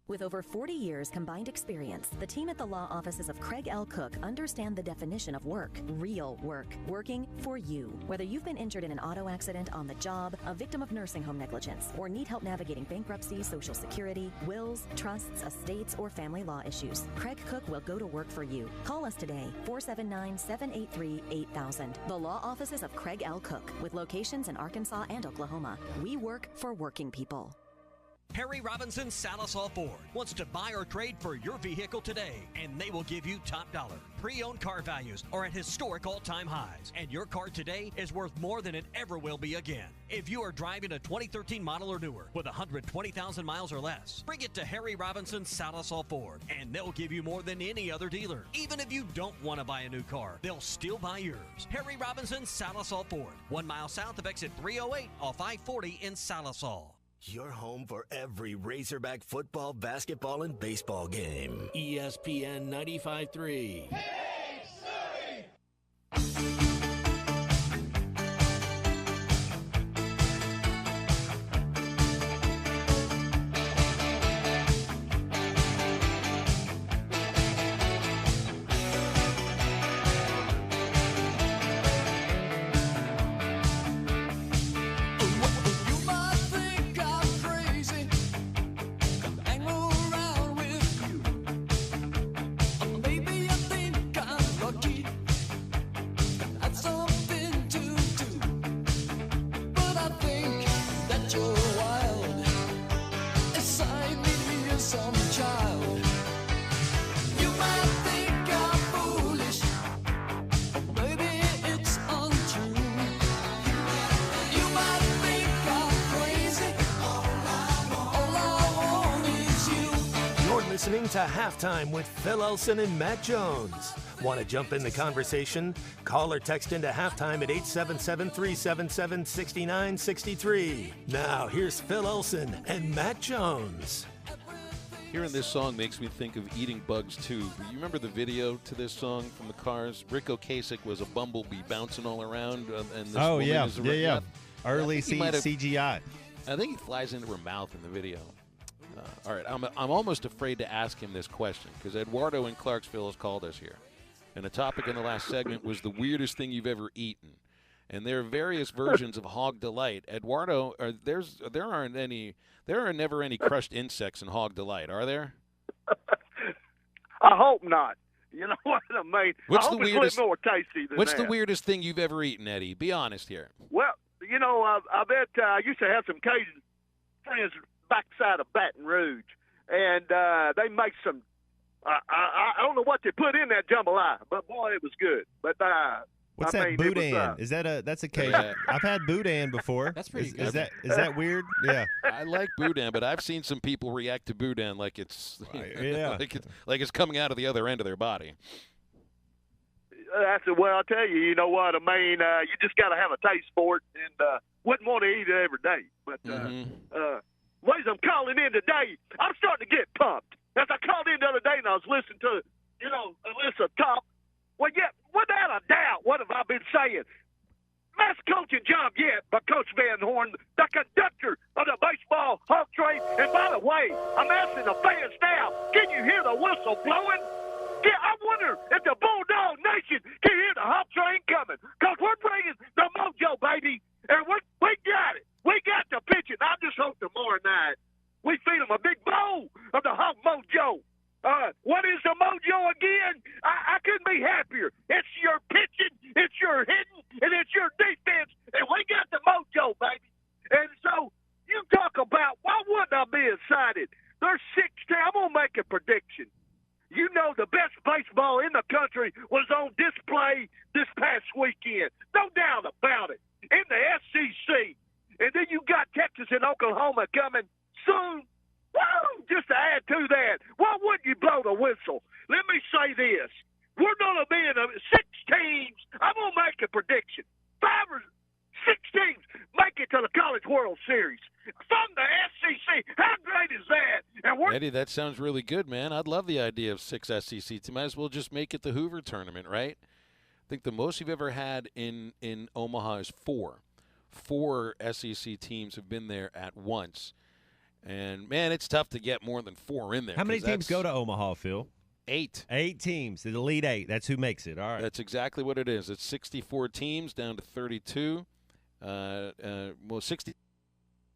Speaker 11: With over 40 years combined experience, the team at the law offices of Craig L. Cook understand the definition of work. Real work. Working for you. Whether you've been injured in an auto accident, on the job, a victim of nursing home negligence, or need help navigating bankruptcy, Social Security, wills, trusts, estates, or family law issues, Craig Cook will go to work for you. Call us today, 479-783-8000. The law offices of Craig L. Cook, with locations in Arkansas and Oklahoma. We work for working people.
Speaker 10: Harry Robinson Salisaw Ford wants to buy or trade for your vehicle today, and they will give you top dollar. Pre-owned car values are at historic all-time highs, and your car today is worth more than it ever will be again. If you are driving a 2013 model or newer with 120,000 miles or less, bring it to Harry Robinson Salisaw Ford, and they'll give you more than any other dealer. Even if you don't want to buy a new car, they'll still buy yours. Harry Robinson Salisaw Ford, 1 mile south of exit 308 off I-40 in Salisaw.
Speaker 20: Your home for every Razorback football, basketball, and baseball game.
Speaker 6: ESPN 95.3.
Speaker 2: Listening to Halftime with Phil Elson and Matt Jones. Want to jump in the conversation? Call or text into Halftime at 877-377-6963. Now, here's Phil Elson and Matt Jones.
Speaker 8: Hearing this song makes me think of Eating Bugs too. You remember the video to this song from the Cars? Rick Ocasek was a bumblebee bouncing all around, and this woman is
Speaker 9: yeah. Early CGI.
Speaker 8: I think he flies into her mouth in the video. All right, I'm almost afraid to ask him this question because Eduardo in Clarksville has called us here. And the topic in the last segment was the weirdest thing you've ever eaten. And there are various versions of Hog Delight. Eduardo, there are never any crushed insects in Hog Delight, are there?
Speaker 12: I hope not. You know what I mean?
Speaker 8: What's
Speaker 12: I hope it's a little more tasty than
Speaker 8: What's
Speaker 12: that.
Speaker 8: the weirdest thing you've ever eaten, Eddie? Be honest here.
Speaker 12: Well, you know, I bet I used to have some Cajun friends backside of Baton Rouge, and they make some. I don't know what they put in that jambalaya, but boy, it was good. But
Speaker 9: what's that boudin? That's a Cajun? I've had boudin before.
Speaker 3: That's pretty good.
Speaker 9: Is that weird? Yeah.
Speaker 8: I like boudin, but I've seen some people react to boudin like it's like it's coming out of the other end of their body.
Speaker 12: Well, I'll tell you. You know what I mean? You just got to have a taste for it, and wouldn't want to eat it every day. But ladies, I'm calling in today. I'm starting to get pumped. As I called in the other day and I was listening to, Alyssa talk. Well, yeah, without a doubt, what have I been saying? Best coaching job yet by Coach Van Horn, the conductor of the baseball hog train. And by the way, I'm asking the fans now, can you hear the whistle blowing? Yeah, I wonder if the Bulldog Nation can hear the hog train coming. Because we're bringing the mojo, baby. And we got it. We got the pitching. I just hope tomorrow night We feed them a big bowl of the Hawk Mojo. What is the mojo again? I couldn't be happier. It's your pitching, it's your hitting, and it's your defense. And we got the mojo, baby. And so you talk about, why wouldn't I be excited? There's 16. I'm going to make a prediction. You know the best baseball in the country was on display this past weekend. No doubt about it. In the SEC. And then you got Texas and Oklahoma coming soon. Woo! Just to add to that, why wouldn't you blow the whistle? Let me say this. We're going to be in 6 teams. I'm going to make a prediction. 5 or 6 teams make it to the College World Series from the SEC. How great is that? And
Speaker 8: Eddie, that sounds really good, man. I'd love the idea of 6 SEC teams. Might as well just make it the Hoover tournament, right? I think the most you've ever had in Omaha is 4. 4 SEC teams have been there at once. And, man, it's tough to get more than 4 in there.
Speaker 9: How many teams go to Omaha, Phil?
Speaker 8: 8.
Speaker 9: 8 teams. The Elite 8. That's who makes it. All right.
Speaker 8: That's exactly what it is. It's 64 teams down to 32. 60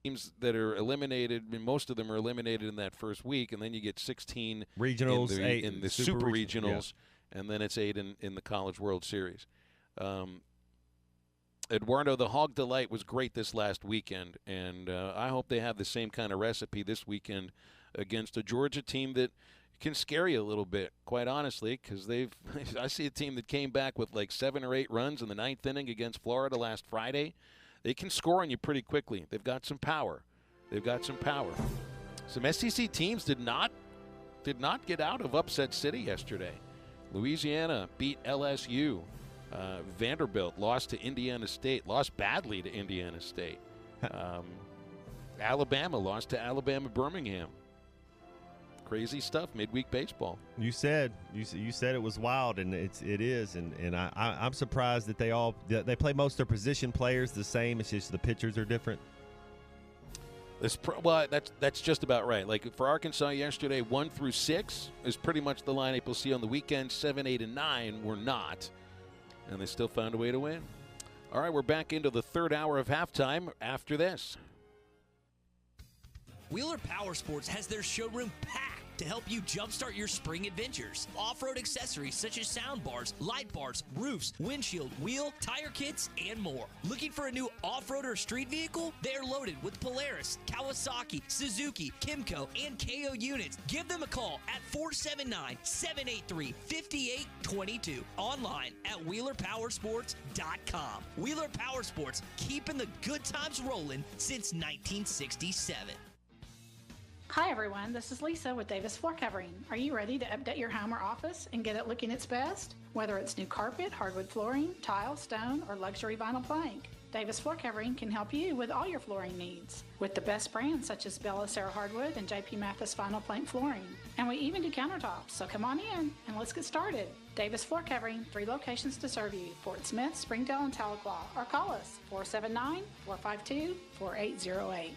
Speaker 8: teams that are eliminated. I mean, most of them are eliminated in that first week, and then you get 16
Speaker 9: regionals,
Speaker 8: in the super regionals, and then it's 8 in the College World Series. Eduardo, the Hog Delight was great this last weekend, and I hope they have the same kind of recipe this weekend against a Georgia team that can scare you a little bit, quite honestly, because I see a team that came back with like 7 or 8 runs in the 9th inning against Florida last Friday. They can score on you pretty quickly. They've got some power. Some SEC teams did not get out of upset city yesterday. Louisiana beat LSU. Vanderbilt lost to Indiana State, lost badly to Indiana State. Alabama lost to Alabama Birmingham. Crazy stuff, midweek baseball.
Speaker 9: You said it was wild, and it is, and I'm surprised that they play most of their position players the same. It's just the pitchers are different.
Speaker 8: That's just about right. Like for Arkansas yesterday, 1 through 6 is pretty much the lineup you'll see on the weekend. 7, 8, and 9 were not. And they still found a way to win. All right, we're back into the 3rd hour of halftime after this.
Speaker 14: Wheeler Power Sports has their showroom packed to help you jumpstart your spring adventures. Off-road accessories such as sound bars, light bars, roofs, windshield, wheel, tire kits, and more. Looking for a new off-road or street vehicle? They're loaded with Polaris, Kawasaki, Suzuki, Kimco, and KO units. Give them a call at 479-783-5822. Online at WheelerPowersports.com. Wheeler Power Sports, keeping the good times rolling since 1967.
Speaker 13: Hi everyone, this is Lisa with Davis Floor Covering. Are you ready to update your home or office and get it looking its best? Whether it's new carpet, hardwood flooring, tile, stone, or luxury vinyl plank, Davis Floor Covering can help you with all your flooring needs. With the best brands such as Bella Sarah Hardwood and JP Mathis Vinyl Plank Flooring. And we even do countertops, so come on in and let's get started. Davis Floor Covering, 3 locations to serve you: Fort Smith, Springdale, and Tahlequah. Or call us, 479-452-4808.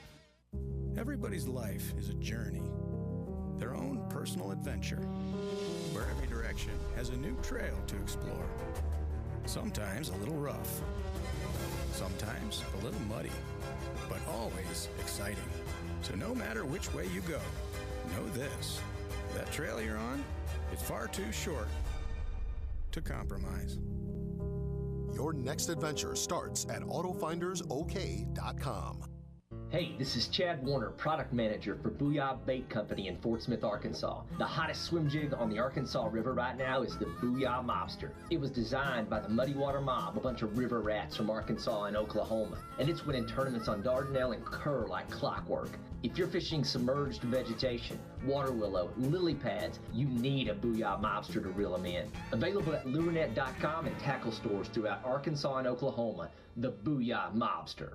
Speaker 15: Everybody's life is a journey, their own personal adventure, where every direction has a new trail to explore. Sometimes a little rough, sometimes a little muddy, but always exciting. So no matter which way you go, know this: that trail you're on is far too short to compromise.
Speaker 16: Your next adventure starts at AutofindersOK.com.
Speaker 21: Hey, this is Chad Warner, product manager for Booyah Bait Company in Fort Smith, Arkansas. The hottest swim jig on the Arkansas River right now is the Booyah Mobster. It was designed by the Muddy Water Mob, a bunch of river rats from Arkansas and Oklahoma, and it's winning tournaments on Dardanelle and Kerr like clockwork. If you're fishing submerged vegetation, water willow, lily pads, you need a Booyah Mobster to reel them in. Available at lurenet.com and tackle stores throughout Arkansas and Oklahoma, the Booyah Mobster.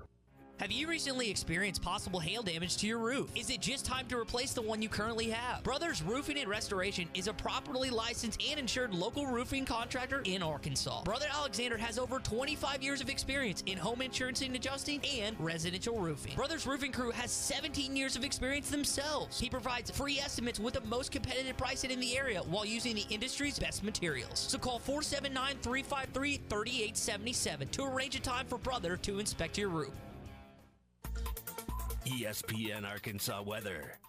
Speaker 14: Have you recently experienced possible hail damage to your roof? Is it just time to replace the one you currently have? Brothers Roofing and Restoration is a properly licensed and insured local roofing contractor in Arkansas. Brother Alexander has over 25 years of experience in home insurance and adjusting and residential roofing. Brothers Roofing Crew has 17 years of experience themselves. He provides free estimates with the most competitive pricing in the area while using the industry's best materials. So call 479-353-3877 to arrange a time for Brother to inspect your roof.
Speaker 6: ESPN Arkansas weather.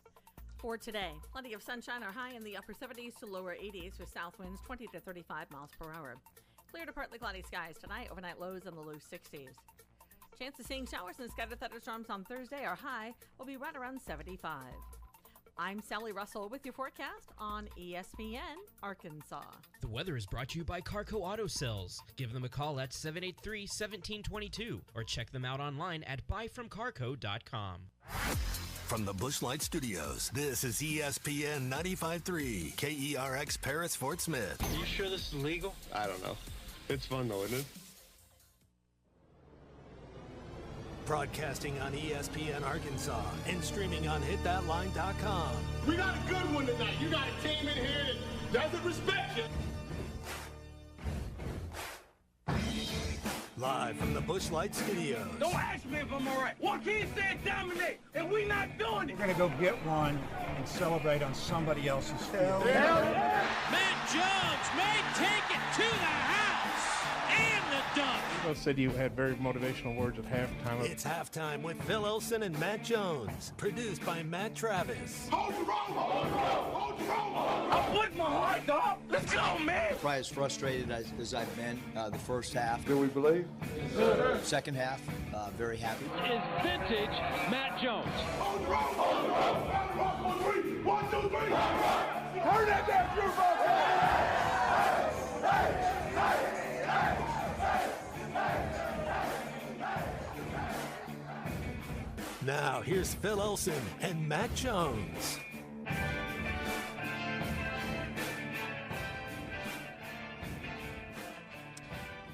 Speaker 1: For today, plenty of sunshine, or high in the upper 70s to lower 80s with south winds 20 to 35 miles per hour. Clear to partly cloudy skies tonight, overnight lows in the low 60s. Chance of seeing showers and scattered thunderstorms on Thursday. Our high will be right around 75. I'm Sally Russell with your forecast on ESPN Arkansas.
Speaker 7: The weather is brought to you by Carco Auto Sales. Give them a call at 783-1722 or check them out online at buyfromcarco.com.
Speaker 20: From the Bushlight Studios, this is ESPN 95.3, KERX Paris, Fort Smith.
Speaker 4: Are you sure this is legal? I don't know. It's fun though, isn't it?
Speaker 2: Broadcasting on ESPN Arkansas and streaming on hitthatline.com.
Speaker 17: We got a good one tonight. You got a team in here that doesn't respect you.
Speaker 2: Live from the Bushlight Studios.
Speaker 17: Don't ask me if I'm all right. Joaquin said dominate, and we not doing it.
Speaker 28: We're going to go get one and celebrate on somebody else's field.
Speaker 17: Yeah.
Speaker 22: Matt Jones may take it to the house and the dunk.
Speaker 23: Phil said you had very motivational words at halftime.
Speaker 2: It's halftime with Phil Olsen and Matt Jones. Produced by Matt Travis.
Speaker 17: Hold the rope! Hold the rope! Hold the rope! I'm putting my heart, dog. Let's go, man!
Speaker 25: Probably as frustrated as I've been the first half.
Speaker 17: Do we believe?
Speaker 25: Second half, very happy.
Speaker 22: Is vintage Matt Jones.
Speaker 17: Hold the rope! Hold the rope! Hold the rope! On three! 1, 2, 3! Turn that down, Drew!
Speaker 2: Now, here's Phil Olsen and Matt Jones.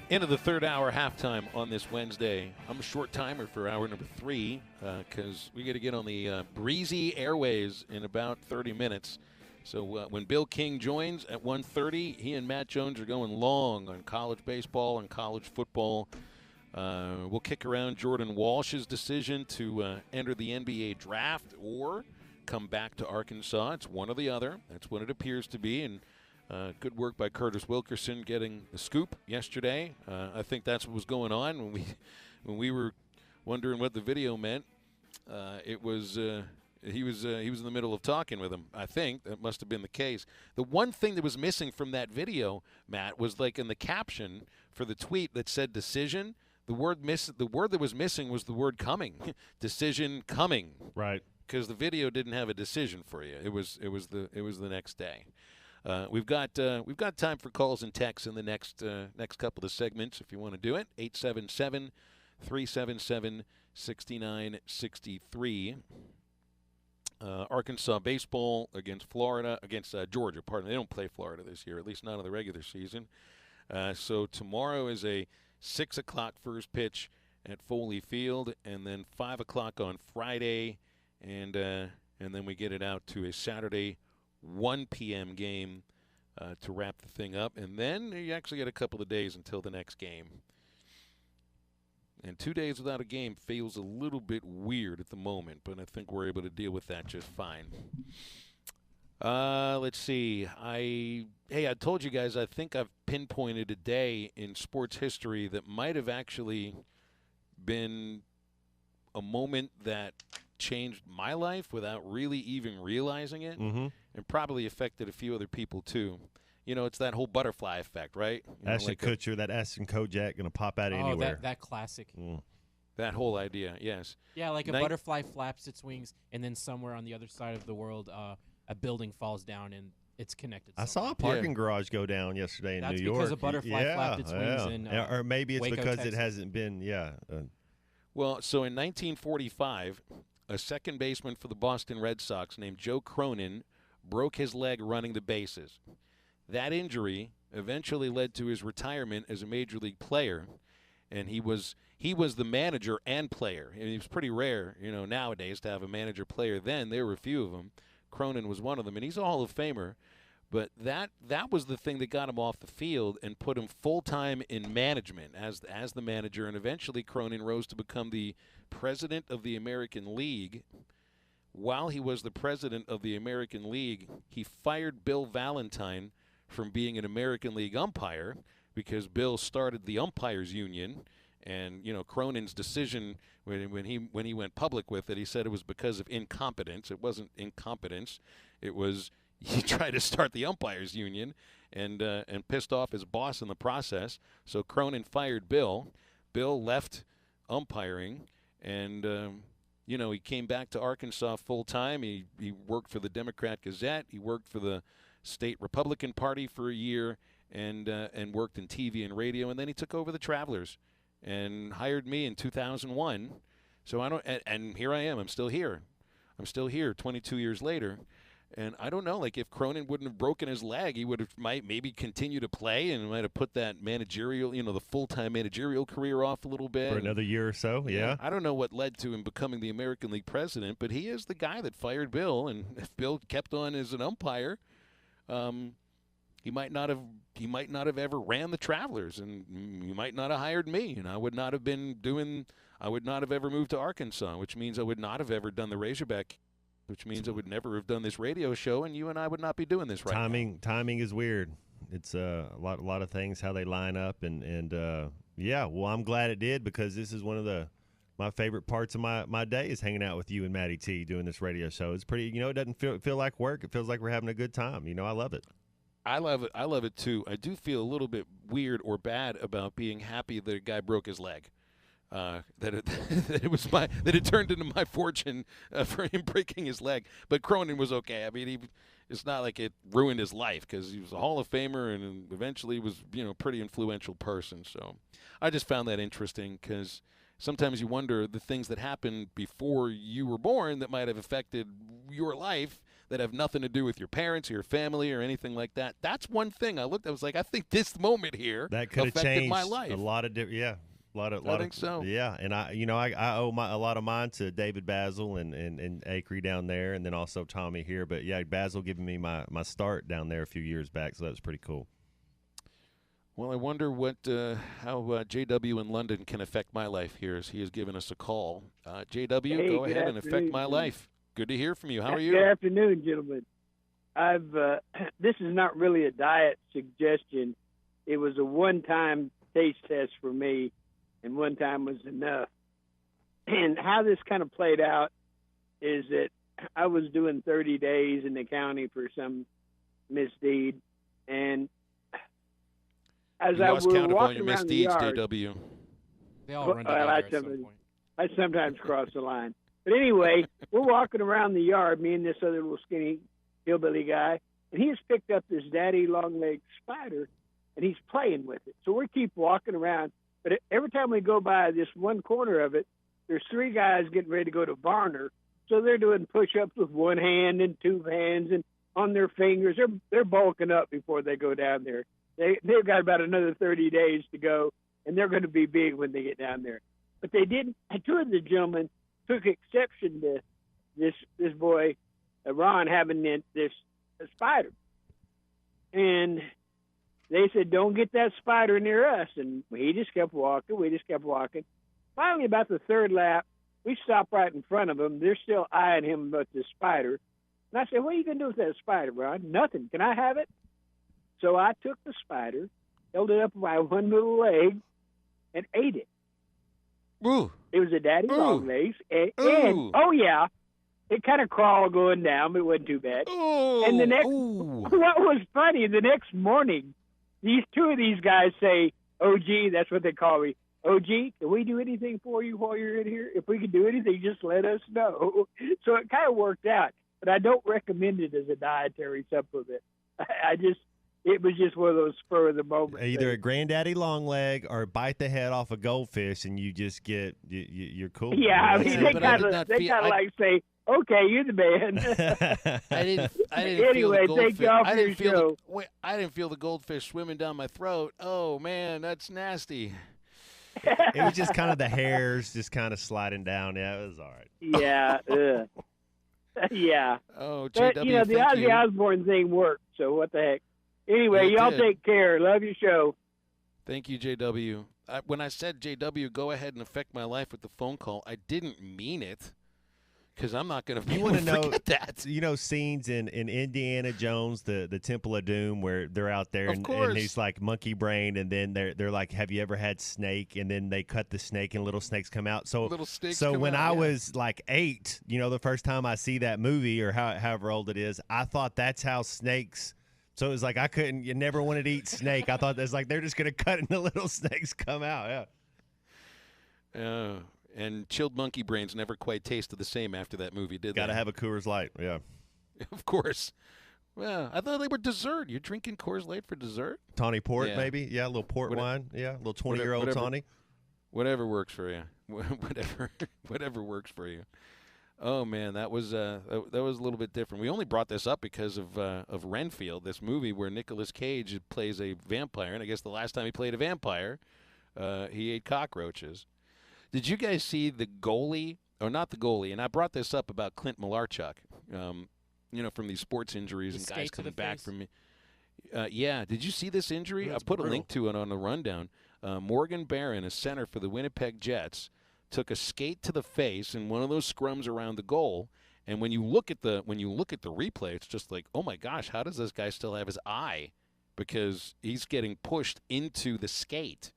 Speaker 8: Into the third hour, halftime on this Wednesday. I'm a short timer for hour number 3 because we got to get on the breezy airways in about 30 minutes. So when Bill King joins at 1:30, he and Matt Jones are going long on college baseball and college football. We'll kick around Jordan Walsh's decision to enter the NBA draft or come back to Arkansas. It's one or the other. That's what it appears to be. And good work by Curtis Wilkerson getting the scoop yesterday. I think that's what was going on when we were wondering what the video meant. It was he was in the middle of talking with him. I think that must have been the case. The one thing that was missing from that video, Matt, was like in the caption for the tweet that said decision. The word that was missing was the word coming. Decision coming.
Speaker 9: Right.
Speaker 8: Because the video didn't have a decision for you. It was the next day. We've got time for calls and texts in the next couple of segments if you want to do it. 877-377-6963. Arkansas baseball against Georgia. Pardon me, they don't play Florida this year, at least not in the regular season. So tomorrow is a 6 o'clock first pitch at Foley Field, and then 5 o'clock on Friday, and then we get it out to a Saturday 1 p.m. game to wrap the thing up, and then you actually get a couple of days until the next game. And 2 days without a game feels a little bit weird at the moment, but I think we're able to deal with that just fine. Let's see. I told you guys I think I've pinpointed a day in sports history that might have actually been a moment that changed my life without really even realizing it, and probably affected a few other people too. You know, it's that whole butterfly effect, right?
Speaker 9: Ashton Kutcher, that Ashton Kojak going to pop out anywhere.
Speaker 3: That classic.
Speaker 8: That whole idea, yes.
Speaker 3: Yeah, like a butterfly flaps its wings, and then somewhere on the other side of the world, a building falls down, and it's connected somewhere.
Speaker 9: I saw a parking garage go down yesterday in New York.
Speaker 3: That's because a butterfly flapped its wings in
Speaker 9: or maybe it's
Speaker 3: Waco,
Speaker 9: because
Speaker 3: Texas.
Speaker 9: it hasn't been,
Speaker 8: Well, so in 1945, a second baseman for the Boston Red Sox named Joe Cronin broke his leg running the bases. That injury eventually led to his retirement as a major league player, and he was the manager and player. And it was pretty rare, nowadays to have a manager player. Then there were a few of them. Cronin was one of them, and he's a Hall of Famer. But that was the thing that got him off the field and put him full-time in management as the manager. And eventually Cronin rose to become the president of the American League. While he was the president of the American League, he fired Bill Valentine from being an American League umpire because Bill started the umpires union, And Cronin's decision when he went public with it, he said it was because of incompetence. It wasn't incompetence. It was he tried to start the umpires union and pissed off his boss in the process. So Cronin fired Bill. Bill left umpiring, and he came back to Arkansas full time. He worked for the Democrat Gazette. He worked for the state Republican Party for a year, and worked in TV and radio. And then he took over the Travelers and hired me in 2001. So and here I am. I'm still here. 22 years later. And I don't know, like if Cronin wouldn't have broken his leg, he would have maybe continue to play and might have put that managerial, the full-time managerial career off a little bit.
Speaker 9: For another year or so, yeah.
Speaker 8: I don't know what led to him becoming the American League president, but he is the guy that fired Bill. And if Bill kept on as an umpire, he might not have ever ran the Travelers, and he might not have hired me, and I would not have ever moved to Arkansas, which means I would not have ever done the Razorback, which means I would never have done this radio show, and you and I would not be doing this right now.
Speaker 9: Timing is weird. It's a lot of things, how they line up, and yeah, well, I'm glad it did, because this is one of my favorite parts of my day is hanging out with you and Maddie T doing this radio show. It's pretty, it doesn't feel like work. It feels like we're having a good time. I love it.
Speaker 8: I love it. I love it too. I do feel a little bit weird or bad about being happy that a guy broke his leg. That it turned into my fortune for him breaking his leg. But Cronin was okay. I mean, it's not like it ruined his life, because he was a Hall of Famer and eventually was pretty influential person. So I just found that interesting, because sometimes you wonder the things that happened before you were born that might have affected your life that have nothing to do with your parents or your family or anything like that. That's one thing I was like, I think this moment here
Speaker 9: that could have changed
Speaker 8: my life.
Speaker 9: A lot of different, yeah.
Speaker 8: I think so.
Speaker 9: Yeah, and I owe a lot of mine to David Basil and Acree down there, and then also Tommy here. But yeah, Basil giving me my start down there a few years back, so that was pretty cool.
Speaker 8: Well, I wonder how JW in London can affect my life here, as he has given us a call. JW, go ahead and affect my life. Good to hear from you. How are you?
Speaker 5: Good afternoon, gentlemen. This is not really a diet suggestion. It was a one-time taste test for me, and one time was enough. And how this kind of played out is that I was doing 30 days in the county for some misdeed, and as I was walking around the yard,
Speaker 8: JW.
Speaker 3: They all run together at some point.
Speaker 5: I sometimes cross the line. But anyway, we're walking around the yard, me and this other little skinny hillbilly guy, and he has picked up this daddy long-legged spider, and he's playing with it. So we keep walking around, but every time we go by this one corner of it, there's three guys getting ready to go to Varner, so they're doing push-ups with one hand and two hands and on their fingers. They're bulking up before they go down there. They've got about another 30 days to go, and they're going to be big when they get down there. But they didn't. Two of the gentlemen took exception to this boy, Ron, having this spider. And they said, don't get that spider near us. And he just kept walking. We just kept walking. Finally, about the third lap, we stopped right in front of him. They're still eyeing him about the spider. And I said, what are you going to do with that spider, Ron? Nothing. Can I have it? So I took the spider, held it up by one little leg, and ate it.
Speaker 8: Ooh.
Speaker 5: It was a daddy long legs, and oh yeah, it kind of crawled going down, but it wasn't too bad.
Speaker 8: Ooh.
Speaker 5: And what was funny, the next morning, two of these guys say, "OG," that's what they call me. OG, can we do anything for you while you're in here? If we can do anything, just let us know. So it kind of worked out, but I don't recommend it as a dietary supplement. It was just one of those spur of the moment.
Speaker 9: Either a granddaddy long leg or bite the head off a goldfish, and you just get you're cool.
Speaker 5: Yeah, I mean they kind of like say, "Okay, you're the man."
Speaker 8: I didn't
Speaker 5: anyway,
Speaker 8: feel the
Speaker 5: thank you all for your show.
Speaker 8: I didn't feel the goldfish swimming down my throat. Oh man, that's nasty.
Speaker 9: It was just kind of the hairs just kind of sliding down. Yeah, it was all right.
Speaker 5: Yeah. Yeah.
Speaker 8: Oh,
Speaker 5: but,
Speaker 8: JW,
Speaker 5: the Ozzy Osbourne thing worked, so what the heck. Anyway, y'all take care. Love your show.
Speaker 8: Thank you, JW. When I said, JW, go ahead and affect my life with the phone call, I didn't mean it. because I'm not going to
Speaker 9: You want to know
Speaker 8: that.
Speaker 9: You know, scenes in Indiana Jones, the Temple of Doom, where they're out there and he's like monkey brain, and then they're like, "Have you ever had snake?" And then they cut the snake, and little snakes come out. So when I was like 8, you know, the first time I see that movie or however old it is, I thought that's how snakes. So it was like you never wanted to eat snake. I thought that's like they're just gonna cut and the little snakes come out. Yeah.
Speaker 8: And chilled monkey brains never quite tasted the same after that movie, did they?
Speaker 9: Got to have a Coors Light, yeah.
Speaker 8: Of course. Well, I thought they were dessert. You're drinking Coors Light for dessert?
Speaker 9: Tawny port, maybe? Yeah, a little port wine. Yeah, a little 20-year-old tawny.
Speaker 8: Whatever works for you. Whatever works for you. Oh man, that was a little bit different. We only brought this up because of Renfield, this movie where Nicolas Cage plays a vampire, and I guess the last time he played a vampire, he ate cockroaches. Did you guys see the goalie, or not the goalie? And I brought this up about Clint Malarchuk, you know, from these sports injuries and guys coming back from me. Yeah, did you see this injury? I put a link to it on the rundown. Morgan Barron, a center for the Winnipeg Jets, took a skate to the face in one of those scrums around the goal. And when you look at the replay, it's just like, oh my gosh, how does this guy still have his eye? Because he's getting pushed into the skate,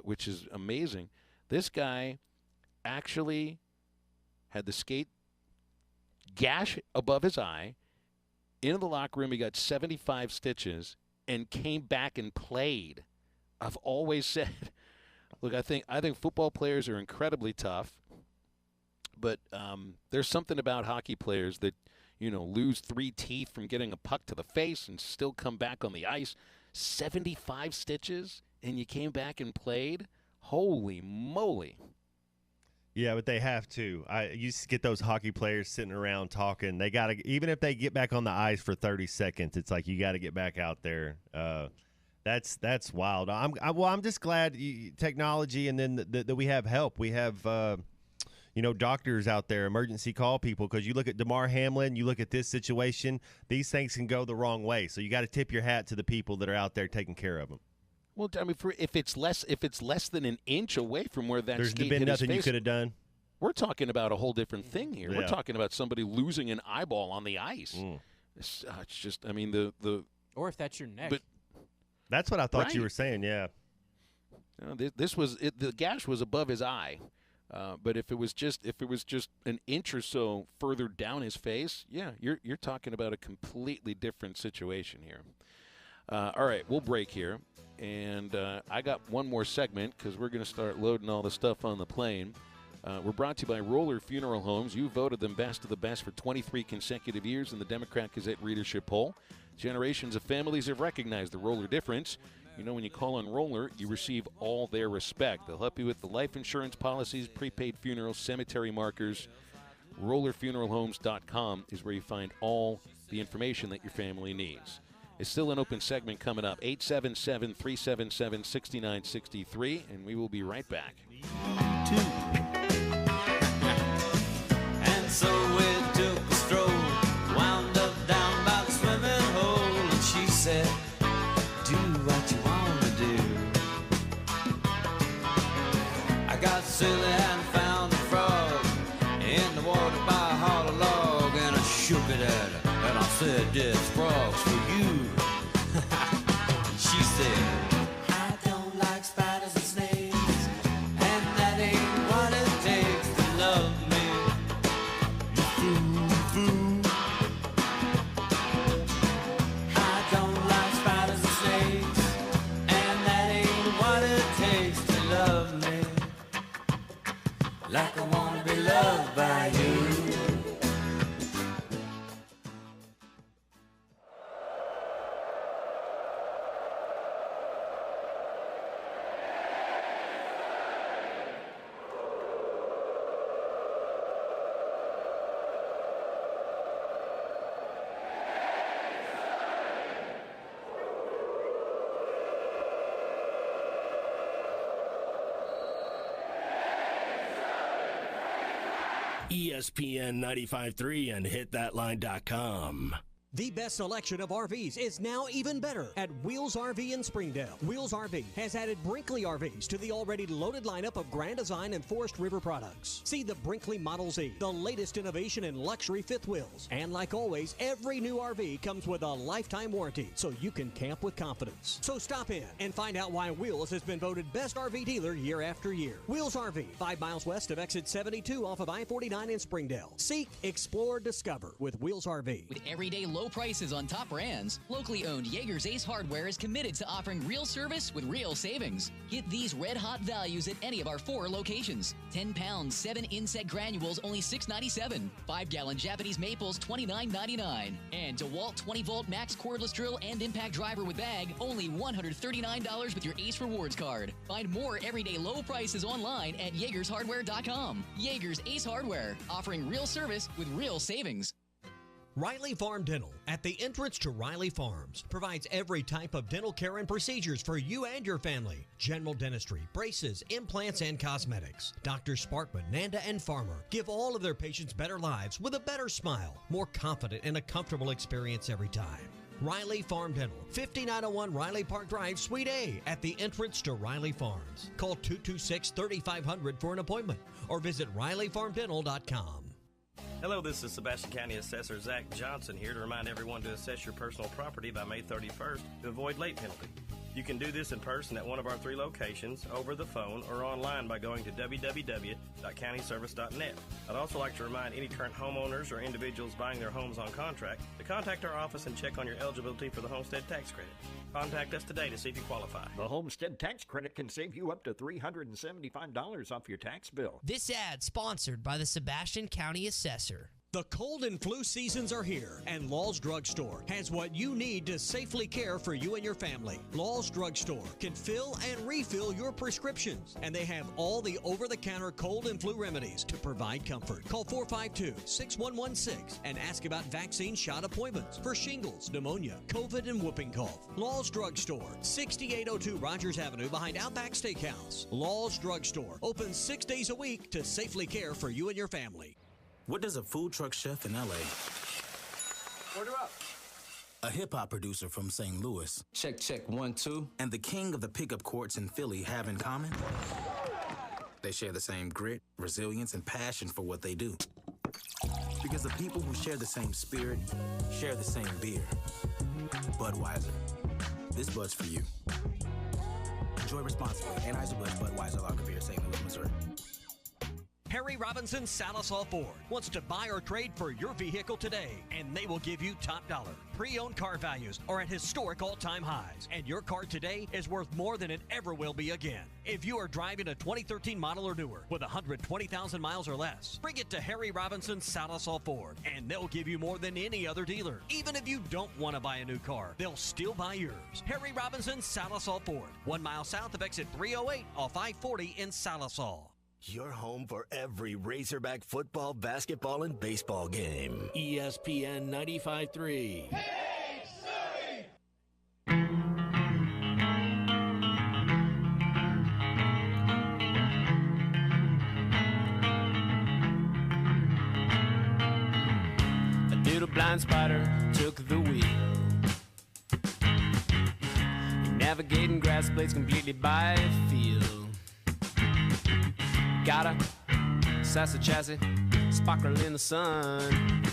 Speaker 8: which is amazing. This guy actually had the skate gash above his eye. Into the locker room, he got 75 stitches and came back and played. I've always said, look, I think football players are incredibly tough, but there's something about hockey players that, you know, lose 3 teeth from getting a puck to the face and still come back on the ice. 75 stitches, and you came back and played? Holy moly.
Speaker 9: Yeah, but they have to. I used to get those hockey players sitting around talking. They got to, even if they get back on the ice for 30 seconds, it's like you got to get back out there. That's wild. I'm just glad technology, and then that we have help. We have doctors out there, emergency call people, because you look at DeMar Hamlin, you look at this situation, these things can go the wrong way. So you got to tip your hat to the people that are out there taking care of them.
Speaker 8: Well, I mean, if it's less than an inch away from where that
Speaker 9: there's
Speaker 8: skate
Speaker 9: been
Speaker 8: hit
Speaker 9: nothing
Speaker 8: his face,
Speaker 9: you could have done.
Speaker 8: We're talking about a whole different thing here.
Speaker 9: Yeah.
Speaker 8: We're talking about somebody losing an eyeball on the ice. It's just, I mean, the
Speaker 3: or if that's your neck.
Speaker 8: But
Speaker 9: that's what I thought you were saying. Yeah.
Speaker 8: This was the gash was above his eye, but if it was just an inch or so further down his face, yeah, you're talking about a completely different situation here. All right, we'll break here. And I got one more segment because we're going to start loading all the stuff on the plane. We're brought to you by Roller Funeral Homes. You voted them best of the best for 23 consecutive years in the Democrat Gazette readership poll. Generations of families have recognized the Roller difference. You know, when you call on Roller, you receive all their respect. They'll help you with the life insurance policies, prepaid funerals, cemetery markers. RollerFuneralHomes.com is where you find all the information that your family needs. It's still an open segment coming up, 877-377-6963, and we will be right back.
Speaker 10: And so we took a stroll, wound up down by the swimming hole, and she said, do what you want to do. I got silly and found a frog in the water by a hollow log, and I shook it at her, and I said, this frog's for you. She said, I don't like spiders and snakes, and that ain't what it takes to love me, you fool. I don't like spiders and snakes, and that ain't what it takes to love me, like I wanna be loved by you.
Speaker 20: ESPN 95.3 and hitthatline.com.
Speaker 11: The best selection of RVs is now even better at Wheels RV in Springdale. Wheels RV has added Brinkley RVs to the already loaded lineup of Grand Design and Forest River products. See the Brinkley Model Z, the latest innovation in luxury fifth wheels. And like always, every new RV comes with a lifetime warranty, so you can camp with confidence. So stop in and find out why Wheels has been voted best RV dealer year after year. Wheels RV, 5 miles west of exit 72 off of I-49 in Springdale. Seek, explore, discover with Wheels RV.
Speaker 12: With everyday low prices on top brands, locally owned Yeager's Ace Hardware is committed to offering real service with real savings. Get these red-hot values at any of our 4 locations. 10 pounds, 7 insect granules, only $6.97. 5-gallon Japanese maples, $29.99. And DeWalt 20-volt max cordless drill and impact driver with bag, only $139 with your Ace Rewards card. Find more everyday low prices online at YeagersHardware.com. Yeager's Ace Hardware, offering real service with real savings.
Speaker 11: Riley Farm Dental, at the entrance to Riley Farms, provides every type of dental care and procedures for you and your family. General dentistry, braces, implants, and cosmetics. Drs. Sparkman, Nanda, and Farmer give all of their patients better lives with a better smile, more confident, and a comfortable experience every time. Riley Farm Dental, 5901 Riley Park Drive, Suite A, at the entrance to Riley Farms. Call 226-3500 for an appointment or visit RileyFarmDental.com.
Speaker 13: Hello, this is Sebastian County Assessor Zach Johnson here to remind everyone to assess your personal property by May 31st to avoid late penalty. You can do this in person at one of our 3 locations, over the phone, or online by going to www.countyservice.net. I'd also like to remind any current homeowners or individuals buying their homes on contract to contact our office and check on your eligibility for the homestead tax credit. Contact us today to see if you qualify.
Speaker 18: The homestead tax credit can save you up to $375 off your tax bill.
Speaker 14: This ad sponsored by the Sebastian County Assessor.
Speaker 11: The cold and flu seasons are here, and Law's Drugstore has what you need to safely care for you and your family. Law's Drugstore can fill and refill your prescriptions, and they have all the over-the-counter cold and flu remedies to provide comfort. Call 452-6116 and ask about vaccine shot appointments for shingles, pneumonia, COVID, and whooping cough. Law's Drugstore, 6802 Rogers Avenue behind Outback Steakhouse. Law's Drugstore, open 6 days a week to safely care for you and your family.
Speaker 19: What does a food truck chef in L.A.,
Speaker 24: order up,
Speaker 19: a hip-hop producer from St. Louis,
Speaker 24: check 1 2,
Speaker 19: and the king of the pickup courts in Philly have in common? They share the same grit, resilience, and passion for what they do. Because the people who share the same spirit share the same beer. Budweiser. This Bud's for you. Enjoy responsibly. Anheuser-Busch Budweiser Lager Beer, St. Louis, Missouri.
Speaker 11: Harry Robinson Salisal Ford wants to buy or trade for your vehicle today, and they will give you top dollar. Pre-owned car values are at historic all-time highs, and your car today is worth more than it ever will be again. If you are driving a 2013 model or newer with 120,000 miles or less, bring it to Harry Robinson Salisal Ford, and they'll give you more than any other dealer. Even if you don't want to buy a new car, they'll still buy yours. Harry Robinson Salisal Ford, 1 mile south of exit 308 off I-40 in Salisal.
Speaker 20: Your home for every Razorback football, basketball, and baseball game. ESPN 95.3.
Speaker 26: A little blind spider took the wheel, navigating grass blades completely by feel. Got a sassy chassis, sparkle in the sun.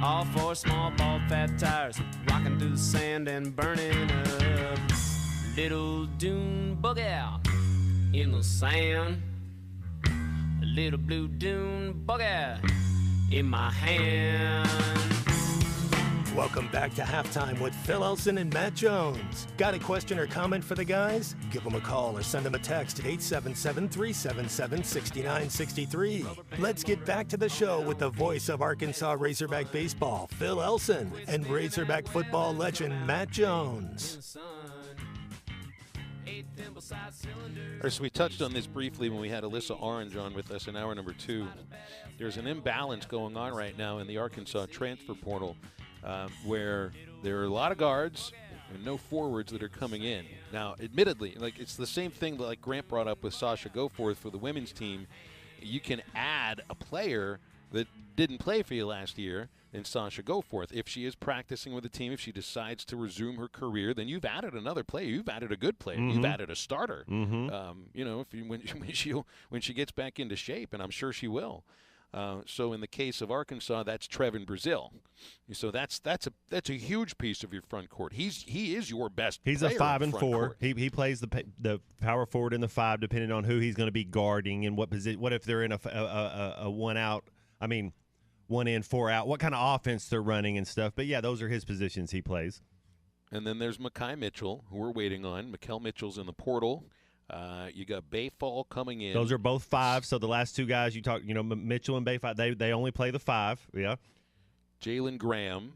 Speaker 26: All 4 small bald fat tires, rocking through the sand and burning up. Little dune buggy in the sand. A little blue dune buggy in my hand.
Speaker 2: Welcome back to Halftime with Phil Elson and Matt Jones. Got a question or comment for the guys? Give them a call or send them a text at 877-377-6963. Let's get back to the show with the voice of Arkansas Razorback baseball, Phil Elson, and Razorback football legend Matt Jones.
Speaker 8: So we touched on this briefly when we had Alyssa Orange on with us in hour number 2. There's an imbalance going on right now in the Arkansas transfer portal. Where there are a lot of guards and no forwards that are coming in. Now, admittedly, like it's the same thing that like Grant brought up with Sasha Goforth for the women's team. You can add a player that didn't play for you last year and Sasha Goforth. If she is practicing with the team, if she decides to resume her career, then you've added another player. You've added a good player. You've added a starter. When she gets back into shape, and I'm sure she will. So in the case of Arkansas, that's Trevin Brazile. So that's a huge piece of your front court. He is your best.
Speaker 9: He's a
Speaker 8: player
Speaker 9: 5
Speaker 8: in
Speaker 9: and
Speaker 8: front
Speaker 9: 4.
Speaker 8: court.
Speaker 9: He plays the power forward and the 5, depending on who he's going to be guarding and what position. What if they're in a 1 out? I mean, 1 in 4 out. What kind of offense they're running and stuff. But yeah, those are his positions he plays.
Speaker 8: And then there's Mekhi Mitchell, who we're waiting on. Mekhi Mitchell's in the portal. You got Bayfall coming in.
Speaker 9: Those are both 5. So the last 2 guys you talked, Mitchell and Bayfall, they only play the 5. Yeah.
Speaker 8: Jalen Graham.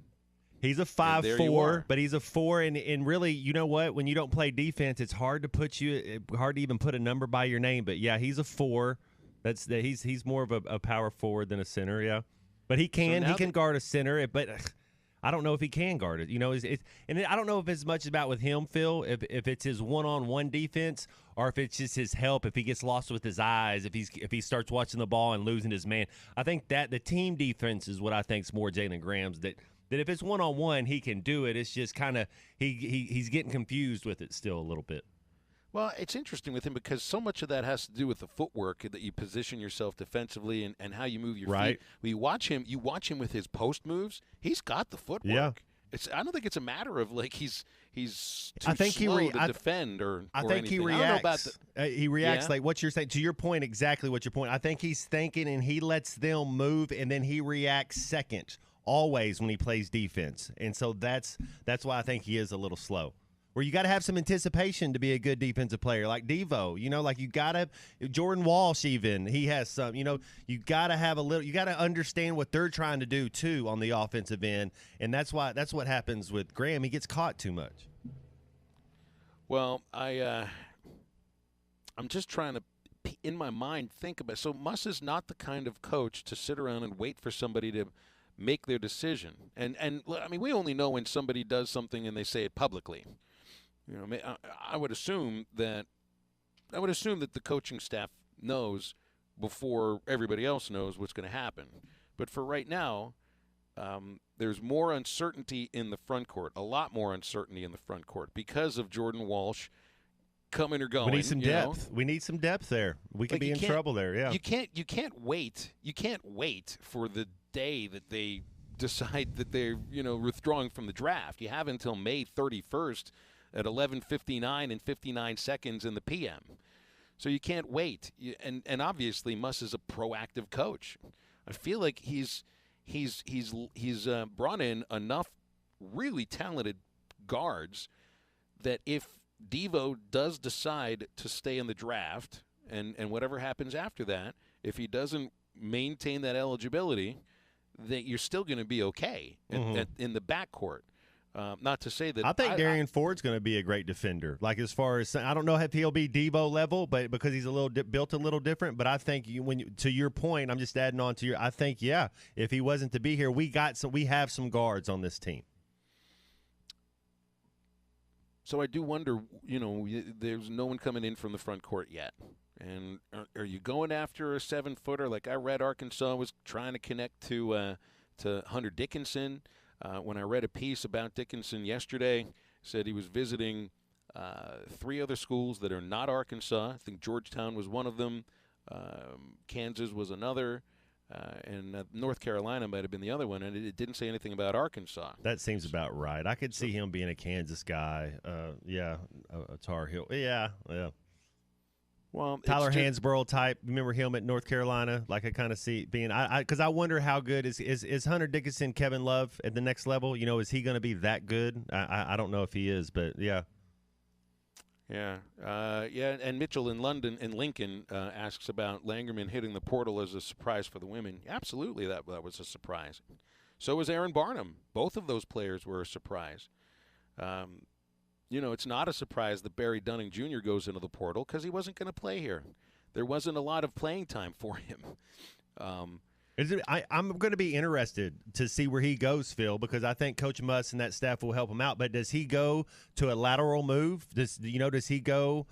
Speaker 9: He's a 5'4", but he's a 4, and really, you know what? When you don't play defense, it's hard to even put a number by your name. But yeah, he's a 4. He's more of a power forward than a center. Yeah, but he can guard a center. But I don't know if he can guard it. And I don't know if it's much about with him, Phil. If it's his one-on-one defense, or if it's just his help. If he gets lost with his eyes, if he starts watching the ball and losing his man. I think that the team defense is what I think is more Jalen Graham's. That if it's one-on-one, he can do it. It's just kind of he's getting confused with it still a little bit.
Speaker 8: Well, it's interesting with him because so much of that has to do with the footwork that you position yourself defensively and how you move your feet. When you watch him with his post moves, he's got the footwork.
Speaker 9: Yeah.
Speaker 8: I don't think it's a matter of like he's too
Speaker 9: I think
Speaker 8: slow to defend or
Speaker 9: I think
Speaker 8: anything.
Speaker 9: he reacts.
Speaker 8: I don't know about
Speaker 9: he reacts like what you're saying. To your point, exactly what your point. I think he's thinking and he lets them move and then he reacts second always when he plays defense. And so that's why I think he is a little slow. Where you got to have some anticipation to be a good defensive player, like Devo. Like you got to Jordan Walsh. Even he has some. You got to have a little. You got to understand what they're trying to do too on the offensive end, and that's what happens with Graham. He gets caught too much.
Speaker 8: Well, I'm just trying to, in my mind, think about. So Muss is not the kind of coach to sit around and wait for somebody to make their decision. And I mean, we only know when somebody does something and they say it publicly. I would assume that the coaching staff knows before everybody else knows what's going to happen. But for right now, there's more uncertainty in the front court, a lot more uncertainty in the front court because of Jordan Walsh coming or going.
Speaker 9: We need some depth. We need some depth there. We could be in trouble there. Yeah.
Speaker 8: You can't wait. You can't wait for the day that they decide that they're withdrawing from the draft. You have until May 31st. At 11:59 and 59 seconds in the PM. So you can't wait. And obviously Muss is a proactive coach. I feel like he's brought in enough really talented guards that if Devo does decide to stay in the draft and whatever happens after that, if he doesn't maintain that eligibility, that you're still going to be okay in the backcourt. Not to say that
Speaker 9: I think Darian Ford's going to be a great defender. Like as far as I don't know if he'll be Devo level, but because he's a little built a little different. But I think to your point, I'm just adding on to your. I think if he wasn't to be here, we have some guards on this team.
Speaker 8: So I do wonder. There's no one coming in from the front court yet. And are you going after a 7-footer? Like I read Arkansas was trying to connect to Hunter Dickinson. When I read a piece about Dickinson yesterday, said he was visiting 3 other schools that are not Arkansas. I think Georgetown was one of them. Kansas was another. And North Carolina might have been the other one. And it didn't say anything about Arkansas.
Speaker 9: That seems about right. I could see him being a Kansas guy. A Tar Heel. Yeah.
Speaker 8: Well,
Speaker 9: Tyler Hansborough type. Remember him at North Carolina? Like I kind of see being. Because I wonder how good is Hunter Dickinson, Kevin Love at the next level. Is he going to be that good? I don't know if he is, but yeah.
Speaker 8: Yeah. And Mitchell in Lincoln asks about Langerman hitting the portal as a surprise for the women. Absolutely, that was a surprise. So was Aaron Barnum. Both of those players were a surprise. It's not a surprise that Barry Dunning Jr. goes into the portal because he wasn't going to play here. There wasn't a lot of playing time for him.
Speaker 9: I'm going to be interested to see where he goes, Phil, because I think Coach Muss and that staff will help him out. But does he go to a lateral move? Does he go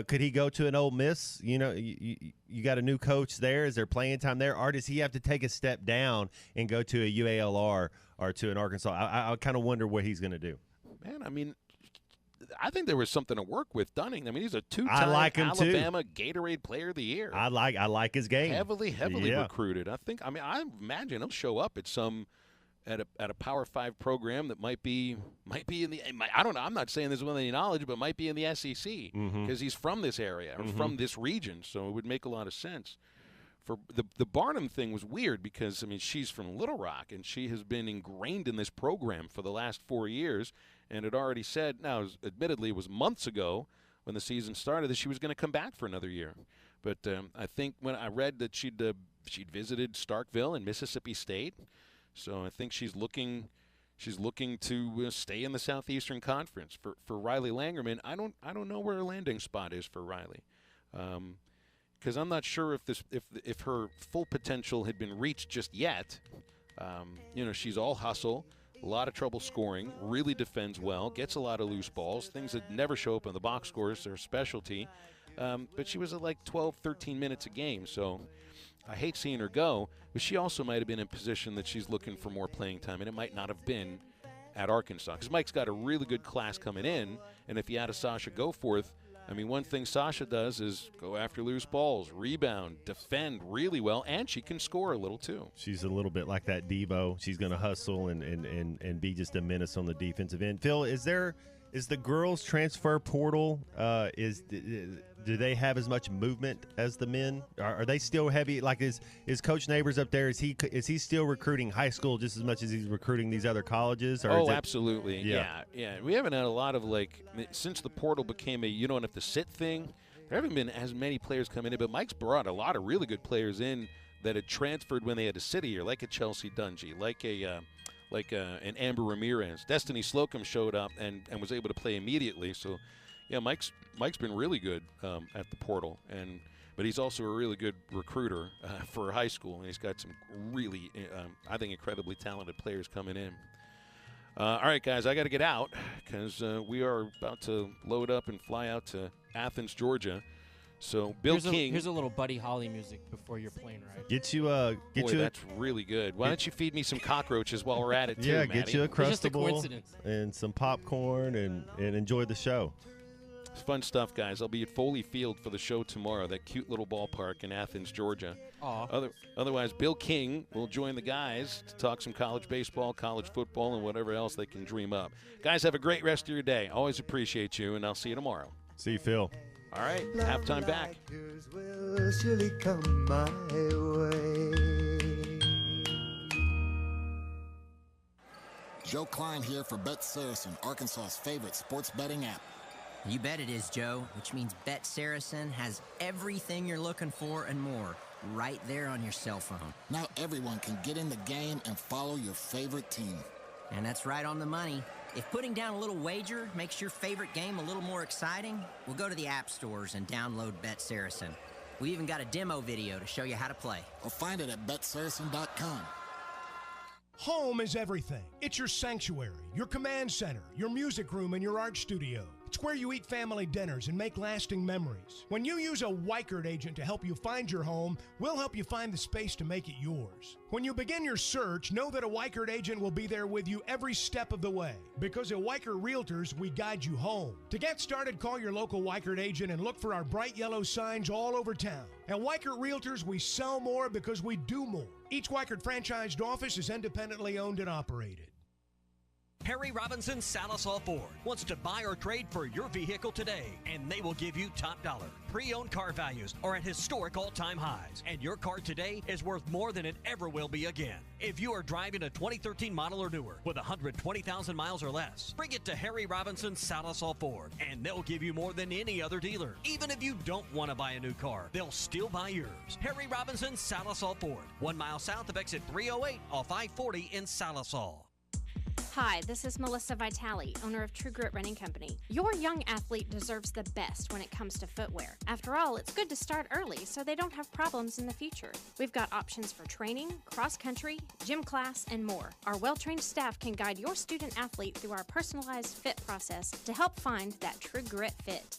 Speaker 9: Could he go to an Ole Miss? You know, you got a new coach there. Is there playing time there? Or does he have to take a step down and go to a UALR or to an Arkansas? I kind of wonder what he's going to do.
Speaker 8: Man, I mean, I think there was something to work with Dunning. I mean, he's a two-time Alabama Gatorade Player of the Year.
Speaker 9: I like his game.
Speaker 8: Heavily recruited. I imagine he'll show up at a Power 5 program that might be in the. I don't know. I'm not saying this with any knowledge, but might be in the SEC because he's from this area or from this region, so it would make a lot of sense. For the Barnum thing was weird because I mean she's from Little Rock and she has been ingrained in this program for the last 4 years. And had already said, now admittedly it was months ago when the season started, that she was going to come back for another year. But I think when I read that she'd visited Starkville and Mississippi State, so I think she's looking to stay in the Southeastern Conference. For Riley Langerman, I don't know where her landing spot is for Riley, because I'm not sure if her full potential had been reached just yet. She's all hustle. A lot of trouble scoring, really defends well, gets a lot of loose balls, things that never show up in the box scores, their specialty. But she was at like 12, 13 minutes a game, so I hate seeing her go. But she also might have been in position that she's looking for more playing time, and it might not have been at Arkansas. Because Mike's got a really good class coming in, and if you add a Sasha Goforth, I mean, one thing Sasha does is go after loose balls, rebound, defend really well, and she can score a little too.
Speaker 9: She's a little bit like that Devo. She's going to hustle and be just a menace on the defensive end. Phil, is the girls' transfer portal, do they have as much movement as the men? Are they still heavy? Like is Coach Neighbors up there? Is he still recruiting high school just as much as he's recruiting these other colleges? Or
Speaker 8: absolutely. Yeah. We haven't had a lot of since the portal became a you don't have to sit thing. There haven't been as many players coming in, but Mike's brought a lot of really good players in that had transferred when they had to sit here, like a Chelsea Dungy, like an Amber Ramirez. Destiny Slocum showed up and was able to play immediately. So, yeah, Mike's been really good at the portal, but he's also a really good recruiter for high school, and he's got some really, I think, incredibly talented players coming in. All right, guys, I got to get out because we are about to load up and fly out to Athens, Georgia. So Bill King.
Speaker 3: Here's a little Buddy Holly music before your plane ride.
Speaker 8: That's really good. Why don't you feed me some cockroaches while we're at it too?
Speaker 9: Yeah,
Speaker 8: Maddie?
Speaker 9: get you a Crustable and some popcorn and enjoy the show.
Speaker 8: It's fun stuff, guys. I'll be at Foley Field for the show tomorrow, that cute little ballpark in Athens, Georgia. Otherwise, Bill King will join the guys to talk some college baseball, college football, and whatever else they can dream up. Guys, have a great rest of your day. Always appreciate you, and I'll see you tomorrow.
Speaker 9: See you, Phil.
Speaker 8: All right, halftime back.
Speaker 1: Will surely come my way.
Speaker 4: Joe Klein here for Bet Saracen, Arkansas's favorite sports betting app.
Speaker 6: You bet it is, Joe, which means Bet Saracen has everything you're looking for and more right there on your cell phone.
Speaker 4: Now everyone can get in the game and follow your favorite team.
Speaker 6: And that's right on the money. If putting down a little wager makes your favorite game a little more exciting, we'll go to the app stores and download Bet Saracen. We even got a demo video to show you how to play.
Speaker 4: Or find it at betsaracen.com.
Speaker 7: Home is everything. It's your sanctuary, your command center, your music room, and your art studio. It's where you eat family dinners and make lasting memories. When you use a Weichert agent to help you find your home, we'll help you find the space to make it yours. When you begin your search, know that a Weichert agent will be there with you every step of the way. Because at Weichert Realtors, we guide you home. To get started, call your local Weichert agent and look for our bright yellow signs all over town. At Weichert Realtors, we sell more because we do more. Each Weichert franchised office is independently owned and operated.
Speaker 11: Harry Robinson Salisol Ford wants to buy or trade for your vehicle today, and they will give you top dollar. Pre-owned car values are at historic all-time highs, and your car today is worth more than it ever will be again. If you are driving a 2013 model or newer with 120,000 miles or less, bring it to Harry Robinson Salisol Ford, and they'll give you more than any other dealer. Even if you don't want to buy a new car, they'll still buy yours. Harry Robinson Salisol Ford, 1 mile south of exit 308 off I-40 in Salisol.
Speaker 15: Hi, this is Melissa Vitale, owner of True Grit Running Company. Your young athlete deserves the best when it comes to footwear. After all, it's good to start early so they don't have problems in the future. We've got options for training, cross-country, gym class, and more. Our well-trained staff can guide your student athlete through our personalized fit process to help find that True Grit fit.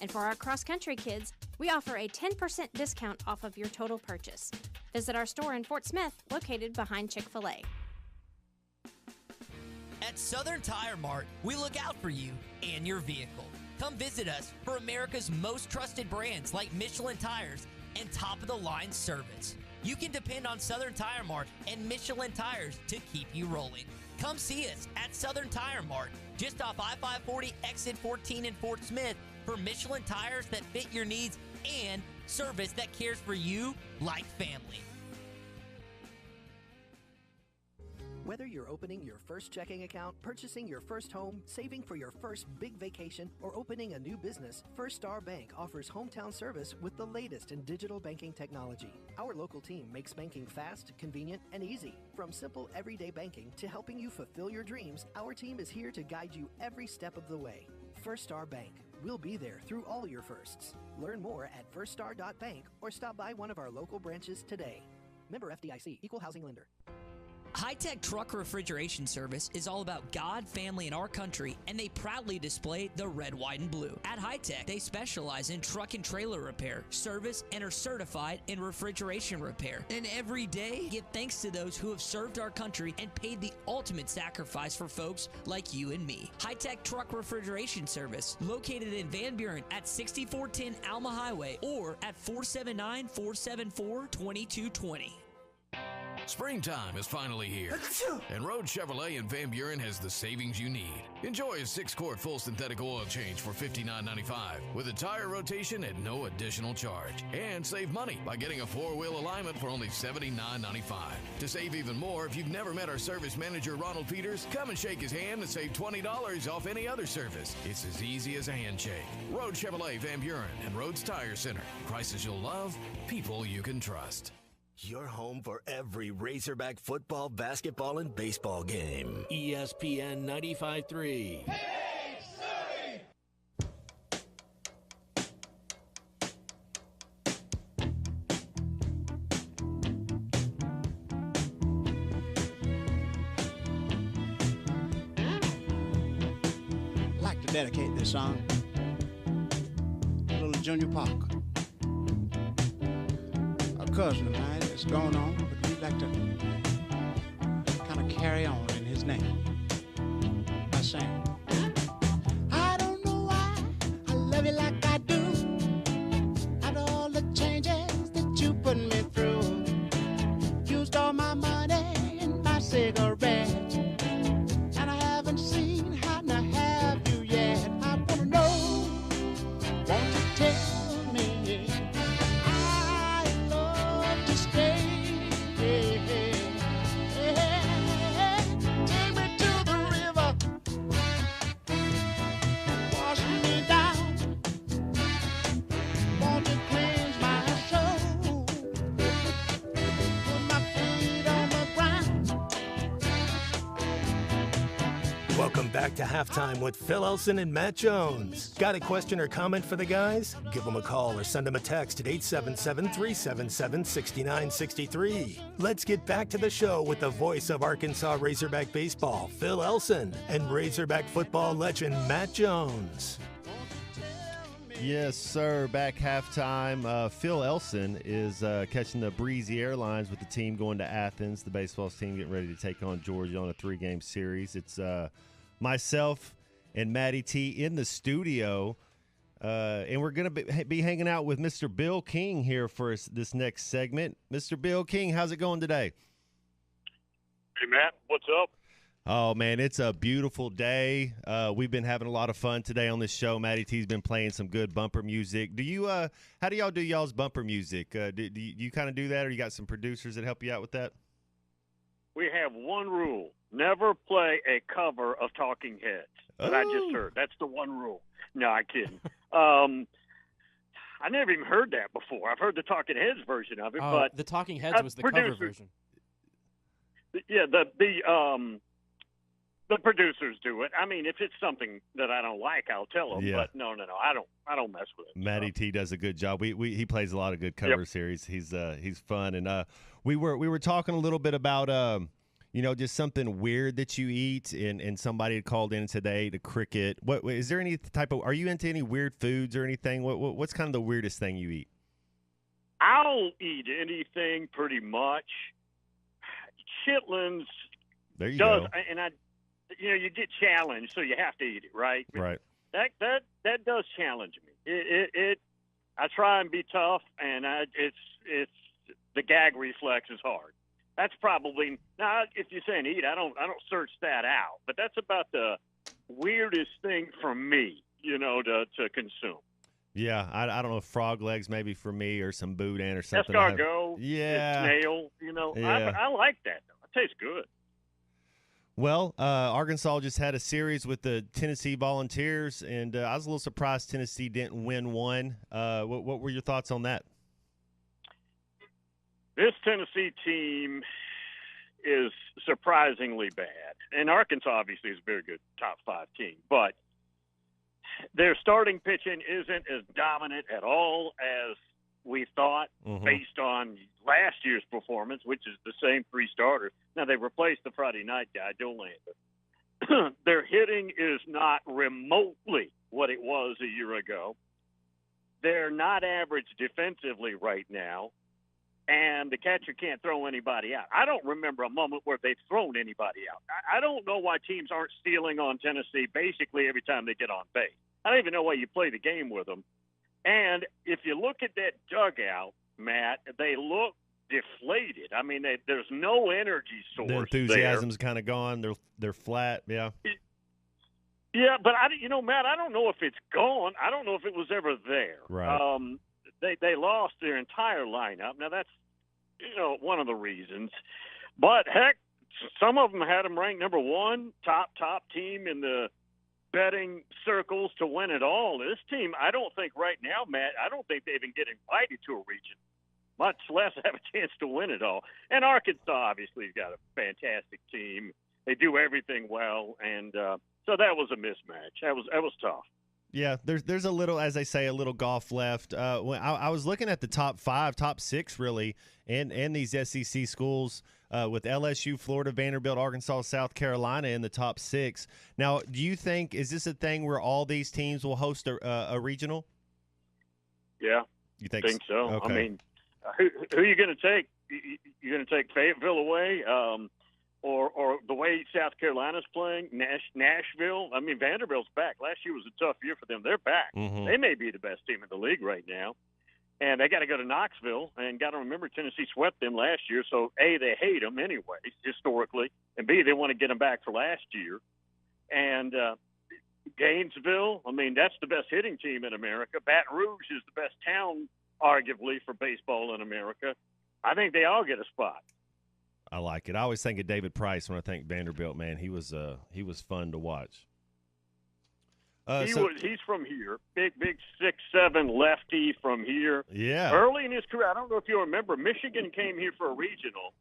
Speaker 15: And for our cross-country kids, we offer a 10% discount off of your total purchase. Visit our store in Fort Smith, located behind Chick-fil-A.
Speaker 14: At Southern Tire Mart, we look out for you and your vehicle. Come visit us for America's most trusted brands like Michelin Tires and top-of-the-line service. You can depend on Southern Tire Mart and Michelin Tires to keep you rolling. Come see us at Southern Tire Mart, just off I-540 exit 14 in Fort Smith, for Michelin tires that fit your needs and service that cares for you like family.
Speaker 16: Whether you're opening your first checking account, purchasing your first home, saving for your first big vacation, or opening a new business, First Star Bank offers hometown service with the latest in digital banking technology. Our local team makes banking fast, convenient, and easy. From simple everyday banking to helping you fulfill your dreams, our team is here to guide you every step of the way. First Star Bank. We'll be there through all your firsts. Learn more at firststar.bank or stop by one of our local branches today. Member FDIC, Equal Housing Lender.
Speaker 14: High-Tech Truck Refrigeration Service is all about God, family, and our country, and they proudly display the red, white, and blue. At High-Tech, they specialize in truck and trailer repair, service, and are certified in refrigeration repair. And every day, give thanks to those who have served our country and paid the ultimate sacrifice for folks like you and me. High-Tech Truck Refrigeration Service, located in Van Buren at 6410 Alma Highway or at 479-474-2220.
Speaker 17: Springtime is finally here, and Road Chevrolet in Van Buren has the savings you need. Enjoy a 6-quart full synthetic oil change for $59.95 with a tire rotation at no additional charge. And save money by getting a 4-wheel alignment for only $79.95. To save even more, if you've never met our service manager, Ronald Peters, come and shake his hand and save $20 off any other service. It's as easy as a handshake. Road Chevrolet Van Buren and Rhodes Tire Center. Prices you'll love, people you can trust.
Speaker 20: Your home for every Razorback football, basketball, and baseball game. ESPN 95.3.
Speaker 21: I'd like to dedicate this song to little Junior Parker, a cousin of mine that's gone on, but we'd like to kind of carry on in his name by saying, I don't know why I love you like I do. After all the changes that you put me through, used all my money and my cigarettes, and I haven't seen how to have you yet. I want to know, won't you tell me I love to stay? Take me to the river, wash me down, want to cleanse my soul, put my feet on the ground.
Speaker 2: Welcome back to Halftime with Phil Elson and Matt Jones. Got a question or comment for the guys? Give them a call or send them a text at 877-377-6963. Let's get back to the show with the voice of Arkansas Razorback baseball, Phil Elson, and Razorback football legend Matt Jones.
Speaker 9: Yes, sir. Back halftime. Phil Elson is catching the Breezy Airlines with the team going to Athens. The baseball team getting ready to take on Georgia on a 3-game series. It's myself and Matty T in the studio, and we're going to be hanging out with Mr. Bill King here for this next segment. Mr. Bill King, how's it going today?
Speaker 22: Hey, Matt, what's up?
Speaker 9: Oh, man, it's a beautiful day. We've been having a lot of fun today on this show. Matty T's been playing some good bumper music. Do you? How do y'all do y'all's bumper music? Do you kind of do that, or you got some producers that help you out with that?
Speaker 22: We have one rule. Never play a cover of Talking Heads that I just heard. That's the one rule. No, I'm kidding. I never even heard that before. I've heard the Talking Heads version of it. But
Speaker 3: the Talking Heads was the cover version.
Speaker 22: Yeah, the producers do it. I mean, if it's something that I don't like, I'll tell them.
Speaker 9: Yeah.
Speaker 22: But no, I don't mess with it.
Speaker 9: Matty T does a good job. He plays a lot of good covers here. He's fun, and we were talking a little bit about just something weird that you eat, and somebody had called in and said they ate a cricket. What is there any type of? Are you into any weird foods or anything? What's kind of the weirdest thing you eat?
Speaker 22: I'll eat anything pretty much. Chitlins.
Speaker 9: There you go.
Speaker 22: And you get challenged, so you have to eat it, right?
Speaker 9: Right.
Speaker 22: That does challenge me. I try and be tough, and it's the gag reflex is hard. That's probably now. If you're saying eat, I don't search that out, but that's about the weirdest thing for me, to consume.
Speaker 9: Yeah, I don't know, frog legs maybe for me, or some boudin or something.
Speaker 22: Escargot,
Speaker 9: yeah,
Speaker 22: snail.
Speaker 9: Yeah.
Speaker 22: I like that. It tastes good.
Speaker 9: Well, Arkansas just had a series with the Tennessee Volunteers, and I was a little surprised Tennessee didn't win one. What were your thoughts on that?
Speaker 22: This Tennessee team is surprisingly bad. And Arkansas obviously is a very good top 5 team, but their starting pitching isn't as dominant at all as we thought based on last year's performance, which is the same 3 starters. Now, they replaced the Friday night guy, Dollander. Their hitting is not remotely what it was a year ago. They're not average defensively right now, and the catcher can't throw anybody out. I don't remember a moment where they've thrown anybody out. I don't know why teams aren't stealing on Tennessee basically every time they get on base. I don't even know why you play the game with them. And if you look at that dugout, Matt, they look deflated. I mean, there's no energy source.
Speaker 9: The enthusiasm's kind of gone. They're flat. Yeah.
Speaker 22: Yeah, but Matt, I don't know if it's gone. I don't know if it was ever there.
Speaker 9: Right.
Speaker 22: They lost their entire lineup. Now that's one of the reasons. But heck, some of them had them ranked number 1, top team in the betting circles to win it all. This team, I don't think right now, Matt, I don't think they even get invited to a region, much less have a chance to win it all. And Arkansas obviously has got a fantastic team. They do everything well, and so that was a mismatch. That was tough.
Speaker 9: Yeah, there's a little, as they say, a little golf left. When I was looking at the top 5, top 6 really, and these SEC schools with LSU, Florida, Vanderbilt, Arkansas, South Carolina in the top 6. Now, do you think, is this a thing where all these teams will host a regional?
Speaker 22: Yeah,
Speaker 9: you think
Speaker 22: so?
Speaker 9: Okay.
Speaker 22: I mean, who are you going to take? You're going to take Fayetteville away? Or the way South Carolina's playing, Nashville. I mean, Vanderbilt's back. Last year was a tough year for them. They're back. They may be the best team in the league right now. And they got to go to Knoxville. And got to remember, Tennessee swept them last year. So, A, they hate them anyway, historically. And, B, they want to get them back for last year. And Gainesville, I mean, that's the best hitting team in America. Baton Rouge is the best town, arguably, for baseball in America. I think they all get a spot.
Speaker 9: I like it. I always think of David Price when I think Vanderbilt. Man, he was fun to watch.
Speaker 22: He's from here, big 6'7" lefty from here.
Speaker 9: Yeah.
Speaker 22: Early in his career, I don't know if you remember, Michigan came here for a regional,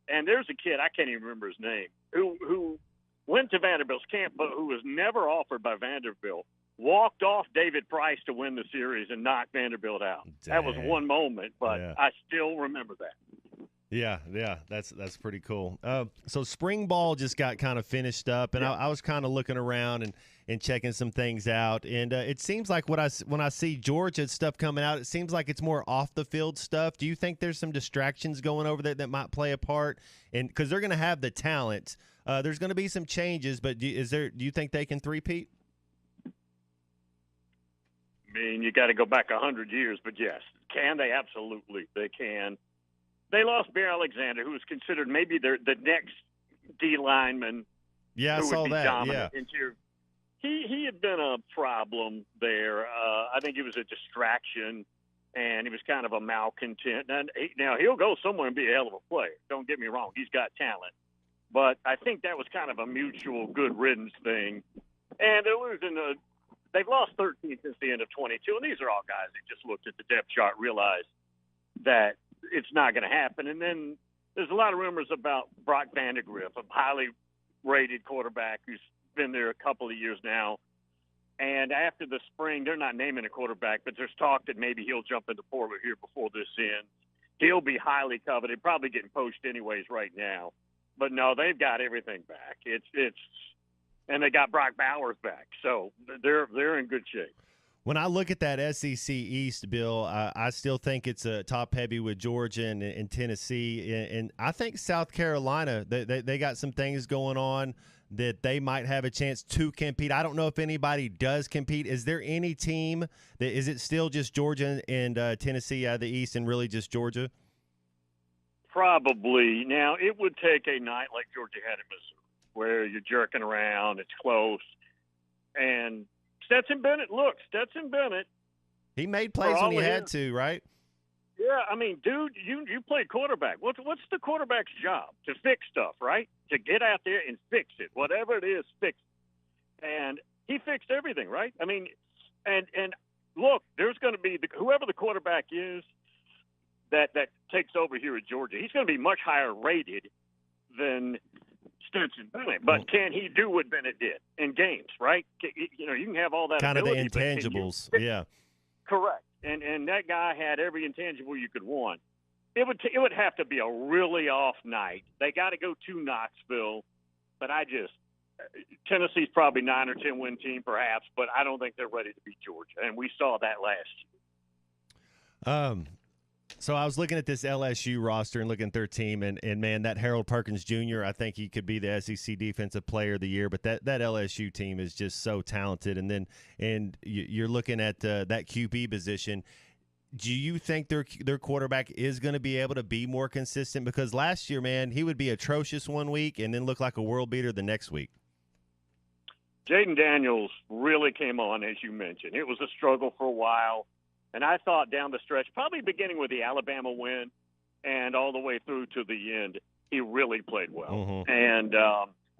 Speaker 22: and there's a kid, I can't even remember his name, who went to Vanderbilt's camp, but who was never offered by Vanderbilt. Walked off David Price to win the series and knocked Vanderbilt out.
Speaker 9: Dang.
Speaker 22: That was one moment, but
Speaker 9: Yeah.
Speaker 22: I still remember that.
Speaker 9: Yeah, that's pretty cool. So spring ball just got kind of finished up, and I was kind of looking around and checking some things out, and it seems like when I see Georgia stuff coming out, it seems like it's more off the field stuff. Do you think there's some distractions going over there that might play a part? And because they're going to have the talent, there's going to be some changes, but do you think they can three-peat?
Speaker 22: I mean, you got to go back 100 years, but yes, can they? Absolutely, they can. They lost Bear Alexander, who was considered maybe the next D lineman.
Speaker 9: Yeah, I saw that. Yeah,
Speaker 22: he had been a problem there. I think he was a distraction, and he was kind of a malcontent. Now he'll go somewhere and be a hell of a player. Don't get me wrong; he's got talent, but I think that was kind of a mutual good riddance thing. And they're losing they've lost 13 since the end of 22, and these are all guys that just looked at the depth chart, realized that it's not going to happen. And then there's a lot of rumors about Brock Vandegrift, a highly rated quarterback who's been there a couple of years now. And after the spring, they're not naming a quarterback, but there's talk that maybe he'll jump into Portland here before this ends. He'll be highly coveted, probably getting poached anyways right now. But no, they've got everything back. And they got Brock Bowers back, so they're in good shape.
Speaker 9: When I look at that SEC East, Bill, I still think it's a top-heavy with Georgia and Tennessee. And I think South Carolina, they got some things going on that they might have a chance to compete. I don't know if anybody does compete. Is there any team is it still just Georgia and Tennessee out of the East and really just Georgia?
Speaker 22: Probably. Now, it would take a night like Georgia had in Missouri where you're jerking around, it's close, and Stetson Bennett,
Speaker 9: he made plays when he had to, right?
Speaker 22: Yeah, I mean, dude, you play quarterback. What's the quarterback's job? To fix stuff, right? To get out there and fix it. Whatever it is, fix it. And he fixed everything, right? I mean, and look, there's going to be whoever the quarterback is that takes over here at Georgia, he's going to be much higher rated than Stetson Bennett. But can he do what Bennett did in games, right? You know, you can have all that
Speaker 9: kind
Speaker 22: ability,
Speaker 9: of the intangibles, yeah.
Speaker 22: Correct. And that guy had every intangible you could want. It would have to be a really off night. They got to go to Knoxville, but Tennessee's probably 9 or 10 win team perhaps, but I don't think they're ready to beat Georgia, and we saw that last year.
Speaker 9: So I was looking at this LSU roster and looking at their team, and man, that Harold Perkins Jr., I think he could be the SEC Defensive Player of the Year. But that LSU team is just so talented. And you're looking at that QB position. Do you think their quarterback is going to be able to be more consistent? Because last year, man, he would be atrocious one week and then look like a world beater the next week.
Speaker 22: Jaden Daniels really came on, as you mentioned. It was a struggle for a while. And I thought down the stretch, probably beginning with the Alabama win and all the way through to the end, he really played well.
Speaker 9: Mm-hmm.
Speaker 22: And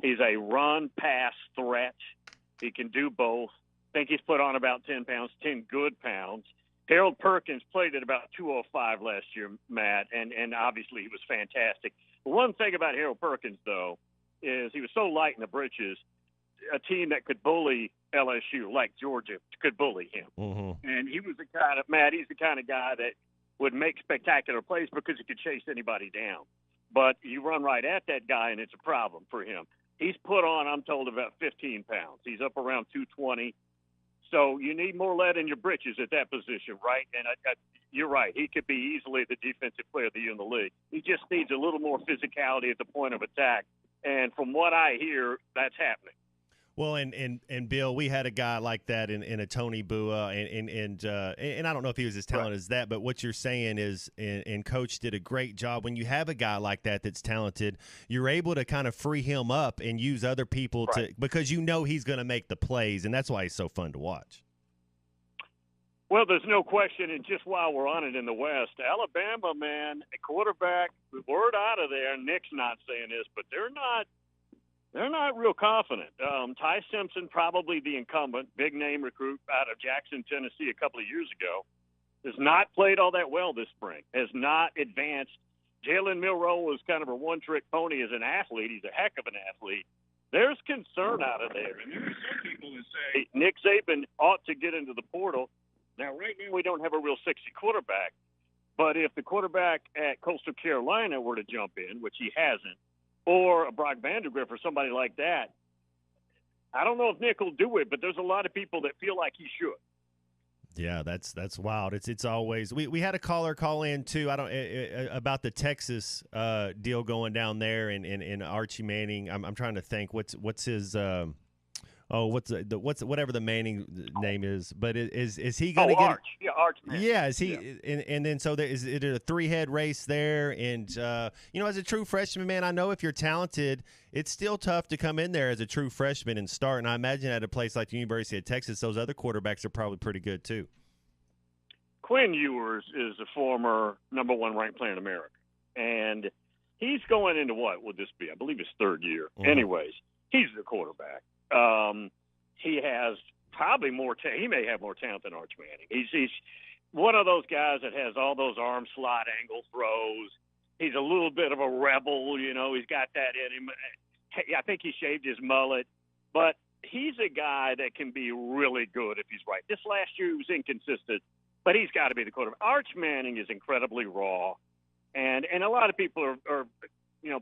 Speaker 22: he's a run-pass threat. He can do both. I think he's put on about 10 pounds, 10 good pounds. Harold Perkins played at about 205 last year, Matt, and obviously he was fantastic. The one thing about Harold Perkins, though, is he was so light in the britches, a team that could bully LSU, like Georgia, could bully him.
Speaker 9: Mm-hmm.
Speaker 22: And he was the kind of, Matt, he's the kind of guy that would make spectacular plays because he could chase anybody down. But you run right at that guy, and it's a problem for him. He's put on, I'm told, about 15 pounds. He's up around 220. So you need more lead in your britches at that position, right? And you're right. He could be easily the defensive player of the year in the league. He just needs a little more physicality at the point of attack. And from what I hear, that's happening.
Speaker 9: Well, and Bill, we had a guy like that in a Tony Bua, and I don't know if he was as talented as that, but what you're saying is, and Coach did a great job. When you have a guy like that that's talented, you're able to kind of free him up and use other people because you know he's going to make the plays, and that's why he's so fun to watch.
Speaker 22: Well, there's no question, and just while we're on it in the West, Alabama, man, a quarterback, word out of there, Nick's not saying this, but they're not real confident. Ty Simpson, probably the incumbent, big-name recruit out of Jackson, Tennessee a couple of years ago, has not played all that well this spring, has not advanced. Jalen Milroe was kind of a one-trick pony as an athlete. He's a heck of an athlete. There's concern out of there. And there are some people who say Nick Saban ought to get into the portal. Now, right now we don't have a real sexy quarterback, but if the quarterback at Coastal Carolina were to jump in, which he hasn't, or a Brock Vandagriff or somebody like that, I don't know if Nick will do it, but there's a lot of people that feel like he should.
Speaker 9: Yeah, that's wild. It's always we had a caller call in too. About the Texas deal going down there and Archie Manning. I'm trying to think what's his whatever the Manning name is, but is he going to get
Speaker 22: Arch? Yeah, Arch Manning.
Speaker 9: Yeah, is he? Yeah. And then so is it a 3-head race there? And as a true freshman, man, I know if you're talented, it's still tough to come in there as a true freshman and start. And I imagine at a place like the University of Texas, those other quarterbacks are probably pretty good too.
Speaker 22: Quinn Ewers is a former number 1 ranked player in America, and he's going into what would this be? I believe his 3rd year. Mm-hmm. Anyways, he's the quarterback. He has probably more he may have more talent than Arch Manning. He's one of those guys that has all those arm slot angle throws. He's a little bit of a rebel, he's got that in him. I think he shaved his mullet, but he's a guy that can be really good if he's right. This last year he was inconsistent, but he's got to be the quarterback. Arch Manning is incredibly raw, and a lot of people are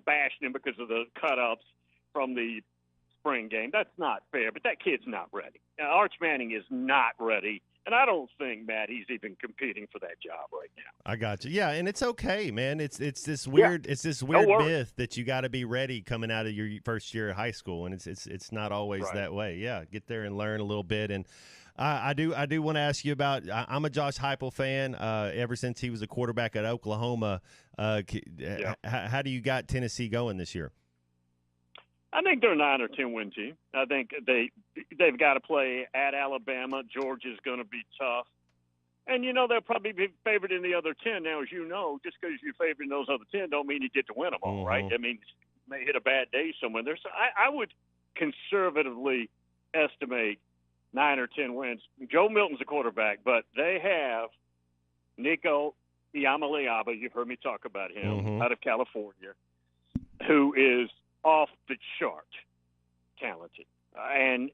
Speaker 22: bashing him because of the cut-ups from the spring game. That's not fair, but that kid's not ready. Now, Arch Manning is not ready, and I don't think, Matt, he's even competing for that job right now.
Speaker 9: I got you. Yeah, and it's okay, man. It's this weird myth that you got to be ready coming out of your first year of high school, and it's not always that way. Yeah, get there and learn a little bit. And I do want to ask you about. I'm a Josh Heupel fan. Ever since he was a quarterback at Oklahoma, how do you got Tennessee going this year?
Speaker 22: I think they're a 9 or 10 win team. I think they've got to play at Alabama. Georgia's going to be tough. And, they'll probably be favored in the other 10. Now, as you know, just because you're favored in those other 10 don't mean you get to win them all, right? I mean, you may hit a bad day somewhere. I would conservatively estimate 9 or 10 wins. Joe Milton's a quarterback, but they have Nico Iamaleava. You've heard me talk about him out of California, who is off the chart talented. And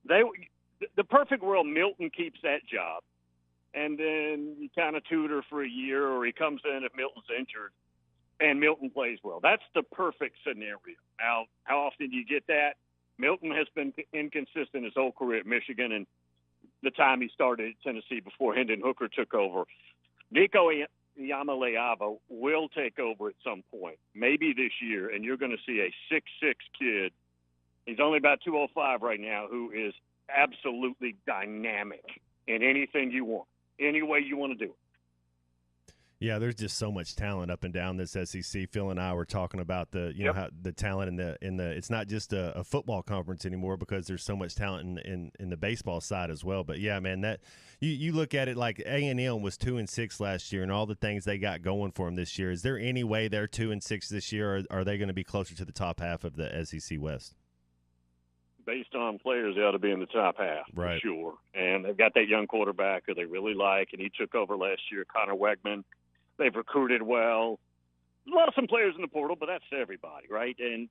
Speaker 22: the perfect world, Milton keeps that job. And then you kind of tutor for a year, or he comes in if Milton's injured, and Milton plays well. That's the perfect scenario. Now, how often do you get that? Milton has been inconsistent his whole career at Michigan and the time he started at Tennessee before Hendon Hooker took over. Nico Iamaleava will take over at some point, maybe this year, and you're going to see a 6'6" kid. He's only about 205 right now, who is absolutely dynamic in anything you want, any way you want to do it.
Speaker 9: Yeah, there's just so much talent up and down this SEC. Phil and I were talking about how the talent in the it's not just a football conference anymore, because there's so much talent in the baseball side as well. But yeah, man, that you look at it like A&M was 2-6 last year, and all the things they got going for them this year. Is there any way they're 2-6 this year, or are they going to be closer to the top half of the SEC West?
Speaker 22: Based on players, they ought to be in the top half,
Speaker 9: right?
Speaker 22: For sure. And they've got that young quarterback who they really like, and he took over last year, Connor Wegman. They've recruited well. Lost some players in the portal, but that's everybody, right? And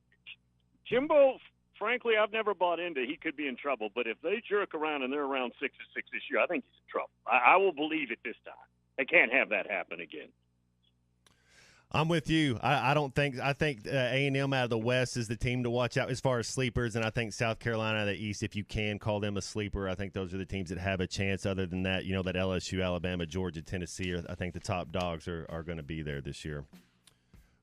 Speaker 22: Jimbo, frankly, I've never bought into he could be in trouble. But if they jerk around and they're around 6-6 this year, I think he's in trouble. I will believe it this time. They can't have that happen again.
Speaker 9: I'm with you. I think A&M out of the West is the team to watch out as far as sleepers, and I think South Carolina out of the East, if you can call them a sleeper, I think those are the teams that have a chance. Other than that, that LSU, Alabama, Georgia, Tennessee, I think the top dogs are going to be there this year.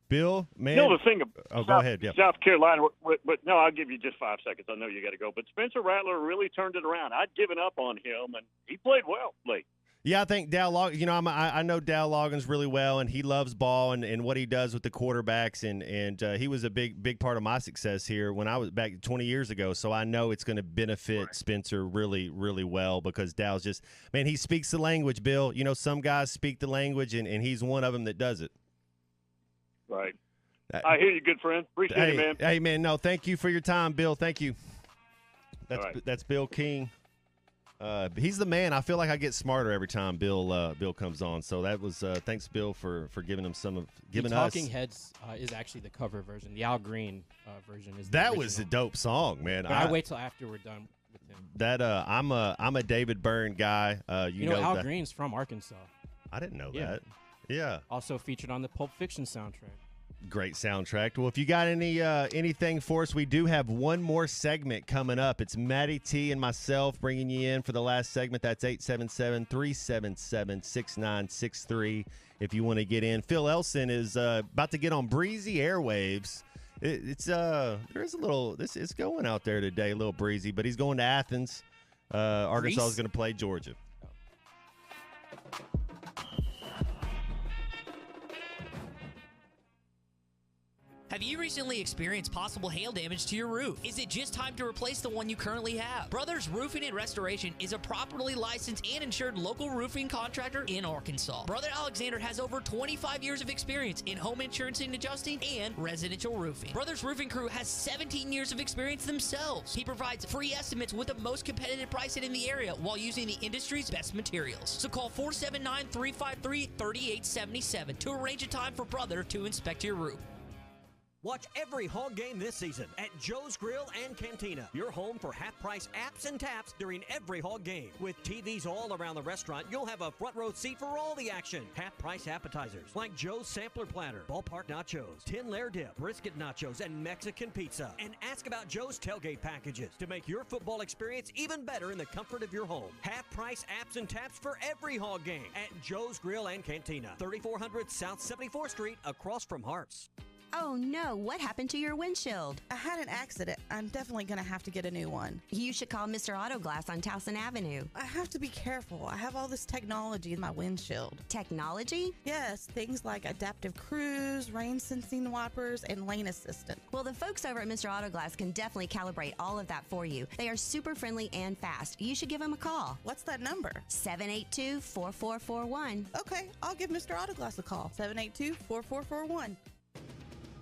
Speaker 9: Bill, man.
Speaker 22: The thing
Speaker 9: go ahead. Yeah.
Speaker 22: South Carolina, but no, I'll give you just 5 seconds. I know you got to go. But Spencer Rattler really turned it around. I'd given up on him, and he played well late.
Speaker 9: Yeah, I think Dow Loggins, I know Dow Loggins really well, and he loves ball and what he does with the quarterbacks, and he was a big part of my success here when I was back 20 years ago, so I know it's going to benefit Spencer really, really well, because Dow's just, man, he speaks the language, Bill. Some guys speak the language, and he's one of them that does it.
Speaker 22: Right. I hear you, good friend. Appreciate it, man.
Speaker 9: Hey, man, no, thank you for your time, Bill. Thank you. That's Bill King. He's the man. I feel like I get smarter every time Bill comes on. So that was thanks, Bill, for giving him
Speaker 3: the Talking Heads is actually the cover version. The Al Green version is
Speaker 9: that was a dope song, man.
Speaker 3: But I wait till after we're done with him.
Speaker 9: That I'm a David Byrne guy. You know
Speaker 3: Al Green's from Arkansas.
Speaker 9: I didn't know that. Yeah.
Speaker 3: Also featured on the Pulp Fiction soundtrack.
Speaker 9: Great soundtrack. Well, if you got anything for us, we do have one more segment coming up. It's Matty T and myself bringing you in for the last segment. That's 877-377-6963 if you want to get in. Phil Elson is about to get on breezy airwaves. It's going out there today, a little breezy, but he's going to Athens. Arkansas is going to play Georgia.
Speaker 14: Have you recently experienced possible hail damage to your roof? Is it just time to replace the one you currently have? Brothers Roofing and Restoration is a properly licensed and insured local roofing contractor in Arkansas. Brother Alexander has over 25 years of experience in home insurance and adjusting and residential roofing. Brothers Roofing Crew has 17 years of experience themselves. He provides free estimates with the most competitive pricing in the area while using the industry's best materials. So call 479-353-3877 to arrange a time for Brother to inspect your roof.
Speaker 11: Watch every Hog game this season at Joe's Grill and Cantina, your home for half-price apps and taps during every Hog game. With TVs all around the restaurant, you'll have a front row seat for all the action. Half-price appetizers like Joe's Sampler Platter, Ballpark Nachos, 10-layer dip, brisket nachos, and Mexican pizza. And ask about Joe's tailgate packages to make your football experience even better in the comfort of your home. Half-price apps and taps for every Hog game at Joe's Grill and Cantina, 3400 South 74th Street, across from Hart's.
Speaker 5: Oh no, what happened to your windshield?
Speaker 10: I had an accident. I'm definitely going to have to get a new one.
Speaker 5: You should call Mr. Auto Glass on Towson Avenue.
Speaker 10: I have to be careful. I have all this technology in my windshield.
Speaker 5: Technology?
Speaker 10: Yes, things like adaptive cruise, rain sensing wipers, and lane assistant.
Speaker 5: Well, the folks over at Mr. Auto Glass can definitely calibrate all of that for you. They are super friendly and fast. You should give them a call.
Speaker 10: What's that number?
Speaker 5: 782-4441.
Speaker 10: Okay, I'll give Mr. Auto Glass a call. 782-4441.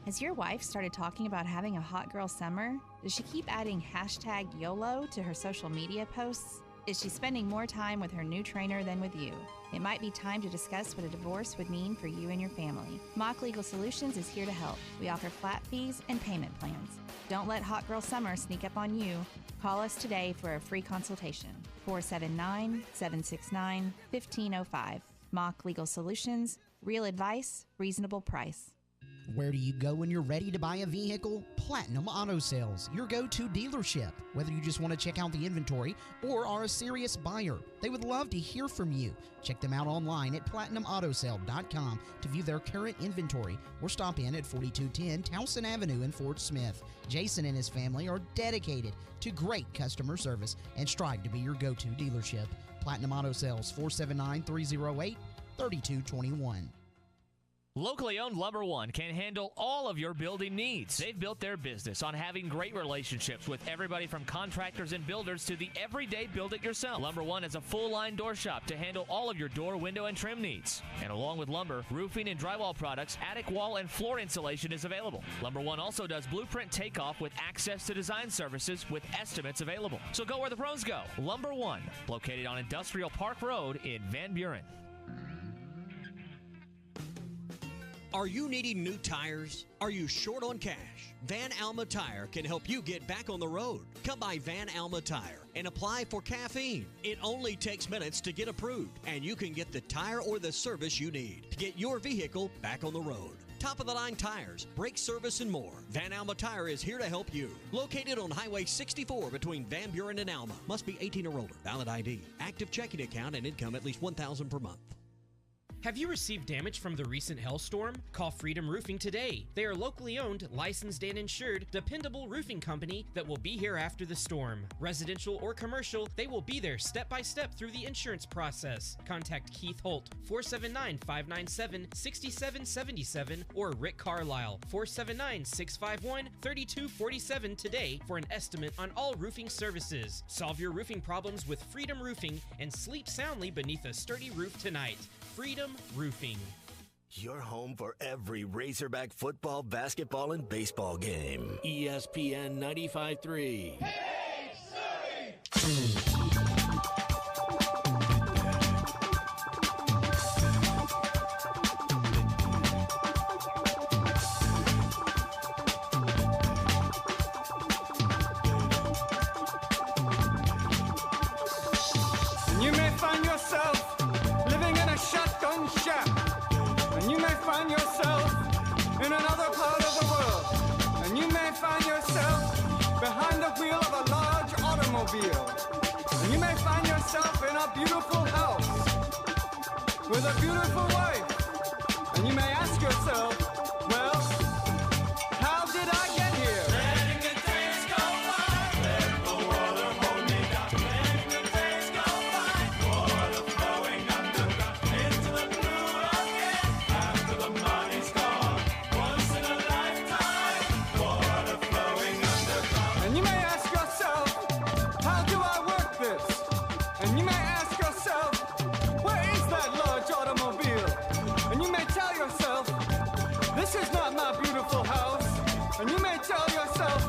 Speaker 12: Has your wife started talking about having a hot girl summer? Does she keep adding hashtag YOLO to her social media posts? Is she spending more time with her new trainer than with you? It might be time to discuss what a divorce would mean for you and your family. Mock Legal Solutions is here to help. We offer flat fees and payment plans. Don't let hot girl summer sneak up on you. Call us today for a free consultation. 479-769-1505. Mock Legal Solutions. Real advice, reasonable price.
Speaker 13: Where do you go when you're ready to buy a vehicle? Platinum Auto Sales, your go-to dealership. Whether you just want to check out the inventory or are a serious buyer, they would love to hear from you. Check them out online at PlatinumAutoSale.com to view their current inventory or stop in at 4210 Towson Avenue in Fort Smith. Jason and his family are dedicated to great customer service and strive to be your go-to dealership. Platinum Auto Sales, 479-308-3221.
Speaker 23: Locally owned Lumber One can handle all of your building needs. They've built their business on having great relationships with everybody from contractors and builders to the everyday build-it-yourself. Lumber One is a full-line door shop to handle all of your door, window, and trim needs. And along with lumber, roofing and drywall products, attic wall and floor insulation is available. Lumber One also does blueprint takeoff with access to design services with estimates available. So go where the pros go. Lumber One, located on Industrial Park Road in Van Buren.
Speaker 11: Are you needing new tires? Are you short on cash? Van Alma Tire can help you get back on the road. Come by Van Alma Tire and apply for caffeine. It only takes minutes to get approved, and you can get the tire or the service you need to get your vehicle back on the road. Top-of-the-line tires, brake service, and more. Van Alma Tire is here to help you. Located on Highway 64 between Van Buren and Alma. Must be 18 or older. Valid ID. Active checking account and income at least $1,000 per month.
Speaker 3: Have you received damage from the recent hailstorm? Call Freedom Roofing today. They are locally owned, licensed, and insured, dependable roofing company that will be here after the storm. Residential or commercial, they will be there step by step through the insurance process. Contact Keith Holt, 479-597-6777, or Rick Carlisle, 479-651-3247 today for an estimate on all roofing services. Solve your roofing problems with Freedom Roofing and sleep soundly beneath a sturdy roof tonight. Freedom Roofing.
Speaker 20: Your home for every Razorback football, basketball, and baseball game. ESPN 95.3. Hey,
Speaker 21: You may find yourself living in a shotgun shack, and you may find yourself in another part of the world, and you may find yourself behind the wheel of a large automobile, and you may find yourself in a beautiful house with a beautiful wife, and you may ask yourself, well, how did I get here? Letting the days go by, let the water hold me down. Letting the days go by, water flowing underground into the blue again. After the money's gone, once in a lifetime, water flowing underground. And you may ask yourself, how do I work this? And you may ask yourself, where is that large automobile? And you may tell yourself, this is not my beautiful house. And you may tell yourself,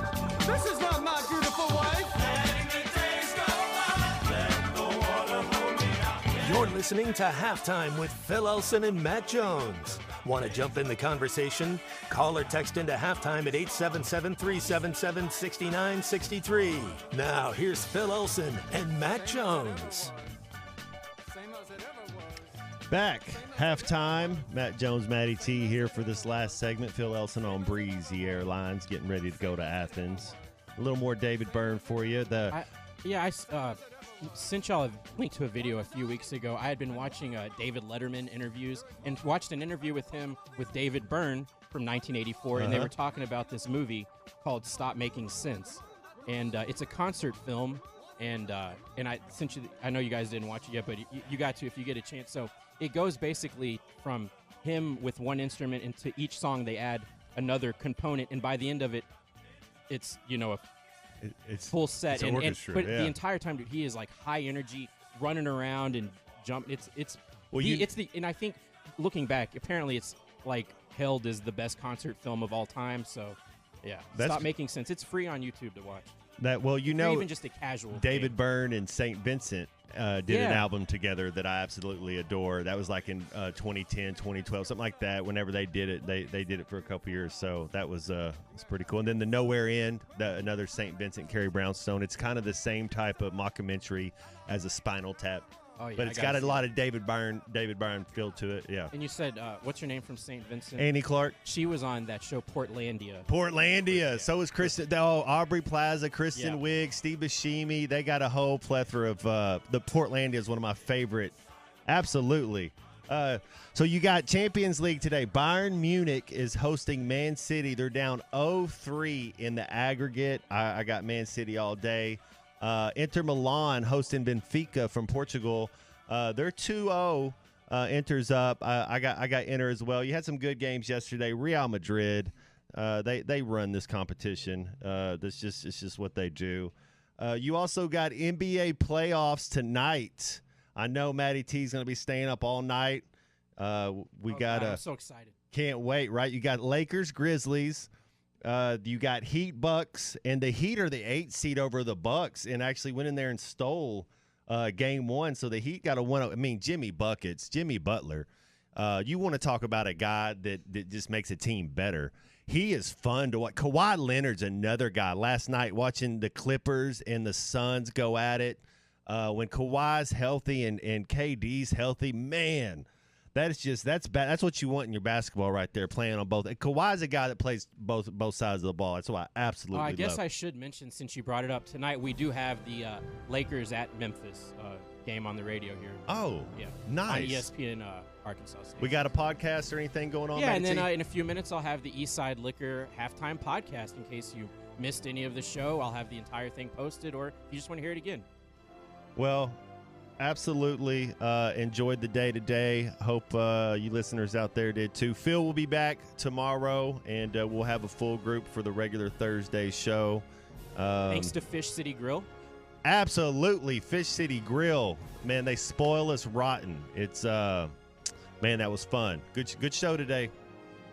Speaker 21: this is not my beautiful wife. Letting the days go by, let the water hold me down.
Speaker 2: You're listening to Halftime with Phil Elson and Matt Jones. Want to jump in the conversation? Call or text into halftime at 877-377-6963. Now, here's Phil Olson and Matt Jones.
Speaker 9: Back, halftime. Matt Jones, Matty T here for this last segment. Phil Elson on Breezy Airlines, getting ready to go to Athens. A little more David Byrne for you.
Speaker 3: I sent y'all a link to a video a few weeks ago. I had been watching David Letterman interviews and watched an interview with him with David Byrne from 1984, and they were talking about this movie called Stop Making Sense. And it's a concert film, and I know you guys didn't watch it yet, but you got to if you get a chance. So it goes basically from him with one instrument, and to each song they add another component, and by the end of it, it's it's full set.
Speaker 9: It's orchestra,
Speaker 3: but the entire time, dude, he is like high energy, running around and jumping. And I think looking back, apparently it's like hailed as the best concert film of all time. So yeah, Stop Making Sense. It's free on YouTube to watch.
Speaker 9: Or
Speaker 3: even just a casual
Speaker 9: David Byrne and St. Vincent did an album together that I absolutely adore. That was like in 2010, 2012, something like that. Whenever they did it, they did it for a couple years. So that was it's pretty cool. And then the Nowhere End, another St. Vincent, Carrie Brownstone. It's kind of the same type of mockumentary as a Spinal Tap.
Speaker 3: Oh, yeah,
Speaker 9: but it's got a lot of David Byrne feel to it. Yeah.
Speaker 3: And you said, what's her name from St. Vincent?
Speaker 9: Annie Clark.
Speaker 3: She was on that show Portlandia.
Speaker 9: Yeah. So was Kristen. Aubrey Plaza, Kristen Wiig, Steve Buscemi. They got a whole plethora of the Portlandia is one of my favorite. Absolutely. So you got Champions League today. Bayern Munich is hosting Man City. They're down 0-3 in the aggregate. I got Man City all day. Inter Milan hosting Benfica from Portugal. They're 2-0. Inter's up. I got Inter as well. You had some good games yesterday. Real Madrid. They run this competition. It's just what they do. You also got NBA playoffs tonight. I know Matty T's going to be staying up all night. I'm
Speaker 3: so excited.
Speaker 9: Can't wait, right? You got Lakers, Grizzlies. You got Heat, Bucks, and the Heat are the 8th seed over the Bucks, and actually went in there and stole game one. So the Heat got a 1-0. I mean, Jimmy Butler. You want to talk about a guy that just makes a team better. He is fun to watch. Kawhi Leonard's another guy. Last night watching the Clippers and the Suns go at it. When Kawhi's healthy and KD's healthy, man, that's what you want in your basketball right there, playing on both. Kawhi's a guy that plays both sides of the ball. That's why I absolutely love.
Speaker 3: I guess I should mention, since you brought it up, tonight we do have the Lakers at Memphis game on the radio here.
Speaker 9: Oh,
Speaker 3: yeah,
Speaker 9: nice.
Speaker 3: On ESPN Arkansas State.
Speaker 9: We got a podcast or anything going on?
Speaker 3: Yeah, and then in a few minutes I'll have the Eastside Liquor halftime podcast in case you missed any of the show. I'll have the entire thing posted, or if you just want to hear it again.
Speaker 9: Well, absolutely enjoyed the day today. Hope you listeners out there did too. Phil will be back tomorrow, and we'll have a full group for the regular Thursday show.
Speaker 3: Thanks to Fish City Grill.
Speaker 9: Absolutely, Fish City Grill. Man, they spoil us rotten. It's man, that was fun. Good show today.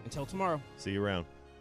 Speaker 3: Until tomorrow.
Speaker 9: See you around.